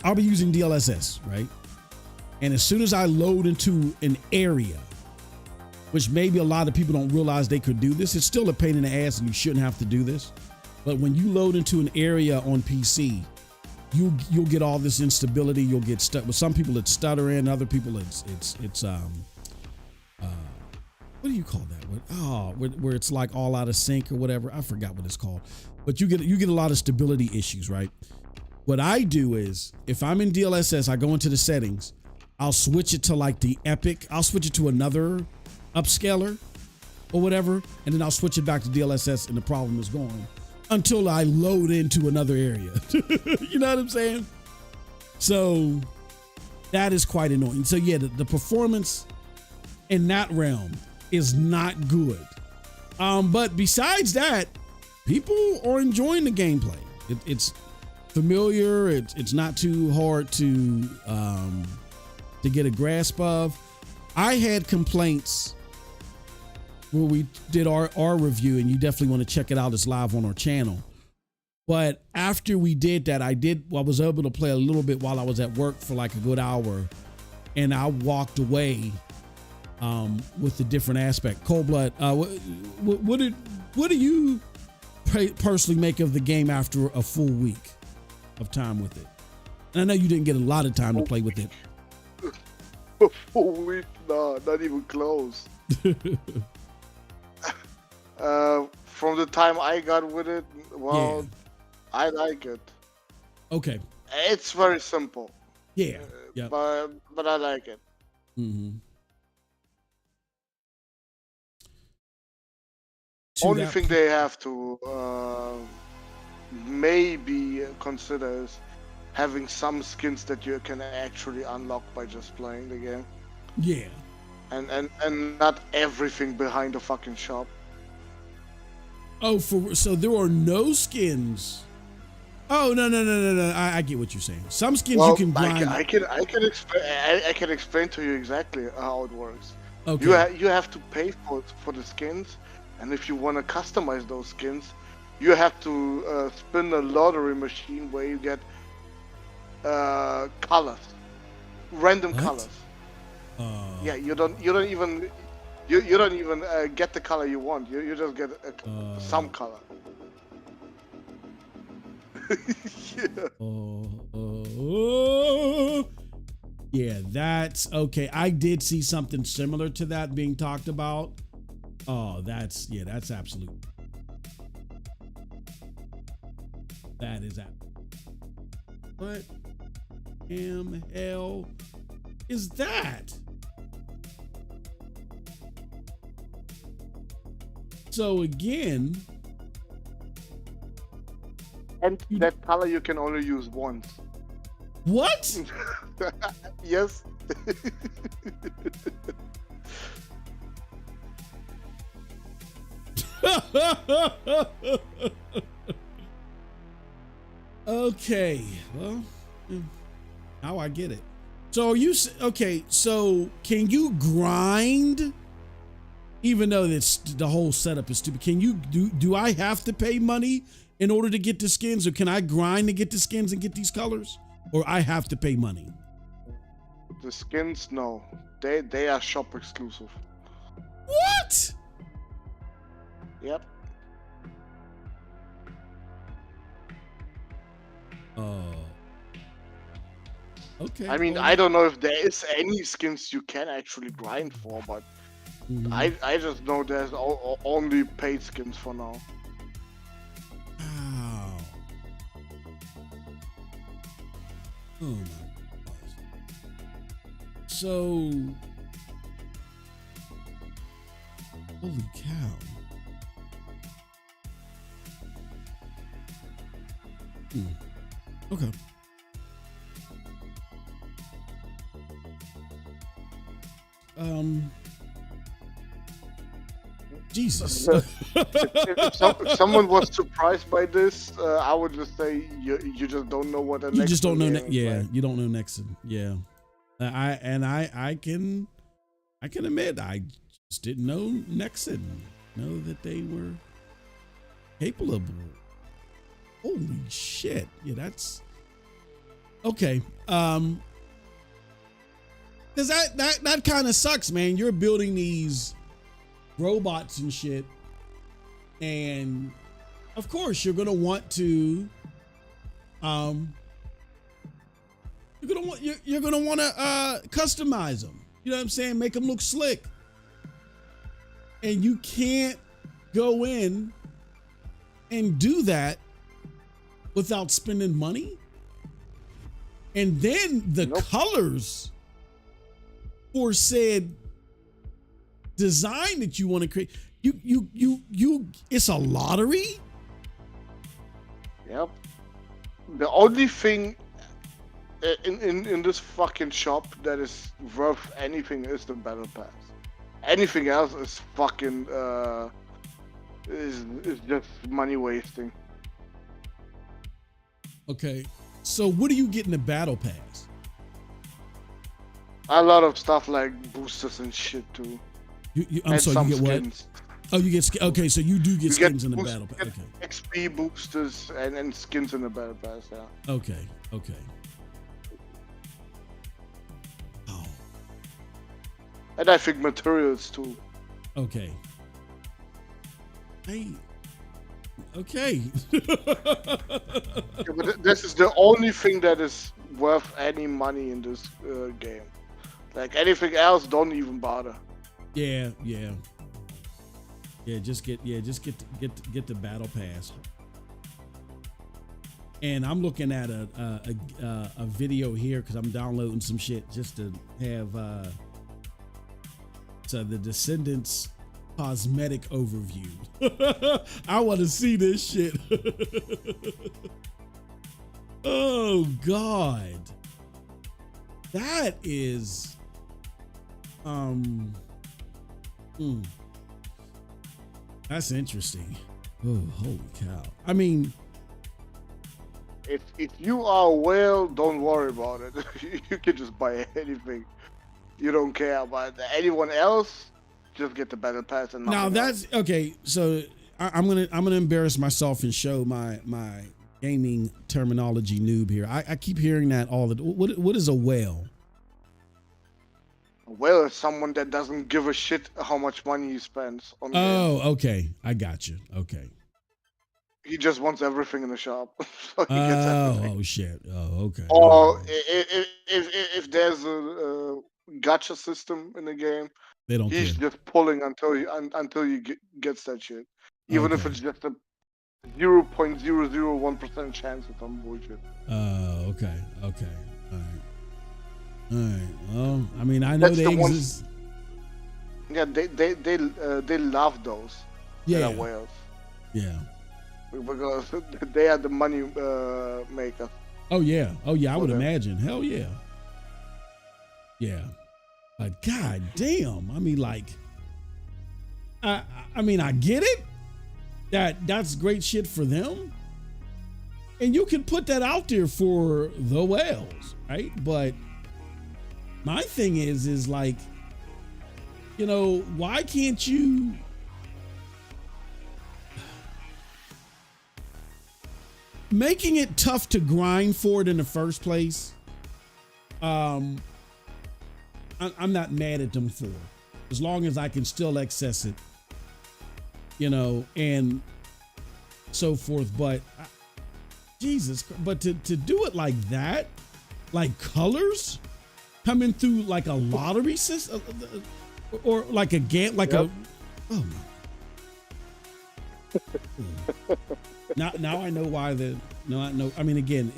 S1: I'll be using DLSS, right? And as soon as I load into an area, which maybe a lot of people don't realize they could do this, it's still a pain in the ass and you shouldn't have to do this. But when you load into an area on PC, you'll get all this instability. You'll get stuck. With some people, it's stuttering. Other people, it's what do you call that? Where it's like all out of sync or whatever. I forgot what it's called. But you get a lot of stability issues, right? What I do is, if I'm in DLSS, I go into the settings. I'll switch it to like the Epic. I'll switch it to another upscaler or whatever, and then I'll switch it back to DLSS, and the problem is gone until I load into another area. You know what I'm saying? So that is quite annoying. So yeah, the performance in that realm is not good. But besides that, people are enjoying the gameplay. It's familiar. It's not too hard to get a grasp of. I had complaints where we did our review, and you definitely want to check it out. It's live on our channel. But after we did that, I was able to play a little bit while I was at work for like a good hour, and I walked away with a different aspect. Cold Blood, what do you personally make of the game after a full week of time with it? And I know you didn't get a lot of time to play with it.
S2: A full week? No, not even close. From the time I got with it, well, yeah. I like it.
S1: Okay.
S2: It's very simple.
S1: Yeah. Yeah.
S2: But I like it.
S1: Mm-hmm.
S2: Only thing they have to maybe consider is having some skins that you can actually unlock by just playing the game.
S1: Yeah.
S2: And not everything behind the fucking shop.
S1: Oh, so there are no skins. Oh no! I get what you're saying. Some skins you can grind.
S2: I can explain to you exactly how it works.
S1: Okay.
S2: You have to pay for the skins, and if you want to customize those skins, you have to spin a lottery machine where you get colors, random colors. Yeah, you don't even get the color you want. You just get some color. Yeah.
S1: Yeah, that's okay. I did see something similar to that being talked about. Oh, that's absolute. That is absolute. What hell is that? So again,
S2: and that color you can only use once.
S1: What?
S2: Yes.
S1: Okay. Well, now I get it. So are you okay? So can you grind? Even though the whole setup is stupid, can you do I have to pay money in order to get the skins, or can I grind to get the skins and get these colors, or I have to pay money?
S2: The skins, no, they are shop exclusive.
S1: What?
S2: Yep.
S1: Okay.
S2: I mean, I don't know if there is any skins you can actually grind for, but I just know there's only paid skins for now.
S1: Wow. Oh my gosh. So, holy cow. Okay. Jesus.
S2: if someone was surprised by this, I would just say you just don't know what the
S1: You just don't know.
S2: yeah,
S1: You don't know Nexon. Yeah. I can admit I just didn't know Nexon. Know that they were capable. Holy shit. Yeah, that's okay. Cause that kind of sucks, man. You're building these robots and shit, and of course you're gonna want to you're gonna want to customize them. You know what I'm saying? Make them look slick, and you can't go in and do that without spending money. And then the colors for said design that you want to create, you it's a lottery.
S2: Yep. The only thing in this fucking shop that is worth anything is the battle pass. Anything else is fucking is just money wasting.
S1: Okay, so what do you get in the battle pass?
S2: A lot of stuff like boosters and shit too.
S1: I'm sorry, you get
S2: skins.
S1: what? Oh, you get okay. So you do get skins in the battle pass. Okay.
S2: XP boosters and skins in the battle pass. Yeah.
S1: Okay. Okay. Oh.
S2: And I think materials too.
S1: Okay. Okay.
S2: Yeah, but this is the only thing that is worth any money in this game. Like anything else, don't even bother.
S1: Yeah. Just get the battle pass. And I'm looking at a video here because I'm downloading some shit just to have so the Descendants cosmetic overview. I want to see this shit. Oh God, that is that's interesting. Oh, holy cow. I mean,
S2: if you are a whale, don't worry about it. You can just buy anything. You don't care about anyone else. Just get the battle pass and
S1: now that's okay. So I'm gonna embarrass myself and show my gaming terminology noob here. I keep hearing that all the. What is a whale?
S2: A whale is someone that doesn't give a shit how much money he spends on games.
S1: Oh, okay. I got you. Okay.
S2: He just wants everything in the shop. So he gets everything.
S1: Oh shit. Oh, okay.
S2: Or if there's a gacha system in the game,
S1: they don't
S2: he's
S1: care.
S2: just pulling until he gets that shit. Even if it's just a 0.001% chance of some bullshit.
S1: Okay. Okay. All right. All right. Well, I mean, I know they exist.
S2: Yeah, they love those.
S1: Yeah.
S2: Whales.
S1: Yeah.
S2: Because they are the money maker.
S1: Oh yeah. I would imagine. Hell yeah. Yeah. But god damn. I mean, like, I mean, I get it. That's great shit for them. And you can put that out there for the whales, right? But my thing is like, you know, why can't you making it tough to grind for it in the first place? I'm not mad at them for it, as long as I can still access it, you know, and so forth. But Jesus, but to do it like that, like colors coming through like a lottery system, or like a game, like
S2: yep.
S1: oh my. Now I know why I mean, again,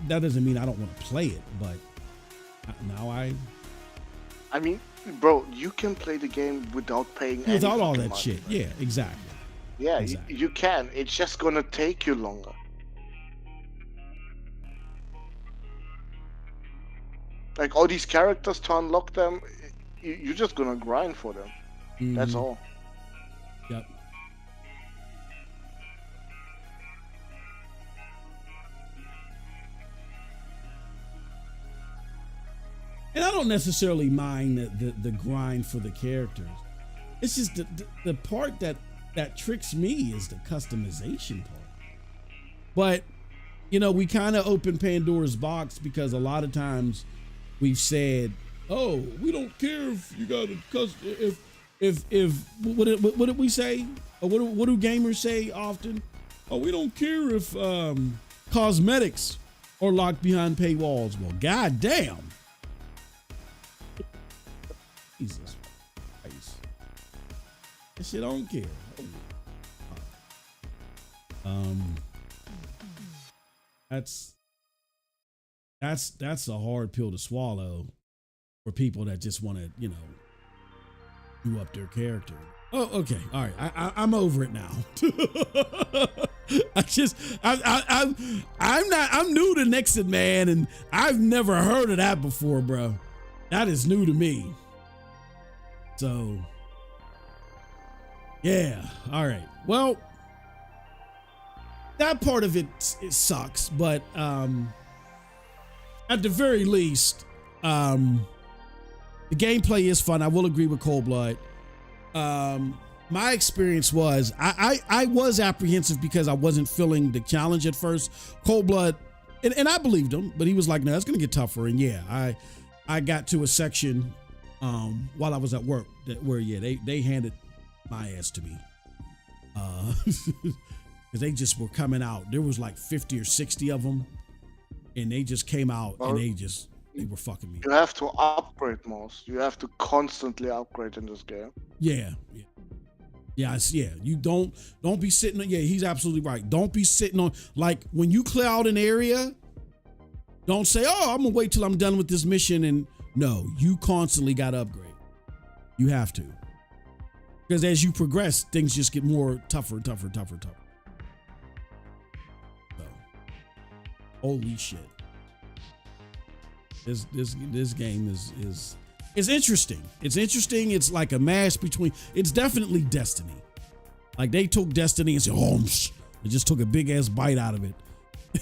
S1: that doesn't mean I don't want to play it, but now
S2: I mean, bro, you can play the game without paying any
S1: without all
S2: fucking
S1: that
S2: money,
S1: shit.
S2: man.
S1: Yeah, exactly.
S2: Yeah,
S1: Exactly.
S2: you can. It's just gonna take you longer. Like all these characters, to unlock them, you're just gonna grind for them. That's
S1: Mhm.
S2: all.
S1: Yep. And I don't necessarily mind the grind for the characters. It's just the part that tricks me is the customization part. But we kind of open Pandora's box because a lot of times we've said, "Oh, we don't care if you got to if what did we say? Or what do gamers say often? Oh, we don't care if cosmetics are locked behind paywalls." Well, goddamn. Jesus Christ. That shit, I don't care. That's a hard pill to swallow for people that just want to, do up their character. Oh, okay, all right. I'm over it now. I'm new to Nixon, man, and I've never heard of that before, bro. That is new to me. So, yeah, all right. Well, that part of it sucks, but at the very least, the gameplay is fun. I will agree with Cold Blood. My experience was I was apprehensive because I wasn't feeling the challenge at first. Cold Blood, and I believed him, but he was like, "No, it's gonna get tougher." And yeah, I got to a section while I was at work where they handed my ass to me because they just were coming out. There was like 50 or 60 of them, and they just came out and they were fucking me.
S2: You have to upgrade most. You have to constantly upgrade in this game.
S1: Yeah. You don't be sitting. Yeah, he's absolutely right. Don't be sitting on, like, when you clear out an area. Don't say, "Oh, I'm gonna wait till I'm done with this mission." And no, you constantly got to upgrade. You have to, because as you progress, things just get more tougher. So, holy shit. This game is interesting. It's interesting. It's like a mash between. It's definitely Destiny. Like they took Destiny and said, "Oh," they just took a big ass bite out of it,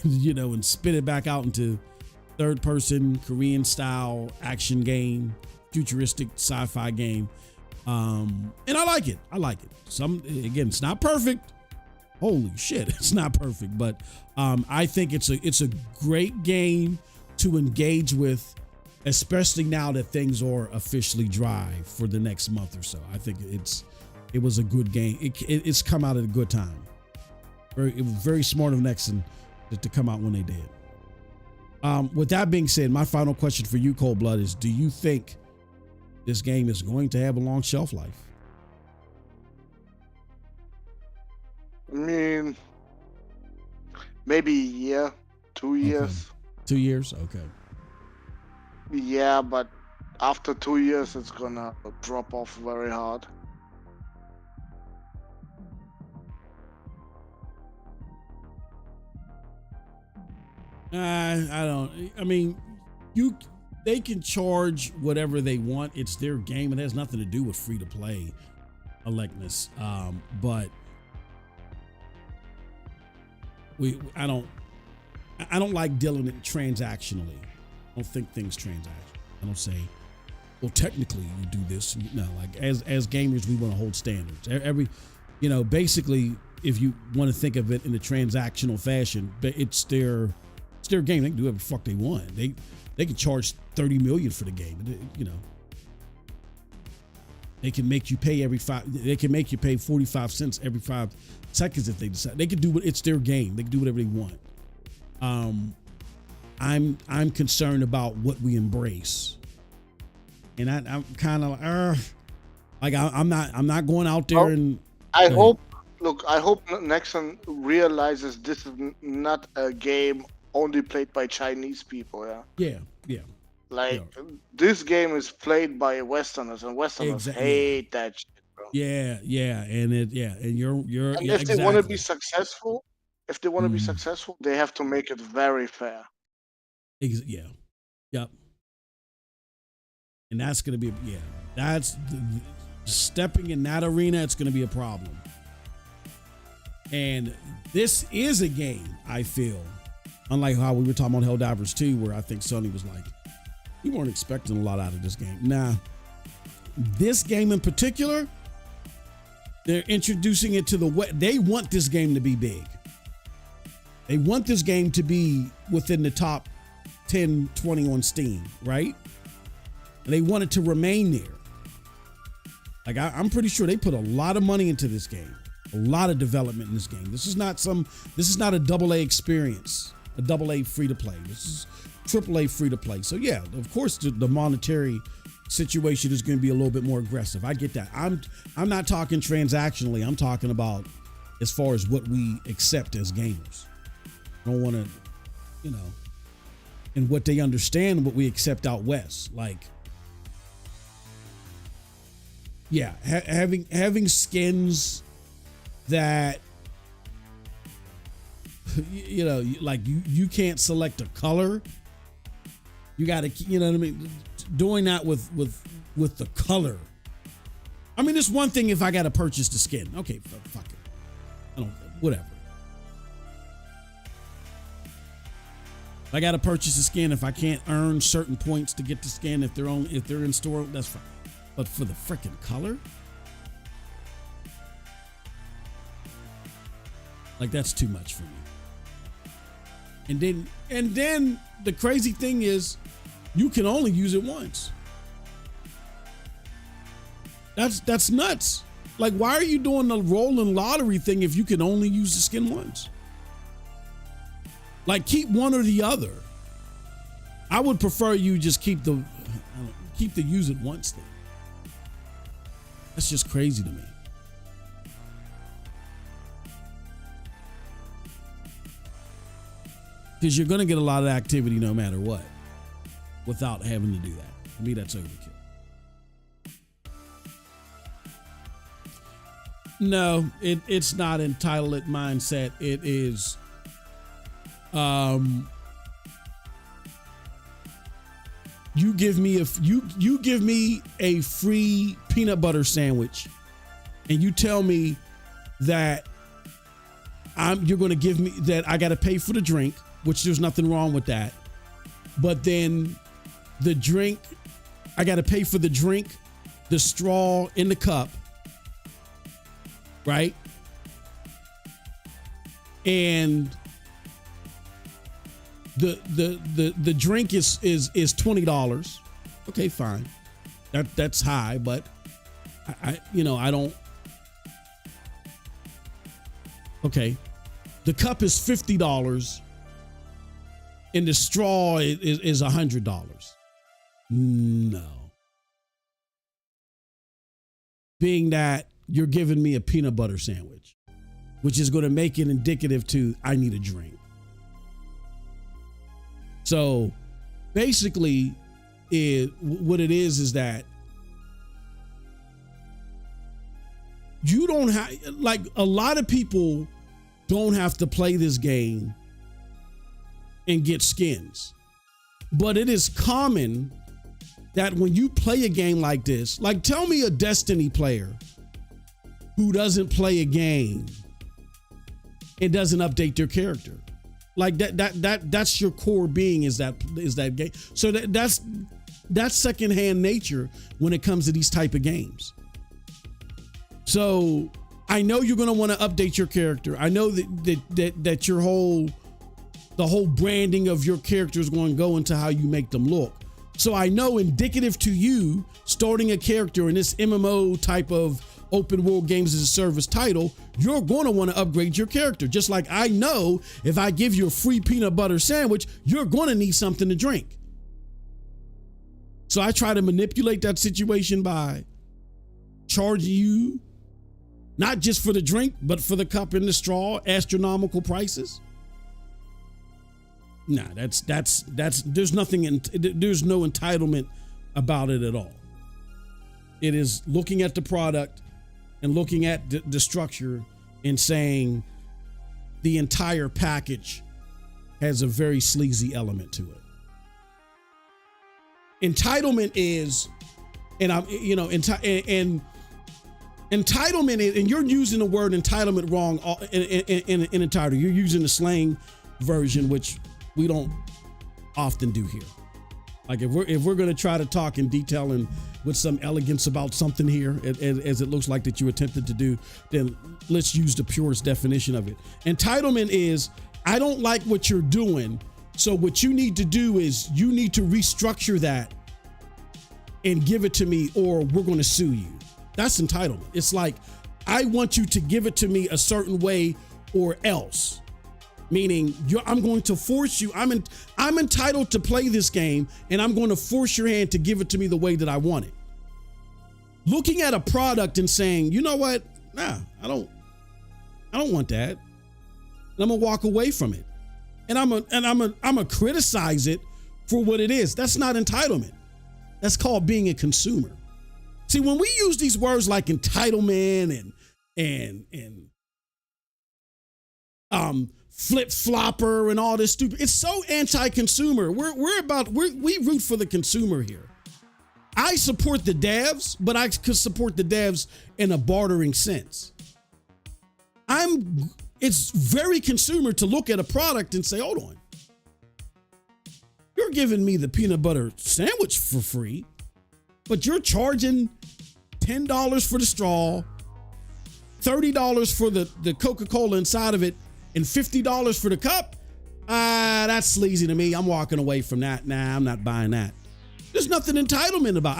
S1: and spit it back out into third-person Korean style action game, futuristic sci-fi game. And I like it. Again, it's not perfect. Holy shit, it's not perfect, but I think it's a great game to engage with, especially now that things are officially dry for the next month or so. I think it was a good game. It's come out at a good time. It was very smart of Nexon to come out when they did. With that being said, my final question for you, Cold Blood, is: do you think this game is going to have a long shelf life?
S2: I mean, maybe a year, 2 years.
S1: Okay. 2 years? Okay.
S2: Yeah, but after 2 years, it's gonna drop off very hard.
S1: I don't. I mean, they can charge whatever they want. It's their game. It has nothing to do with free to play electness. But I don't like dealing it transactionally. I don't think things transaction. I don't say, well, technically you do this. No, like as gamers, we want to hold standards. Basically, if you want to think of it in a transactional fashion, but it's their game. They can do whatever the fuck they want. They can charge $30 million for the game. They can make you pay They can make you pay 45 cents every 5 seconds if they decide. They can do it's their game. They can do whatever they want. I'm concerned about what we embrace, and I'm kind of like I'm not going out there and.
S2: I hope look, I hope Nexon realizes this is not a game only played by Chinese people.
S1: Yeah.
S2: Like this game is played by Westerners, and Westerners hate that shit, bro.
S1: Yeah, and you're
S2: And
S1: yeah,
S2: if they want to be
S1: exactly.
S2: successful, they have to make it very fair.
S1: Yeah. Yep. And that's gonna be that's stepping in that arena. It's gonna be a problem. And this is a game, I feel, unlike how we were talking about Helldivers 2, where I think Sony was like, we weren't expecting a lot out of this game. Nah, this game in particular, they're introducing it to they want this game to be big. They want this game to be within the top 10, 20 on Steam, right? And they want it to remain there. Like I'm pretty sure they put a lot of money into this game. A lot of development in this game. This is not a AA experience, a AA free to play. This is AAA free to play. So yeah, of course the monetary situation is going to be a little bit more aggressive. I get that. I'm not talking transactionally. I'm talking about as far as what we accept as gamers. I don't want to, and what they understand, what we accept out west. Like, yeah, having skins that like you can't select a color. You got to, you know what I mean? Doing that with the color. I mean, it's one thing if I got to purchase the skin. Okay, fuck it. I don't, whatever. If I got to purchase a skin, if I can't earn certain points to get the skin, if they're in store, that's fine. But for the freaking color, like that's too much for me. And then the crazy thing is, you can only use it once. That's nuts. Like, why are you doing the rolling lottery thing if you can only use the skin once? Like, keep one or the other. I would prefer you just keep the use it once thing. That's just crazy to me. Because you're going to get a lot of activity no matter what without having to do that. For me, that's overkill. No, it's not entitlement mindset. It is you give me a free peanut butter sandwich and you tell me that you're going to give me that I got to pay for the drink, which there's nothing wrong with that. But then the drink, I got to pay for the drink, the straw in the cup, right? And the drink is $20. Okay, fine. That's high, but I don't. Okay, the cup is $50, and the straw is $100. No, being that you're giving me a peanut butter sandwich, which is going to make it indicative to I need a drink. So basically, what it is that you don't have, like, a lot of people don't have to play this game and get skins. But it is common that when you play a game like this, like, tell me a Destiny player who doesn't play a game and doesn't update their character. Like that's your core being is that game. So that's secondhand nature when it comes to these type of games. So I know you're going to want to update your character. I know that the whole branding of your character is going to go into how you make them look. So I know, indicative to you, starting a character in this MMO type of open world games as a service title, you're going to want to upgrade your character. Just like I know if I give you a free peanut butter sandwich, you're going to need something to drink. So I try to manipulate that situation by charging you Not just for the drink, but for the cup and the straw, astronomical prices. Nah, that's there's no entitlement about it at all. It is looking at the product and looking at the structure and saying the entire package has a very sleazy element to it. Entitlement is, and entitlement is, and you're using the word entitlement wrong in entirety. You're using the slang version, which we don't often do here. Like if we're going to try to talk in detail and with some elegance about something here, as it looks like that you attempted to do, then let's use the purest definition of it. Entitlement is, I don't like what you're doing, so what you need to do is you need to restructure that and give it to me, or we're going to sue you. That's entitlement. It's like, I want you to give it to me a certain way or else. Meaning, I'm going to force you. I'm entitled to play this game, and I'm going to force your hand to give it to me the way that I want it. Looking at a product and saying, you know what? Nah, I don't want that. And I'm gonna walk away from it, and I'm gonna criticize it for what it is. That's not entitlement. That's called being a consumer. See, when we use these words like entitlement and flip-flopper and all this stupid, it's so anti-consumer. We root for the consumer here. I support the devs, but I could support the devs in a bartering sense. It's very consumer to look at a product and say, hold on, you're giving me the peanut butter sandwich for free, but you're charging $10 for the straw, $30 for the Coca-Cola inside of it, and $50 for the cup. That's sleazy to me. I'm walking away from that. Nah, I'm not buying that. There's nothing entitlement about.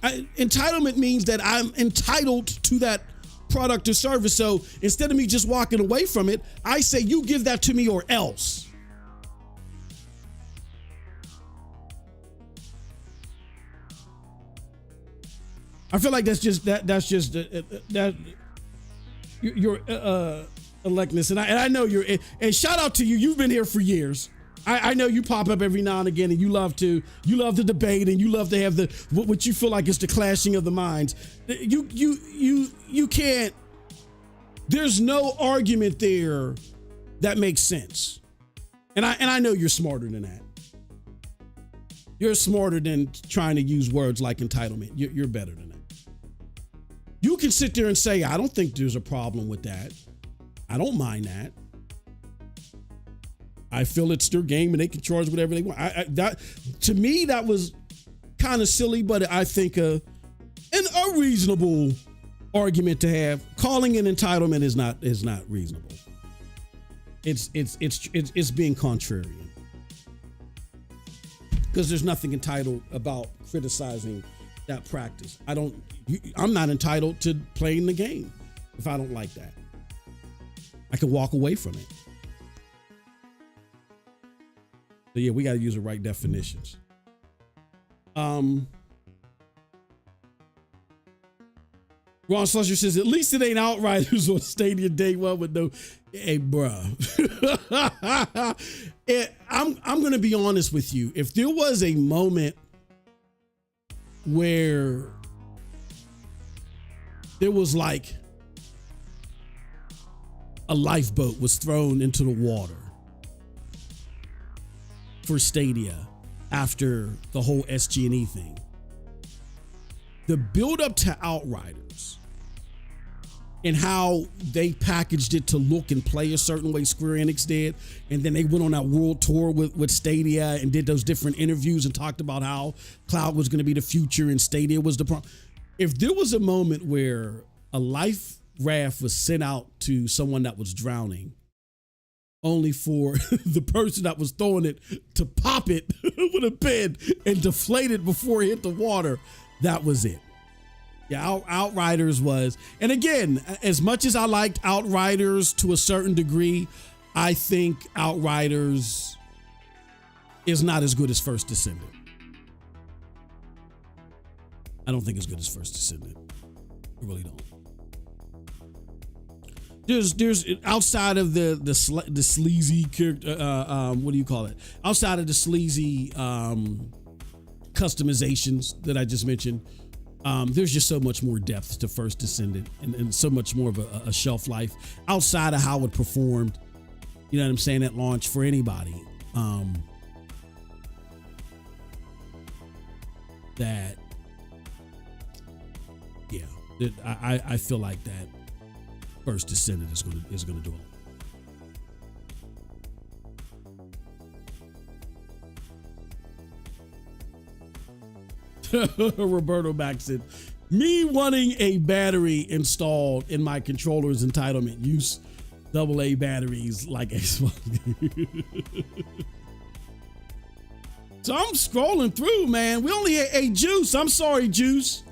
S1: Entitlement means that I'm entitled to that product or service. So instead of me just walking away from it, I say, you give that to me or else. I feel like that's just your electness, and I know you're. And shout out to you. You've been here for years. I know you pop up every now and again, and you love to debate, and you love to have what you feel like is the clashing of the minds. You can't. There's no argument there that makes sense, and I know you're smarter than that. You're smarter than trying to use words like entitlement. You're better than that. You can sit there and say, I don't think there's a problem with that. I don't mind that. I feel it's their game and they can charge whatever they want. To me, that was kind of silly, but I think an unreasonable argument to have. Calling it entitlement is not reasonable. It's being contrarian. Because there's nothing entitled about criticizing that practice. I'm not entitled to playing the game if I don't like that. I can walk away from it. So yeah, we got to use the right definitions. Ron Slusher says, at least it ain't Outriders on Stadia Day One with no, hey, bruh. I'm going to be honest with you. If there was a moment where there was like a lifeboat was thrown into the water for Stadia after the whole SG&E thing, the build up to Outriders and how they packaged it to look and play a certain way Square Enix did, and then they went on that world tour with Stadia and did those different interviews and talked about how cloud was going to be the future and Stadia was the problem. If there was a moment where a life raft was sent out to someone that was drowning, only for the person that was throwing it to pop it with a pin and deflate it before it hit the water, that was it. Yeah, Outriders was, and again, as much as I liked Outriders to a certain degree, I think Outriders is not as good as First Descendant. I don't think it's good as First Descendant. I really don't. there's outside of the sleazy character, what do you call it? Outside of the sleazy customizations that I just mentioned, there's just so much more depth to First Descendant and so much more of a shelf life outside of how it performed, you know what I'm saying, at launch for anybody. That, yeah, I feel like that First Descendant is gonna do it. Roberto Mack said, me wanting a battery installed in my controller's entitlement use AA batteries like Xbox. So I'm scrolling through, man. We only had a Juice. I'm sorry, Juice.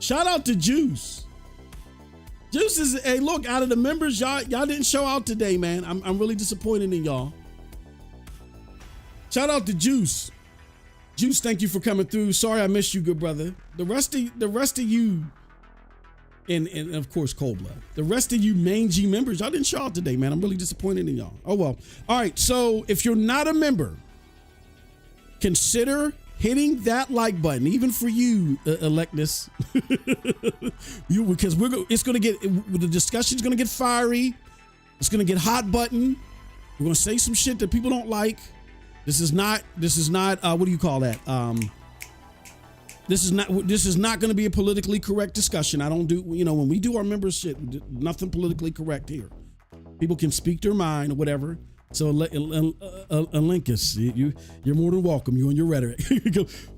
S1: Shout out to Juice. Juice is, hey, look, out of the members, y'all didn't show out today, man. I'm really disappointed in y'all. Shout out to Juice. Juice, thank you for coming through. Sorry I missed you, good brother. The rest of you, and of course Cold Blood, the rest of you main G members, y'all didn't show out today, man. I'm really disappointed in y'all. Oh well. All right, so if you're not a member, consider hitting that like button, even for you, Electus. Because it's gonna get, the discussion's gonna get fiery. It's gonna get hot button. We're gonna say some shit that people don't like. This is not what do you call that? This is not going to be a politically correct discussion. I don't do, when we do our members shit, nothing politically correct here. People can speak their mind or whatever. So Linkus, you're more than welcome. You and your rhetoric.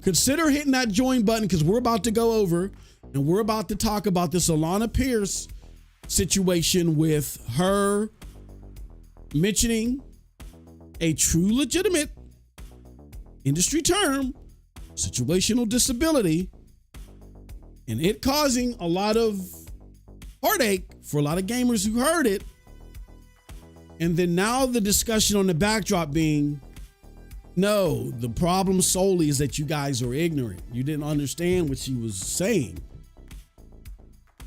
S1: Consider hitting that join button, because we're about to go over and we're about to talk about this Alana Pierce situation with her mentioning a true legitimate industry term, situational disability, and it causing a lot of heartache for a lot of gamers who heard it. And then now the discussion on the backdrop being, no, the problem solely is that you guys are ignorant. You didn't understand what she was saying.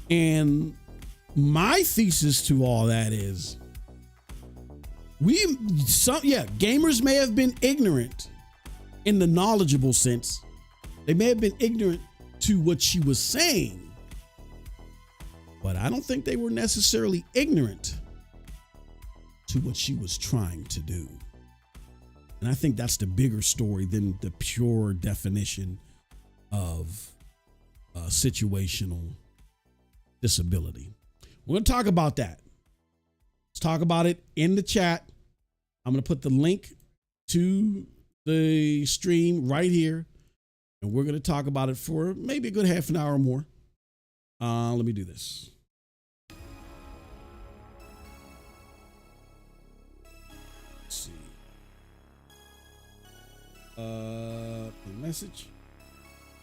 S1: And my thesis to all that is, gamers may have been ignorant in the knowledgeable sense. They may have been ignorant to what she was saying, but I don't think they were necessarily ignorant to what she was trying to do. And I think that's the bigger story than the pure definition of situational disability. We're going to talk about that. Let's talk about it in the chat. I'm going to put the link to the stream right here, and we're going to talk about it for maybe a good half an hour or more. Let me do this. Let's see. The message.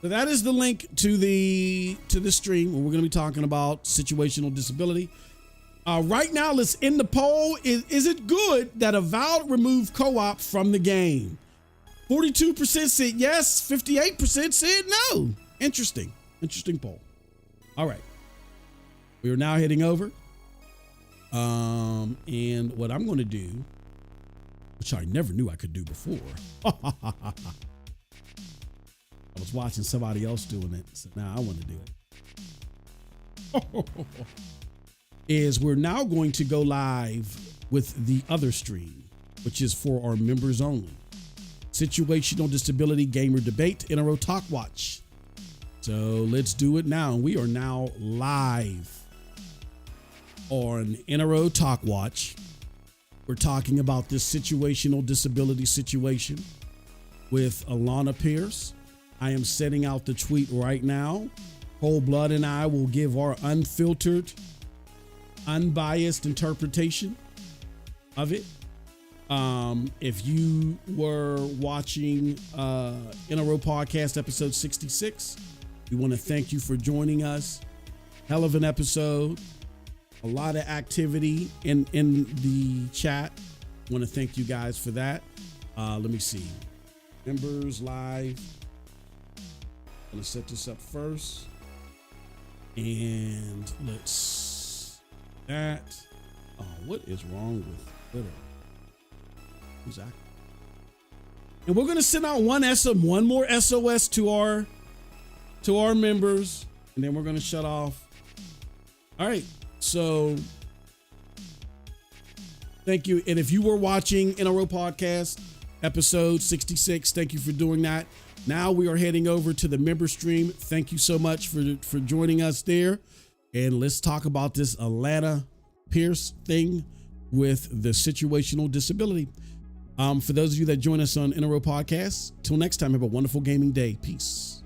S1: So that is the link to the stream where we're going to be talking about situational disability. Right now, let's end the poll. Is it good that Avowed removed co-op from the game? 42% said yes, 58% said no. Interesting poll. All right. We are now heading over. And what I'm going to do, which I never knew I could do before. I was watching somebody else doing it, so now I want to do it. Is we're now going to go live with the other stream, which is for our members only. Situational Disability Gamer Debate NRO Talk Watch. So let's do it now. We are now live on NRO Talk Watch. We're talking about this situational disability situation with Alana Pierce. I am setting out the tweet right now. Cold Blood and I will give our unfiltered, unbiased interpretation of it. If you were watching NRO Podcast episode 66, we want to thank you for joining us. Hell of an episode. A lot of activity in the chat. Want to thank you guys for that. Let me see. Members live. I'm going to set this up first. And let's that. Oh, what is wrong with Twitter? Exactly. And we're gonna send out one more SOS to our members, and then we're gonna shut off. All right, so thank you. And if you were watching NRO Podcast episode 66, thank you for doing that. Now we are heading over to the member stream. Thank you so much for joining us there. And let's talk about this Atlanta Pierce thing with the situational disability. For those of you that join us on NRO Podcast, till next time, have a wonderful gaming day. Peace.